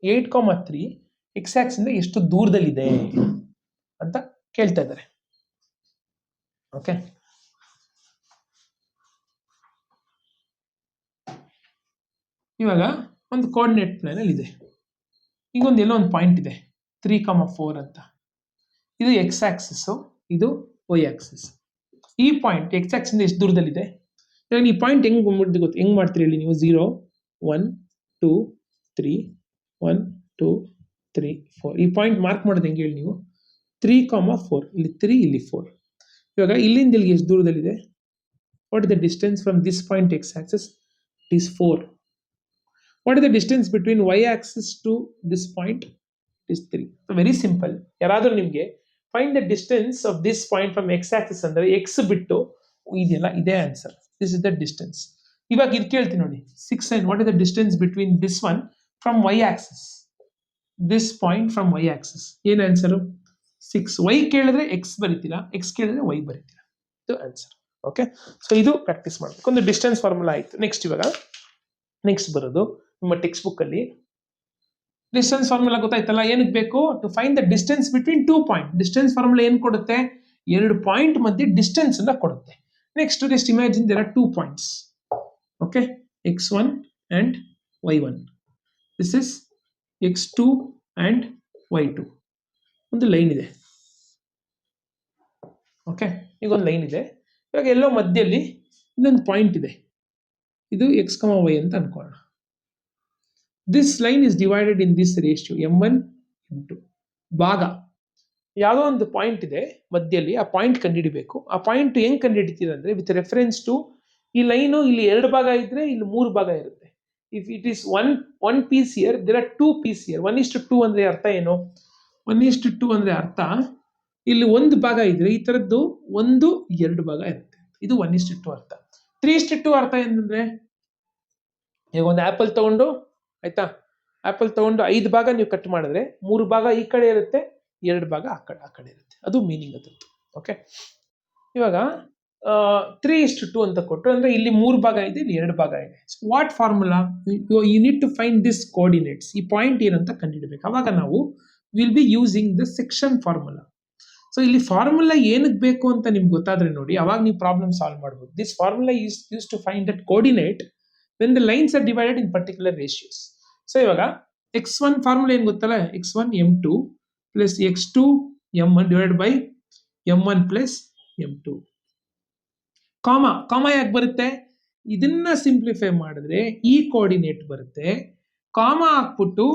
8,3 x-axis ಇಂದ ಎಷ್ಟು ದೂರದಲ್ಲಿದೆ ಅಂತ ಕೇಳ್ತಾ ಇದ್ದಾರೆ. ಓಕೆ, ಇವಾಗ ಒಂದು ಕೋಆರ್ಡಿನೇಟ್ ಪ್ಲೇನ್ ಅಲ್ಲಿ ಇದೆ. ಈಗ ಒಂದು ಎಲ್ಲೋ ಒಂದು ಪಾಯಿಂಟ್ ಇದೆ 3,4 ಅಂತ. ಇದು ಎಕ್ಸ್ ಆಕ್ಸಿಸ್, ಇದು ವೈ ಆಕ್ಸಿಸ್. ಈ ಪಾಯಿಂಟ್ ಎಕ್ಸ್ ಆಕ್ಸಿಸ್ ಇಂದ ಎಷ್ಟು ದೂರದಲ್ಲಿದೆ? ಇವಾಗ ಈ ಪಾಯಿಂಟ್ ಹೆಂಗ್ ಗೊತ್ತು, ಹೆಂಗ್ ಮಾಡ್ತೀರಿ ಹೇಳಿ ನೀವು? 0 1 2 3 1 2 3 4 ಈ ಪಾಯಿಂಟ್ ಮಾರ್ಕ್ ಮಾಡೋದು ಹೆಂಗೆ ಹೇಳಿ ನೀವು? 3,4 ಇಲ್ಲಿ 3 ಇಲ್ಲಿ 4. ಇವಾಗ ಇಲ್ಲಿಂದ ಇಲ್ಲಿಗೆ ಎಷ್ಟು ದೂರದಲ್ಲಿದೆ? What is the distance from this point X Axis? It is 4. What is the distance between y-axis to this point? It is 3. So very simple. ಯಾರಾದರೂ ನಿಮಗೆ find the distance of this point from x-axis ಅಂದರೆ x ಬಿಟ್ಟು ಇದೆಯಲ್ಲ, ಇದೇ answer. This is the distance. ಇವಾಗ ಇದು ಕೇಳ್ತೀನಿ ನೋಡಿ, 6 and what is the distance between this one from y-axis? This point from y-axis. ಏನು ಆನ್ಸರು? 6. y ಕೇಳಿದ್ರೆ x ಬರೀತೀರಾ, x ಕೇಳಿದ್ರೆ y ಬರೀತೀರಾ. ಇದು ಆನ್ಸರ್. ಓಕೆ, ಸೊ ಇದು ಪ್ರಾಕ್ಟೀಸ್ ಮಾಡಬೇಕು. ಒಂದು ಡಿಸ್ಟೆನ್ಸ್ ಫಾರ್ಮುಲಾ ಆಯಿತು. ನೆಕ್ಸ್ಟ್ ಬರೋದು ನಿಮ್ಮ ಟೆಕ್ಸ್ಟ್ ಬುಕ್ ಅಲ್ಲಿ ಡಿಸ್ಟೆನ್ಸ್ ಫಾರ್ಮುಲಾ ಗೊತ್ತಾಯ್ತಲ್ಲ. ಏನಕ್ಕೆ ಬೇಕು? To find the distance between 2 point. Distance formula ಏನು ಕೊಡುತ್ತೆ? 2 ಪಾಯಿಂಟ್ ಮಧ್ಯೆ ಡಿಸ್ಟೆನ್ಸ್ ಅನ್ನ ಕೊಡುತ್ತೆ. Next just imagine there are 2 points. Okay, x1 and y1. This is x2 and y2. ಒಂದು ಲೈನ್ ಇದೆ. ಓಕೆ, ಈಗ ಒಂದು ಲೈನ್ ಇದೆ. ಇವಾಗ ಎಲ್ಲೋ ಮಧ್ಯದಲ್ಲಿ ಇನ್ನೊಂದು ಪಾಯಿಂಟ್ ಇದೆ. ಇದು x, y ಅಂತ ಅನ್ಕೊಳ್ಳೋಣ. This line is divided in this ratio m1 m2. ಭಾಗ ಯಾವುದೋ ಒಂದು ಪಾಯಿಂಟ್ ಇದೆ ಮಧ್ಯದಲ್ಲಿ, ಆ ಪಾಯಿಂಟ್ ಕಂಡುಹಿಡಿಬೇಕು. ಆ ಪಾಯಿಂಟ್ ಹೆಂಗ್ ಕಂಡುಹಿಡಿತೀರ ಅಂದ್ರೆ ವಿತ್ ರೆಫರೆನ್ಸ್ ಟು ಈ ಲೈನು ಇಲ್ಲಿ 2 ಭಾಗ ಇದ್ರೆ ಇಲ್ಲಿ 3 ಭಾಗ ಇರುತ್ತೆ. If it is one piece here, there are 2 piece here. 1:2 ಅಂದ್ರೆ ಅರ್ಥ ಏನು? 1:2 ಅಂದ್ರೆ ಅರ್ಥ ಇಲ್ಲಿ ಒಂದು ಭಾಗ ಇದ್ರೆ ಈ ತರದ್ದು 1-2 ಭಾಗ ಇರುತ್ತೆ. ಇದು 1:2 ಅರ್ಥ. 3:2 ಅರ್ಥ ಏನಂದ್ರೆ, ಈಗ ಒಂದು ಆಪಲ್ ತಗೊಂಡು ಆಯ್ತಾ, ಆಪಲ್ ತಗೊಂಡು 5 ಭಾಗ ನೀವು ಕಟ್ ಮಾಡಿದ್ರೆ 3 ಭಾಗ ಈ ಕಡೆ ಇರುತ್ತೆ, 2 ಭಾಗ ಆ ಕಡೆ ಇರುತ್ತೆ. ಅದು ಮೀನಿಂಗ್ ಅದದ್ದು. ಓಕೆ, ಇವಾಗ 3:2 ಅಂತ ಕೊಟ್ಟರು ಅಂದ್ರೆ ಇಲ್ಲಿ 3 ಭಾಗ ಇದೆ, ಇಲ್ಲಿ 2 ಭಾಗ ಇದೆ. What formula? You need to find this coordinates. ಈ ಪಾಯಿಂಟ್ ಏನಂತ ಕಂಡುಹಿಡಬೇಕು. ಅವಾಗ ನಾವು will be using the section formula. So ಇಲ್ಲಿ ಫಾರ್ಮುಲಾ ಏನಕ್ಕೆ ಬೇಕು ಅಂತ ನಿಮ್ಗೆ ಗೊತ್ತಾದ್ರೆ ನೋಡಿ, ಅವಾಗ ನೀವು ಪ್ರಾಬ್ಲಮ್ ಸಾಲ್ವ್ ಮಾಡ್ಬೋದು. This formula is use to find that coordinate when the lines are divided in particular ratios. So ಇವಾಗ x1 ಫಾರ್ಮುಲಾ ಏನು ಗೊತ್ತಲ್ಲ? x1 m2 plus x2 m1 divided by m1 plus m2. ಕಾಮ ಯಾಕೆ ಬರುತ್ತೆ? ಇದನ್ನ simplify ಮಾಡಿದ್ರೆ ಈ ಕೋಆರ್ಡಿನೇಟ್ ಬರುತ್ತೆ. ಕಾಮ ಹಾಕ್ಬಿಟ್ಟು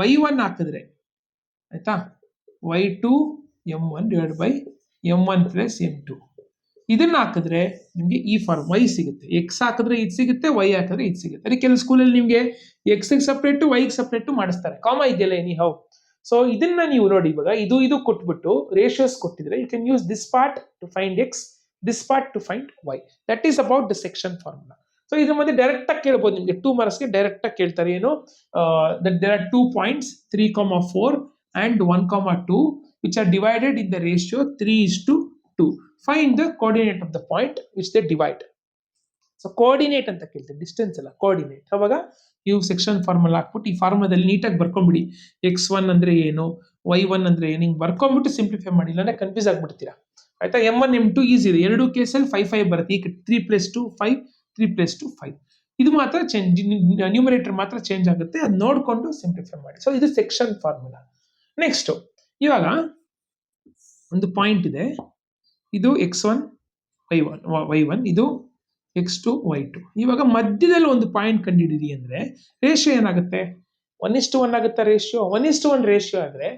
y1 ಹಾಕಿದ್ರೆ ಆಯ್ತಾ, y2 m1 divided by m1 plus m2. ಇದನ್ನ ಹಾಕಿದ್ರೆ ನಿಮ್ಗೆ ಈ ಫಾರ್ಮ್ y ಸಿಗುತ್ತೆ. ಎಕ್ಸ್ ಹಾಕಿದ್ರೆ ಇದು ಸಿಗುತ್ತೆ, y ಹಾಕಿದ್ರೆ ಇದು ಸಿಗುತ್ತೆ. ಅದಕ್ಕೆ ಕೆಲವು ಸ್ಕೂಲಲ್ಲಿ ನಿಮ್ಗೆ ಎಕ್ಸ್ ಸಪ್ರೇಟ್, y ಸಪ್ರೇಟ್ ಮಾಡಿಸ್ತಾರೆ. ಕಾಮ ಇದೆಯಲ್ಲ ಎನಿ ಹೌ. ಸೊ ಇದನ್ನ ನೀವು ನೋಡಿ, ಇವಾಗ ಇದು ಕೊಟ್ಬಿಟ್ಟು ರೇಷಿಯೋಸ್ ಕೊಟ್ಟಿದ್ರೆ you can use this part to find X, this part to find y. That is about the section formula. So ಇದ್ರ ಮಧ್ಯೆ ಡೈರೆಕ್ಟ್ ಆಗಿ ಕೇಳ್ಬೋದು ನಿಮ್ಗೆ. 2 ಮಾರ್ಕ್ಸ್ಗೆ ಡೈರೆಕ್ಟ್ ಆಗಿ ಕೇಳ್ತಾರೆ ಏನು? There are 2 points 3,4 and 1,2 which are divided in the ratio 3:2. Find the coordinate of the point which they divide. So coordinate ಅಂತ ಕೇಳ್ತಾರೆ, ಡಿಸ್ಟೆನ್ಸ್ ಅಲ್ಲ, ಕೋಆರ್ಡಿನೇಟ್. ಅವಾಗ ನೀವು ಸೆಕ್ಷನ್ ಫಾರ್ಮುಲಾ ಹಾಕ್ಬಿಟ್ಟು ಈ ಫಾರ್ಮುಲಾದಲ್ಲಿ ನೀಟಾಗಿ ಬರ್ಕೊಂಡ್ಬಿಡಿ. x1 ಅಂದ್ರೆ ಏನು, y1 ಅಂದ್ರೆ ಏನು, ಹಿಂಗೆ ಬರ್ಕೊಂಡ್ಬಿಟ್ಟು ಸಿಂಪ್ಲಿಫೈ ಮಾಡಿ, ಇಲ್ಲಾಂದ್ರೆ ಕನ್ಫ್ಯೂಸ್ ಆಗ್ಬಿಡ್ತೀರಾ. ಆಯ್ತಾ? m1 m2 ಈಸಿ ಇದೆ. 2 ಕೇಸಲ್ಲಿ 5 ಬರುತ್ತೆ. ಈಗ 3 + 2 5, 3 + 2 5. ಇದು ಮಾತ್ರ ಚೇಂಜ್, ನ್ಯೂಮರೇಟರ್ ಮಾತ್ರ ಚೇಂಜ್ ಆಗುತ್ತೆ. ಅದು ನೋಡ್ಕೊಂಡು ಸಿಂಪ್ಲಿಫೈ ಮಾಡಿ. ಸೊ ಇದು ಸೆಕ್ಷನ್ ಫಾರ್ಮುಲಾ. ನೆಕ್ಸ್ಟ್ ಇವಾಗ ಒಂದು ಪಾಯಿಂಟ್ ಇದೆ. ಇದು x1 y1, ಇದು x2 y2. ಇವಾಗ ಮಧ್ಯದಲ್ಲಿ ಒಂದು ಪಾಯಿಂಟ್ ಕಂಡುಹಿಡಿದಿ ಅಂದ್ರೆ ರೇಷಿಯೋ ಏನಾಗುತ್ತೆ? 1:1 ಆಗುತ್ತೆ ರೇಷಿಯೋ. 1:1 ರೇಷಿಯೋ ಆದ್ರೆ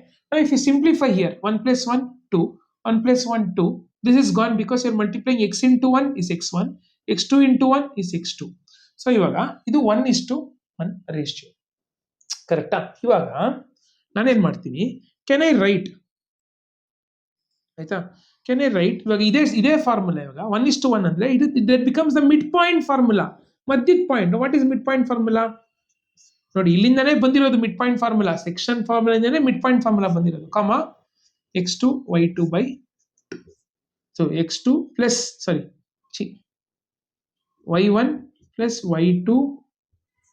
if you simplify here 1 + 1 2, 1 + 1 2, this is gone because you are multiplying x into 1 is x1, x2 into 1 is x2. So ಇವಾಗ ಇದು 1:1 ರೇಷಿಯೋ, ಕರೆಕ್ಟಾ? ಇವಾಗ ನಾನೇನ್ ಮಾಡ್ತೀನಿ, ಕೆನ್ ಐ ರೈಟ್ ಆಯ್ತಾ, ಕೆನ್ ಐ ರೈಟ್ ಇವಾಗ ಇದೇ ಫಾರ್ಮುಲಾ. ಇವಾಗ 1:1 ಅಂದ್ರೆ it becomes the mid point formula, ಮಧ್ಯದ point. What is mid point formula? ನೋಡಿ, ಇಲ್ಲಿಂದಾನೇ ಬಂದಿರೋದು ಮಿಡ್ ಪಾಯಿಂಟ್ ಫಾರ್ಮುಲಾ. ಸೆಕ್ಷನ್ ಫಾರ್ಮುಲಾದಿಂದಾನೇ ಮಿಡ್ ಪಾಯಿಂಟ್ ಫಾರ್ಮುಲಾ ಬಂದಿರೋದು. Comma x2 y2 by 2. So x2 plus, sorry, y1 plus y2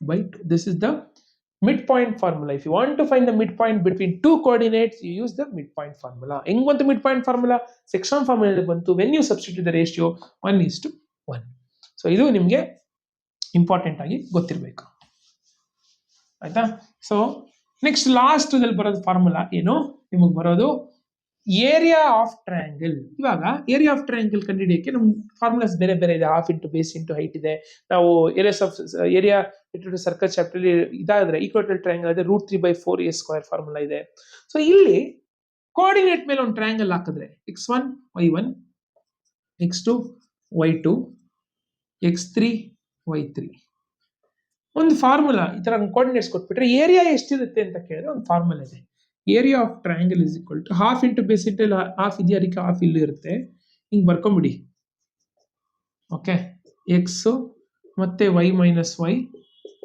by 2. This is the midpoint formula. If you want to find the midpoint between two coordinates, you use the midpoint formula. ಹೆಂಗ್ ಬಂತು midpoint formula? Section formula ಬಂತು. When you substitute the ratio 1:1. So ಇದು ನಿಮಗೆ important ಆಗಿ ಗೊತ್ತಿರಬೇಕು, ಆಯ್ತಾ? So next last ದಲ್ಲಿ ಬರೋದು ಫಾರ್ಮುಲಾ ಏನು ನಿಮಗೆ ಬರೋದು? Area of triangle. ಇವಾಗ ಏರಿಯಾ ಆಫ್ ಟ್ರಯಾಂಗಲ್ ಕಂಡುಹಿಡಿಯಕ್ಕೆ ನಮ್ಮ ಫಾರ್ಮುಲಾಸ್ ಬೇರೆ ಬೇರೆ ಇದೆ. Half into base into height ಇದೆ. ನಾವು ಏರಿಯಾಸ್ ಆಫ್ ಏರಿಯಾ ಇಟ್ಟು ಸರ್ಕಲ್ ಚಾಪ್ಟರ್ ಇದಾದ್ರೆ ಈಕ್ವಟಲ್ ಟ್ರಯಾಂಗಲ್ ಇದೆ, √3/4a² ಫಾರ್ಮುಲಾ ಇದೆ. ಸೊ ಇಲ್ಲಿ ಕೋಆರ್ಡಿನೇಟ್ ಮೇಲೆ ಒಂದು ಟ್ರಯಾಂಗಲ್ ಹಾಕಿದ್ರೆ x1 y1, x2 y2, x3 y3 ಒಂದು ಫಾರ್ಮುಲಾ ಈ ತರ ಕೋಆರ್ಡಿನೇಟ್ಸ್ ಕೊಟ್ಬಿಟ್ರೆ ಏರಿಯಾ ಎಷ್ಟಿರುತ್ತೆ ಅಂತ ಕೇಳಿದ್ರೆ ಒಂದು ಫಾರ್ಮುಲಾ ಇದೆ. Area of triangle is equal to half into base into half ಇದೆಯಾ, ಅದಕ್ಕೆ ಹಾಫ್ ಇಲ್ಲೂ ಇರುತ್ತೆ. ಹಿಂಗೆ ಬರ್ಕೊಂಬಿಡಿ. ಓಕೆ, ಎಕ್ಸ್ ಮತ್ತೆ y ಮೈನಸ್ ವೈ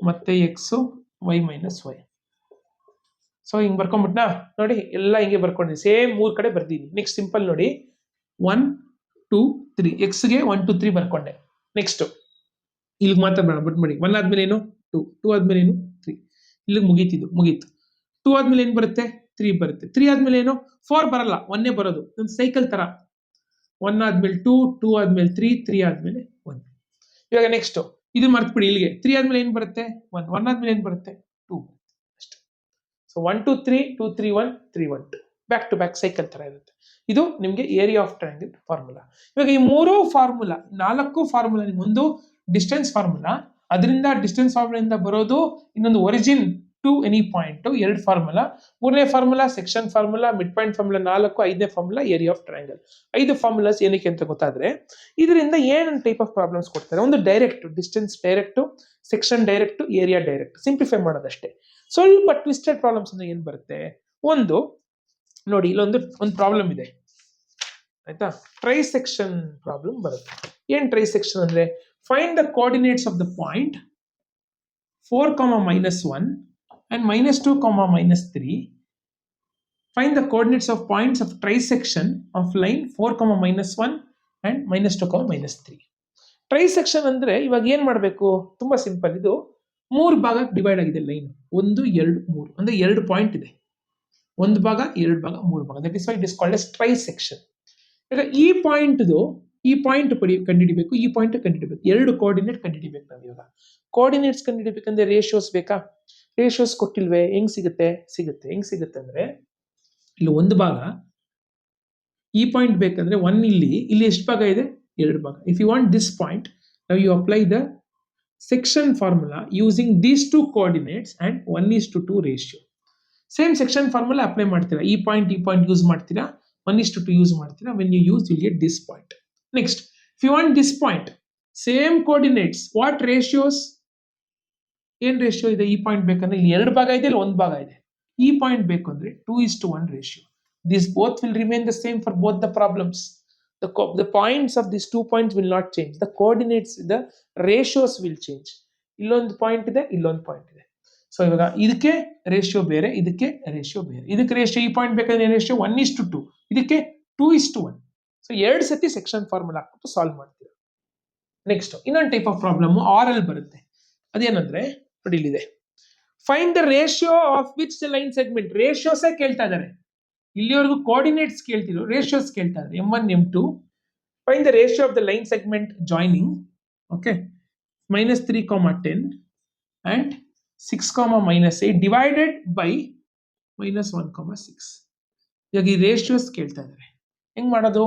ಮತ್ತೆ x y minus y. So ಹಿಂಗೆ ಬರ್ಕೊಂಬಿಟ್ನಾ ನೋಡಿ, ಎಲ್ಲ ಹಿಂಗೆ ಬರ್ಕೊಂಡಿದ್ದೀನಿ. ಸೇಮ್ 3 ಕಡೆ ಬರ್ತೀನಿ. ನೆಕ್ಸ್ಟ್ ಸಿಂಪಲ್ ನೋಡಿ, 1 2 3 ಎಕ್ಸ್ಗೆ 1 2 3 ಬರ್ಕೊಂಡೆ. ನೆಕ್ಸ್ಟ್ ಇಲ್ಲಿಗೆ ಮಾತ್ರ ಬೇಡ, ಬಿಟ್ಬಿಡಿ. 1 ಆದ್ಮೇಲೆ ಏನು 2, 2 ಆದ್ಮೇಲೆ ಏನು 3, ಇಲ್ಲಿಗೆ ಮುಗೀತು. 2 ಆದ್ಮೇಲೆ ಏನು ಬರುತ್ತೆ 3 ಬರುತ್ತೆ. 3 ಆದ್ಮೇಲೆ ಏನು 4 ಬರಲ್ಲ, 1 ಬರೋದು. ಒಂದು ಸೈಕಲ್ ತರ 1 ಆದ್ಮೇಲೆ 2, 2 ಆದ್ಮೇಲೆ 3, 3 ಆದ್ಮೇಲೆ 1. ಇವಾಗ ನೆಕ್ಸ್ಟ್ ಇದು ಮರ್ತ್ಬಿಡಿ. ಇಲ್ಲಿಗೆ 3 ಆದ್ಮೇಲೆ ಏನು ಬರುತ್ತೆ 1, 1 ಆದ್ಮೇಲೆ ಏನು ಬರುತ್ತೆ 2 ಅಷ್ಟೇ. So 1 2 3 2 3 1 3 1 2 back to back cycle ತರ ಇರುತ್ತೆ. ಇದು ನಿಮಗೆ ಏರಿಯಾ ಆಫ್ ಟ್ರಯಾಂಗಲ್ ಫಾರ್ಮುಲಾ. ಇವಾಗ ಈ 4 ಫಾರ್ಮುಲಾ, ಒಂದು ಡಿಸ್ಟೆನ್ಸ್ ಫಾರ್ಮುಲಾ, ಅದರಿಂದ ಡಿಸ್ಟೆನ್ಸ್ ಫಾರ್ಮುಲಾದಿಂದ ಬರೋದು ಇನ್ನೊಂದು origin to any point 2 formula, 3ನೇ formula section formula, mid point formula 4, 5ನೇ formula area of triangle. 5 formulas ಏನಕ್ಕೆ ಅಂತ ಗೊತ್ತಾದ್ರೆ ಇದರಿಂದ ಏನೇನು ಟೈಪ್ ಆಫ್ ಪ್ರಾಬ್ಲಮ್ಸ್ ಕೊಡ್ತಾರೆ. ಒಂದು direct, distance direct, section direct, area direct. Simplify ಮಾಡೋದಷ್ಟೇ. ಸ್ವಲ್ಪ ಟ್ವಿಸ್ಟೆಡ್ ಪ್ರಾಬ್ಲಮ್ಸ್ ಅಂದ್ರೆ ಏನ್ ಬರುತ್ತೆ? ಒಂದು ನೋಡಿ, ಇಲ್ಲೊಂದು ಪ್ರಾಬ್ಲಮ್ ಇದೆ, ಆಯ್ತಾ? ಟ್ರೈ ಸೆಕ್ಷನ್ ಪ್ರಾಬ್ಲಮ್ ಬರುತ್ತೆ. ಏನ್ ಟ್ರೈ ಸೆಕ್ಷನ್ ಅಂದ್ರೆ, find the coordinates of the point 4, -1 and -2, -3. Find the coordinates of points of trisection of line 4, -1 and -2, -3. ಟ್ರೈಸೆಕ್ಷನ್ ಅಂದ್ರೆ ಇವಾಗ ಏನ್ ಮಾಡಬೇಕು? ತುಂಬಾ ಸಿಂಪಲ್. ಇದು 3 ಭಾಗಕ್ಕೆ ಡಿವೈಡ್ ಆಗಿದೆ ಲೈನ್. 1 2 3 ಅಂದ್ರೆ 2 ಪಾಯಿಂಟ್ ಇದೆ. 1 ಭಾಗ 2 ಭಾಗ 3 ಭಾಗ. That is why it is called as trisection. ಈಗ ಈ ಪಾಯಿಂಟ್ ಕಂಡುಹಿಡಿಬೇಕು, ಈ ಪಾಯಿಂಟ್ ಕಂಡುಹಿಡಿಬೇಕು. 2 ಕೋಆರ್ಡಿನೇಟ್ ಕಂಡುಹಿಡಿಬೇಕು ನಾವು. ಇವಾಗ ಕೋಆರ್ಡಿನೇಟ್ಸ್ ಕಂಡುಹಿಡಿಬೇಕಂದ್ರೆ ರೇಷಿಯೋಸ್ ಬೇಕಾ? ರೇಷಿಯೋಸ್ ಕೊಟ್ಟಿಲ್ವೇ? ಹೆಂಗ್ ಸಿಗುತ್ತೆ ಅಂದ್ರೆ, ಇಲ್ಲಿ 1 ಭಾಗ, ಈ ಪಾಯಿಂಟ್ ಬೇಕಂದ್ರೆ 1 ಇಲ್ಲಿ ಎಷ್ಟು ಭಾಗ ಇದೆ? 2 ಭಾಗ. If you want this point, now you apply the section formula using these 2 coordinates and 1:2 ratio. Same section formula apply ಮಾಡ್ತೀರಾ. ಈ ಪಾಯಿಂಟ್ ಯೂಸ್ ಮಾಡ್ತೀರಾ, 1:2 ಯೂಸ್ ಮಾಡ್ತೀರಾ. when you use, you get this point. Next, if you want this point, same coordinates, what ratios? ಏನ್ ratio ಇದೆ? ಈ point ಬೇಕಂದ್ರೆ ಇಲ್ಲಿ 2 ಭಾಗ ಇದೆ, ಇಲ್ಲಿ 1 ಭಾಗ ಇದೆ. ಈ ಪಾಯಿಂಟ್ ಬೇಕು ಅಂದ್ರೆ 2:1 ratio. These both will remain the same for both the problems. The points of these 2 points will not change. The coordinates, the ratios will change. ಇಲ್ಲೊಂದು ಪಾಯಿಂಟ್ ಇದೆ, ಇಲ್ಲೊಂದು ಪಾಯಿಂಟ್ ಇದೆ. ಸೊ ಇವಾಗ ಇದಕ್ಕೆ ರೇಷಿಯೋ ಬೇರೆ, ಇದಕ್ಕೆ ರೇಷಿಯೋ ಬೇರೆ. ಇದಕ್ಕೆ ರೇಷಿಯೋ, ಈ ಪಾಯಿಂಟ್ ಬೇಕಾದ್ರೆ ರೇಷಿಯೋ 1:2, ಇದಕ್ಕೆ 2:1. ಸೊ 2 ಸತಿ ಸೆಕ್ಷನ್ ಫಾರ್ಮುಲಾ ಹಾಕ್ಬಿಟ್ಟು ಸಾಲ್ವ್ ಮಾಡ್ತೀವಿ. ನೆಕ್ಸ್ಟ್ ಇನ್ನೊಂದು ಟೈಪ್ ಆಫ್ ಪ್ರಾಬ್ಲಮ್ ಆರ್ ಎಲ್ ಬರುತ್ತೆ. ಅದೇನಂದ್ರೆ ನೋಡಿ, ಇಲ್ಲಿದೆ. Find the ratio of which line segment. ರೇಷಿಯೋಸೇ ಕೇಳ್ತಾ ಇದ್ದಾರೆ. ಇಲ್ಲಿವರೆಗೂ ಕೋಆರ್ಡಿನೇಟ್ಸ್ ಕೇಳ್ತಿದ್ರು, ರೇಷಿಯೋಸ್ ಕೇಳ್ತಾ ಇದ್ದಾರೆ. M1 M2. Find the ratio of the line segment joining. Okay, -3, 10 and 6, -8 divided by -1, 6. ಇವಾಗ ಈ ರೇಷಿಯೋಸ್ ಕೇಳ್ತಾ ಇದ್ದಾರೆ. ಹೆಂಗ್ ಮಾಡೋದು?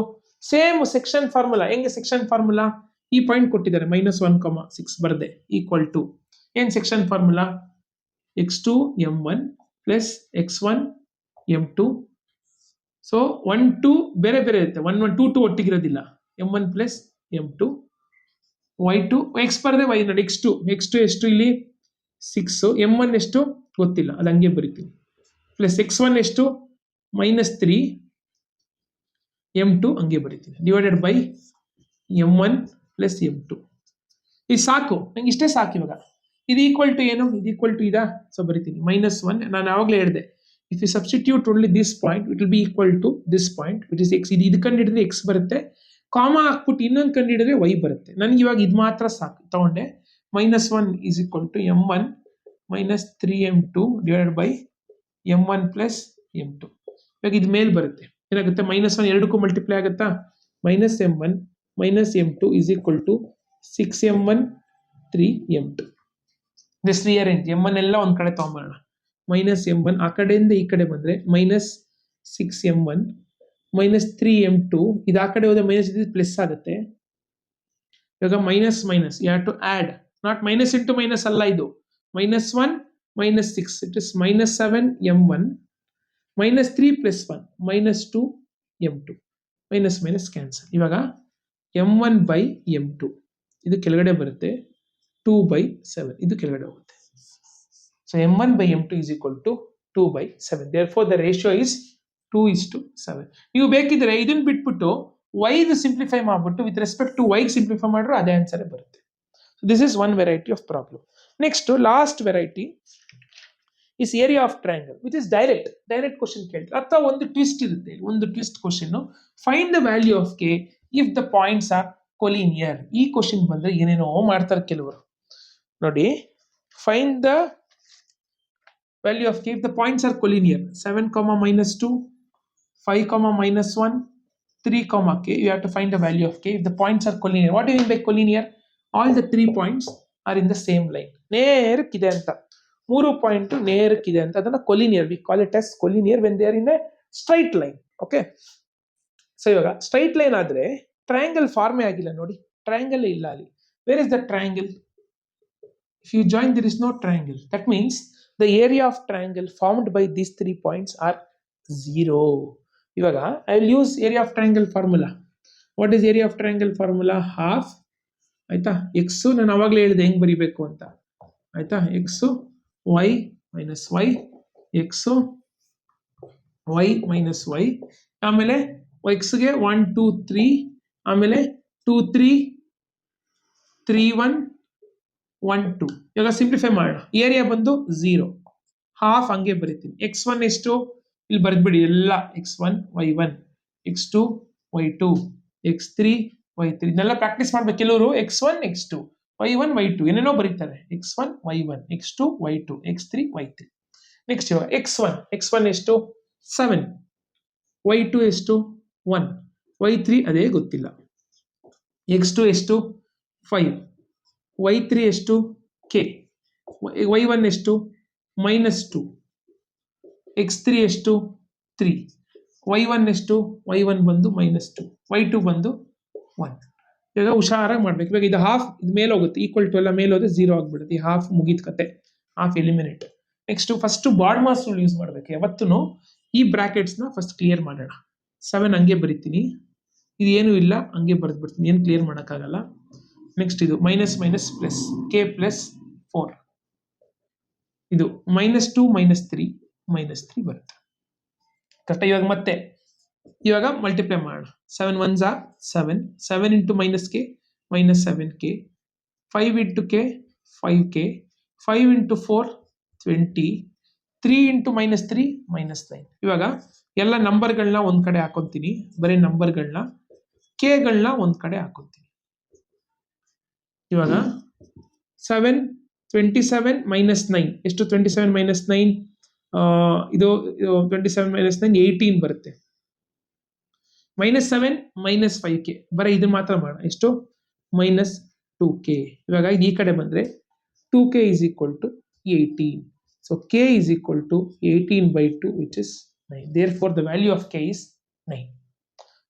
Same section formula. ಹೆಂಗೆ ಸೆಕ್ಷನ್ ಫಾರ್ಮುಲಾ? ಈ ಪಾಯಿಂಟ್ ಕೊಟ್ಟಿದ್ದಾರೆ, -1, 6 ಬರ್ದೆ ಈಕ್ವಲ್ ಟು ಏನ್ section formula? x2 m1 plus x1 m2. So 1 2 ಬೇರೆ ಬೇರೆ ಇರುತ್ತೆ. 1 1 2 2 ಒಟ್ಟಿಗಿರೋದಿಲ್ಲ. m1 plus m2 y2 x ಬರ್ದೆ y ನೋಡಿ, x2 ಎಷ್ಟು? ಇಲ್ಲಿ 6. m1 ಎಷ್ಟು ಗೊತ್ತಿಲ್ಲ, ಅದು ಹಂಗೆ ಬರೀತೀನಿ. ಪ್ಲಸ್ x1 ಎಷ್ಟು? -3. m2 ಹಂಗೆ ಬರೀತೀನಿ, divided by m1 plus m2. ಇದು ಸಾಕು, ನಂಗೆ ಇಷ್ಟೇ ಸಾಕು. ಇವಾಗ ಇದು ಈಕ್ವಲ್ ಟು ಏನು? ಇದು ಈಕ್ವಲ್ ಟು ಇದಾ? ಸೊ ಬರೀತೀನಿ -1. ನಾನು ಯಾವಾಗಲೇ ಹೇಳಿದೆ, if you substitute only this point, it will be equal to this point which is x. ಇದು ಕಂಡು ಹಿಡಿದ್ರೆ x ಬರುತ್ತೆ, ಕಾಮ ಹಾಕ್ಬಿಟ್ಟು ಇನ್ನೊಂದು ಕಂಡುಹಿಡಿದ್ರೆ y ಬರುತ್ತೆ. ನನಗೆ ಇವಾಗ ಇದು ಮಾತ್ರ ಸಾಕು ತಗೊಂಡೆ. -1 is equal to m1 minus 3m2 divided by m1 plus m2. ಇವಾಗ ಇದು ಮೇಲ್ ಬರುತ್ತೆ. ಏನಾಗುತ್ತೆ? -1 ಎರಡಕ್ಕೂ ಮಲ್ಟಿಪ್ಲೈ ಆಗುತ್ತಾ? -m1 minus m2 is equal to 6m1 3m2. This rearrange m1 ಎಲ್ಲ ಒಂದ್ ಕಡೆ ತಗೊಂಬರೋಣ. -m1 ಆ ಕಡೆಯಿಂದ ಈ ಕಡೆ ಬಂದ್ರೆ -6m1 minus 3m2 ಇದು ಆ ಕಡೆ ಹೋದ ಮೈನಸ್ ಇದು ಪ್ಲಸ್ ಆಗುತ್ತೆ. ಇವಾಗ minus minus you have to add, not minus into minus ಅಲ್ಲ, ಇದು -1 minus 6 it is -7m1 minus 3 plus 1 -2m2 minus minus cancel. ಇವಾಗ m1 by m2 ಇದು ಕೆಳಗಡೆ ಬರುತ್ತೆ, 2/7 ಇದು ಕೆಳಗಡೆ ಹೋಗುತ್ತೆ. So m1 by m2 is equal to 2/7. Therefore the ratio is 2:7. ನೀವು ಬೇಕಿದ್ರೆ ಇದನ್ನ ಬಿಟ್ಬಿಟ್ಟು y ದು ಸಿಂಪ್ಲಿಫೈ ಮಾಡ್ಬಿಟ್ಟು with respect to y simplify ಮಾಡಿದ್ರೆ ಅದೇ ಆನ್ಸರ್ ಬರುತ್ತೆ. So this is one variety of problem. Next last variety is area of triangle which is direct question ಕೇಳ್ತಾರೆ. ಅಥವಾ ಒಂದು ಟ್ವಿಸ್ಟ್ ಇರುತ್ತೆ, ಒಂದು twist question, find the value of k if the points are collinear. ಈ question ಬಂದ್ರೆ ಏನೇನೋ ಮಾಡ್ತಾರೆ ಕೆಲವರು. ನೋಡಿ, find the value of k if the points are collinear. 7, -2, 5, -1, 3, k. You have to find the value of k if the points are collinear. What do you mean by collinear? All the 3 points are in the same line. ನೇರಕ್ಕಿದೆ ಅಂತ, 3 point ನೇರಕ್ಕಿದೆ ಅಂತ, ಅದನ್ನ collinear. We call it as collinear when they are in a straight line. Okay. So ಇವಾಗ straight line ಆದ್ರೆ triangle ಫಾರ್ಮೇ ಆಗಿಲ್ಲ ನೋಡಿ, triangle ಇಲ್ಲ ಅಲ್ಲಿ. Where is the triangle? If you join, there is no triangle. That means the area of triangle formed by these 3 points are 0. ಇವಾಗ I will use area of triangle formula. What is area of triangle formula? Half, ಆಯ್ತಾ, x ನಾನು ಅವಾಗಲೇ ಹೇಳಿದೆ ಹೆಂಗ್ ಬರಿಬೇಕು ಅಂತ, ಆಯ್ತಾ, x y minus y, x y minus y, ಆಮೇಲೆ x ಗೆ 1 2 3, ಆಮೇಲೆ 2 3 3 1 1 2. ಇವಾಗ ಸಿಂಪ್ಲಿಫೈ ಮಾಡೋಣ. ಏರಿಯಾ ಬಂದು 0, ಹಾಫ್ ಹಂಗೆ ಬರಿತೀನಿ. x1 ಎಷ್ಟು ಇಲ್ಲಿ ಬರೆದ್ಬಿಡಿ ಎಲ್ಲ, x1 y1, x2 y2, x3 y3. ಇದನ್ನೆಲ್ಲ ಪ್ರಾಕ್ಟೀಸ್ ಮಾಡ್ಬೇಕು ಕೆಲವರು. x1 x2 y1 y2 ಏನೇನೋ ಬರೀತಾರೆ. x1 y1, x2 y2, x3 y3. Next ಇವಾಗ x1 ಎಷ್ಟು 7, y2 ಎಷ್ಟು 1, y3 ಅದೇ ಗೊತ್ತಿಲ್ಲ, x2 ಎಷ್ಟು 5, y3 ಎಷ್ಟು k, y1 ಎಷ್ಟು -2, x3 ಎಷ್ಟು 3, y1 ಎಷ್ಟು, y1 ಬಂದು -2, y2 ಬಂದು 1. ಇವಾಗ ಹುಷಾರಾಗಿ ಮಾಡ್ಬೇಕು. ಇವಾಗ ಇದು ಹಾಫ್ ಇದು ಮೇಲೆ ಹೋಗುತ್ತೆ, ಈಕ್ವಲ್ ಟು ಎಲ್ಲ ಮೇಲೆ ಹೋದ್ರೆ 0 ಆಗ್ಬಿಡುತ್ತೆ. ಈ ಹಾಫ್ ಮುಗಿದ ಕತೆ, ಹಾಫ್ ಎಲಿಮಿನೇಟ್. ನೆಕ್ಸ್ಟ್ ಫಸ್ಟ್ ಬಾಡ್ ಮಾಸ್ ರೂಲ್ ಯೂಸ್ ಮಾಡ್ಬೇಕು ಯಾವತ್ತೂ. ಈ ಬ್ರಾಕೆಟ್ಸ್ ನ ಫಸ್ಟ್ ಕ್ಲಿಯರ್ ಮಾಡೋಣ. 7 ಹಂಗೆ ಬರಿತೀನಿ, ಇದು ಏನು ಇಲ್ಲ ಹಂಗೆ ಬರೆದ್ಬಿಡ್ತೀನಿ, ಏನು ಕ್ಲಿಯರ್ ಮಾಡೋಕ್ಕಾಗಲ್ಲ. ನೆಕ್ಸ್ಟ್ ಇದು minus minus plus, k plus 4, ಇದು -2 -3 -3 ಬರುತ್ತೆ ಕರೆಕ್ಟ್. ಇವಾಗ ಮತ್ತೆ ಇವಾಗ ಮಲ್ಟಿಪ್ಲೈ ಮಾಡೋಣ. 7 1s are 7, 7 into -k -7k, 5 into k 5k, 5 into 4 20, 3 into -3 -9. ಇವಾಗ ಎಲ್ಲ ನಂಬರ್ಗಳನ್ನ ಒಂದ್ ಕಡೆ ಹಾಕೊಂತೀನಿ, ಬರೀ ನಂಬರ್ಗಳನ್ನ, k-ಗಳನ್ನ ಒಂದ್ ಕಡೆ ಹಾಕೊಂತೀನಿ. ಇವಾಗ 7 27 -9 ಎಷ್ಟು? 27 -9 ಇದು 27 -9 18 ಬರುತ್ತೆ. -7 -5k, ಬರೀ ಇದು ಮಾತ್ರ ಮಾಡೋಣ. ಎಷ್ಟು? -2k. ಇವಾಗ ಈ ಕಡೆ ಬಂದ್ರೆ 2k is equal to 18. So k is equal to 18/2 which is 9. Therefore the value of k is 9.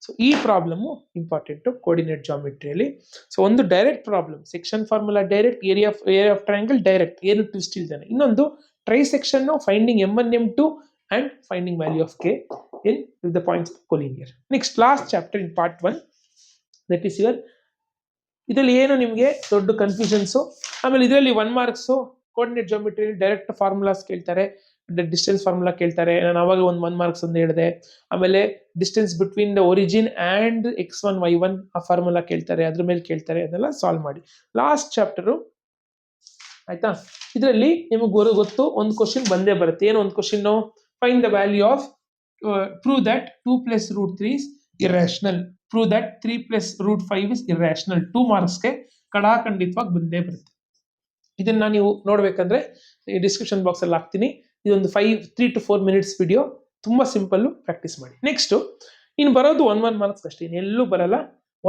So ಈ ಪ್ರಾಬ್ಲಮ್ ಇಂಪಾರ್ಟೆಂಟ್ ಕೋಆರ್ಡಿನೇಟ್ ಜಾಮೆಟ್ರಿಯಲ್ಲಿ. ಸೊ ಒಂದು direct problem, section formula direct, area of triangle direct, ಏನು twist ಇಲ್ದಾನೆ. ಇನ್ನೊಂದು try section, finding m1 m2 and finding value of k in the points collinear. Next last chapter in part 1, that is your. ಇದರಲ್ಲಿ ಏನು ನಿಮಗೆ ದೊಡ್ಡ confusions. ಆಮೇಲೆ ಇದರಲ್ಲಿ 1 marks coordinate geometry direct formulas ಕೇಳ್ತಾರೆ, distance formula ಕೇಳ್ತಾರೆ. ನಾನು ಅವಾಗ 1 marks ಅಂತ ಹೇಳಿದೆ. ಆಮೇಲೆ distance between the origin and x1 y1 ಆ ಫಾರ್ಮುಲಾ ಕೇಳ್ತಾರೆ, ಅದ್ರ ಮೇಲೆ ಕೇಳ್ತಾರೆ. ಅದೆಲ್ಲ ಸಾಲ್ವ್ ಮಾಡಿ. ಲಾಸ್ಟ್ ಚಾಪ್ಟರು ಆಯ್ತಾ. ಇದರಲ್ಲಿ ನಿಮಗೆ ಗೊತ್ತು ಒಂದು ಕ್ವಶನ್ ಬಂದೇ ಬರುತ್ತೆ. ಏನು ಒಂದು question? Find the value of, prove that 2 + √3 is irrational. Prove that 3 plus root 5 is irrational. 2 ಮಾರ್ಕ್ಸ್ಗೆ ಕಡಾಖಂಡಿತವಾಗಿ ಬಂದೇ ಬರುತ್ತೆ. ಇದನ್ನ ನೀವು ನೋಡ್ಬೇಕಂದ್ರೆ ಈ ಡಿಸ್ಕ್ರಿಪ್ಷನ್ ಬಾಕ್ಸ್ ಅಲ್ಲಿ ಹಾಕ್ತೀನಿ. ಇದೊಂದು 3 to 4 ಮಿನಿಟ್ಸ್ ವಿಡಿಯೋ, ತುಂಬಾ ಸಿಂಪಲ್, ಪ್ರಾಕ್ಟೀಸ್ ಮಾಡಿ. ನೆಕ್ಸ್ಟ್ ಇನ್ನು ಬರೋದು 1 ಮಾರ್ಕ್ಸ್ ಅಷ್ಟೇ, ಇನ್ನೆಲ್ಲೂ ಬರಲ್ಲ.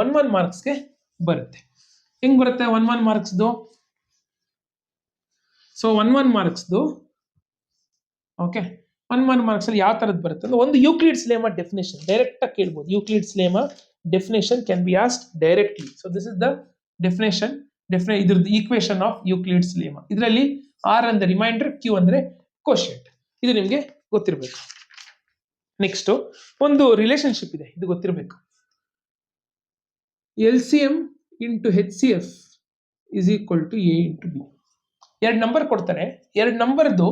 1 ಮಾರ್ಕ್ಸ್ಗೆ ಬರುತ್ತೆ. ಹೆಂಗ್ ಬರುತ್ತೆ 1 ಮಾರ್ಕ್ಸ್ದು? ಸೊ 1 ಮಾರ್ಕ್ಸ್ದು ಓಕೆ, 1 ಮಾರ್ಕ್ಸ್ ಅಲ್ಲಿ ಯಾವ ತರದ್ ಬರುತ್ತೆ ಅಂದ್ರೆ, ಒಂದು ಯೂಕ್ಲಿಡ್ಸ್ ಲೆಮಾ ಡೆಫಿನೇಷನ್ ಡೈರೆಕ್ಟ್ ಆಗಿ ಕೇಳ್ಬೋದು. Euclid's lemma definition can be asked directly. So this is the definition, ಇದ್ರದ್ದು ಈಕ್ವೇಶನ್ ಆಫ್ ಯೂಕ್ಲಿಡ್ಸ್ ಲೆಮಾ. ಇದರಲ್ಲಿ ಆರ್ ಅಂದ್ರೆ ರಿಮೈಂಡರ್, ಕ್ಯೂ ಅಂದ್ರೆ ಕೋಶಿಯಂಟ್. ಇದು ನಿಮ್ಗೆ ಗೊತ್ತಿರಬೇಕು. ನೆಕ್ಸ್ಟ್ ಒಂದು ರಿಲೇಶನ್ಶಿಪ್ ಇದೆ, ಇದು ಗೊತ್ತಿರಬೇಕು. LCM into HCF is equal to A into B. 2 number ಕೊಡ್ತಾರೆ, 2 ನಂಬರ್ದು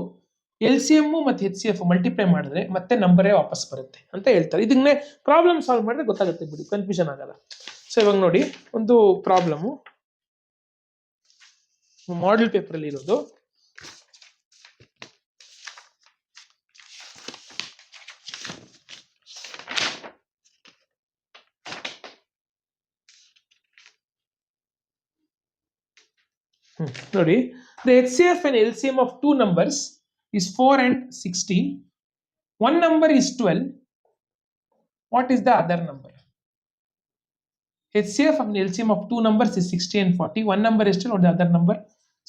LCM ಮತ್ತು HCF ಮಲ್ಟಿಪ್ಲೈ ಮಾಡಿದ್ರೆ ಮತ್ತೆ ನಂಬರೇ ವಾಪಸ್ ಬರುತ್ತೆ ಅಂತ ಹೇಳ್ತಾರೆ. ಇದನ್ನೇ ಪ್ರಾಬ್ಲಮ್ ಸಾಲ್ವ್ ಮಾಡಿದ್ರೆ ಗೊತ್ತಾಗುತ್ತೆ ಬಿಡಿ, ಕನ್ಫ್ಯೂಷನ್ ಆಗಲ್ಲ. ಸೊ ಇವಾಗ ನೋಡಿ, ಒಂದು ಪ್ರಾಬ್ಲಮ್ ಮಾಡೆಲ್ ಪೇಪರ್ ಅಲ್ಲಿ ಇರೋದು. ನೋಡಿ, the HCF and LCM of 2 numbers is 4 and 60. One number is 12. What is the other number? HCF and LCM of 2 numbers is 60 and 40. One number is 12, or the other number.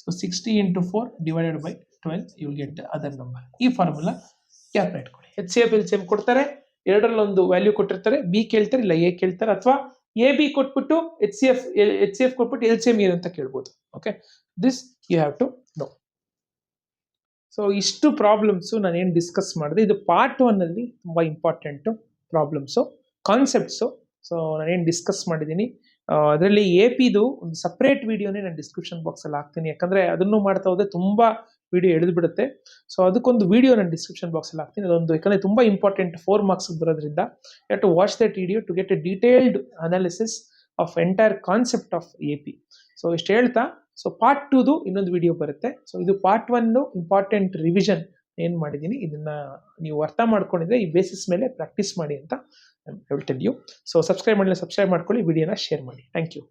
So 60 into 4 divided by 12, you will get the other number. ಈ formula calculate ಮಾಡಿ. HCF LCM ಕೊಡ್ತಾರೆ, ಎರಡರಲ್ಲಿ ಒಂದು value ಕೊಟ್ಟಿರ್ತಾರೆ, B ಕೇಳ್ತಾರೆ ಇಲ್ಲ A ಕೇಳ್ತಾರೆ, ಅಥವಾ ಎ ಬಿ ಕೊಟ್ಬಿಟ್ಟು HCF ಕೊಟ್ಬಿಟ್ಟು LCM ಏನು ಅಂತ ಕೇಳ್ಬೋದು. Okay, this you have to know. So ಇಷ್ಟು ಪ್ರಾಬ್ಲಮ್ಸು ನಾನು ಏನು ಡಿಸ್ಕಸ್ ಮಾಡಿದೆ, ಇದು ಪಾರ್ಟ್ 1 ಅಲ್ಲಿ ತುಂಬ ಇಂಪಾರ್ಟೆಂಟು ಪ್ರಾಬ್ಲಮ್ಸು, ಕಾನ್ಸೆಪ್ಟ್ಸು. ಸೊ ನಾನೇನು ಡಿಸ್ಕಸ್ ಮಾಡಿದ್ದೀನಿ, ಅದರಲ್ಲಿ APದು ಒಂದು ಸಪ್ರೇಟ್ ವಿಡಿಯೋನೇ ನಾನು ಡಿಸ್ಕ್ರಿಪ್ಷನ್ ಬಾಕ್ಸಲ್ಲಿ ಹಾಕ್ತೀನಿ. ಯಾಕಂದರೆ ಅದನ್ನು ಮಾಡ್ತಾ ಹೋದರೆ ತುಂಬ ವಿಡಿಯೋ ಎಳೆದು ಬಿಡುತ್ತೆ. ಸೊ ಅದಕ್ಕೊಂದು ವಿಡಿಯೋ ನಾನು ಡಿಸ್ಕ್ರಿಪ್ಷನ್ ಬಾಕ್ಸಲ್ಲಿ ಹಾಕ್ತೀನಿ. ಅದೊಂದು ಯಾಕಂದರೆ ತುಂಬ ಇಂಪಾರ್ಟೆಂಟ್, 4 ಮಾರ್ಕ್ಸ್ ಬರೋದ್ರಿಂದ you have to watch that video to get a detailed analysis of entire concept of AP. So ಇಷ್ಟು ಹೇಳ್ತಾ, ಸೊ ಪಾರ್ಟ್ 2ದು ಇನ್ನೊಂದು ವಿಡಿಯೋ ಬರುತ್ತೆ. ಸೊ ಇದು ಪಾರ್ಟ್ 1 ಇಂಪಾರ್ಟೆಂಟ್ ರಿವಿಷನ್ ಏನು ಮಾಡಿದ್ದೀನಿ, ಇದನ್ನ ನೀವು ಅರ್ಥ ಮಾಡ್ಕೊಂಡಿದ್ರೆ ಈ ಬೇಸಿಸ್ ಮೇಲೆ ಪ್ರಾಕ್ಟೀಸ್ ಮಾಡಿ ಅಂತ I will tell you. So subscribe ಮಾಡಲಿ, ಸಬ್ಸ್ಕ್ರೈಬ್ ಮಾಡ್ಕೊಳ್ಳಿ, ವಿಡಿಯೋನ ಶೇರ್ ಮಾಡಿ. Thank you.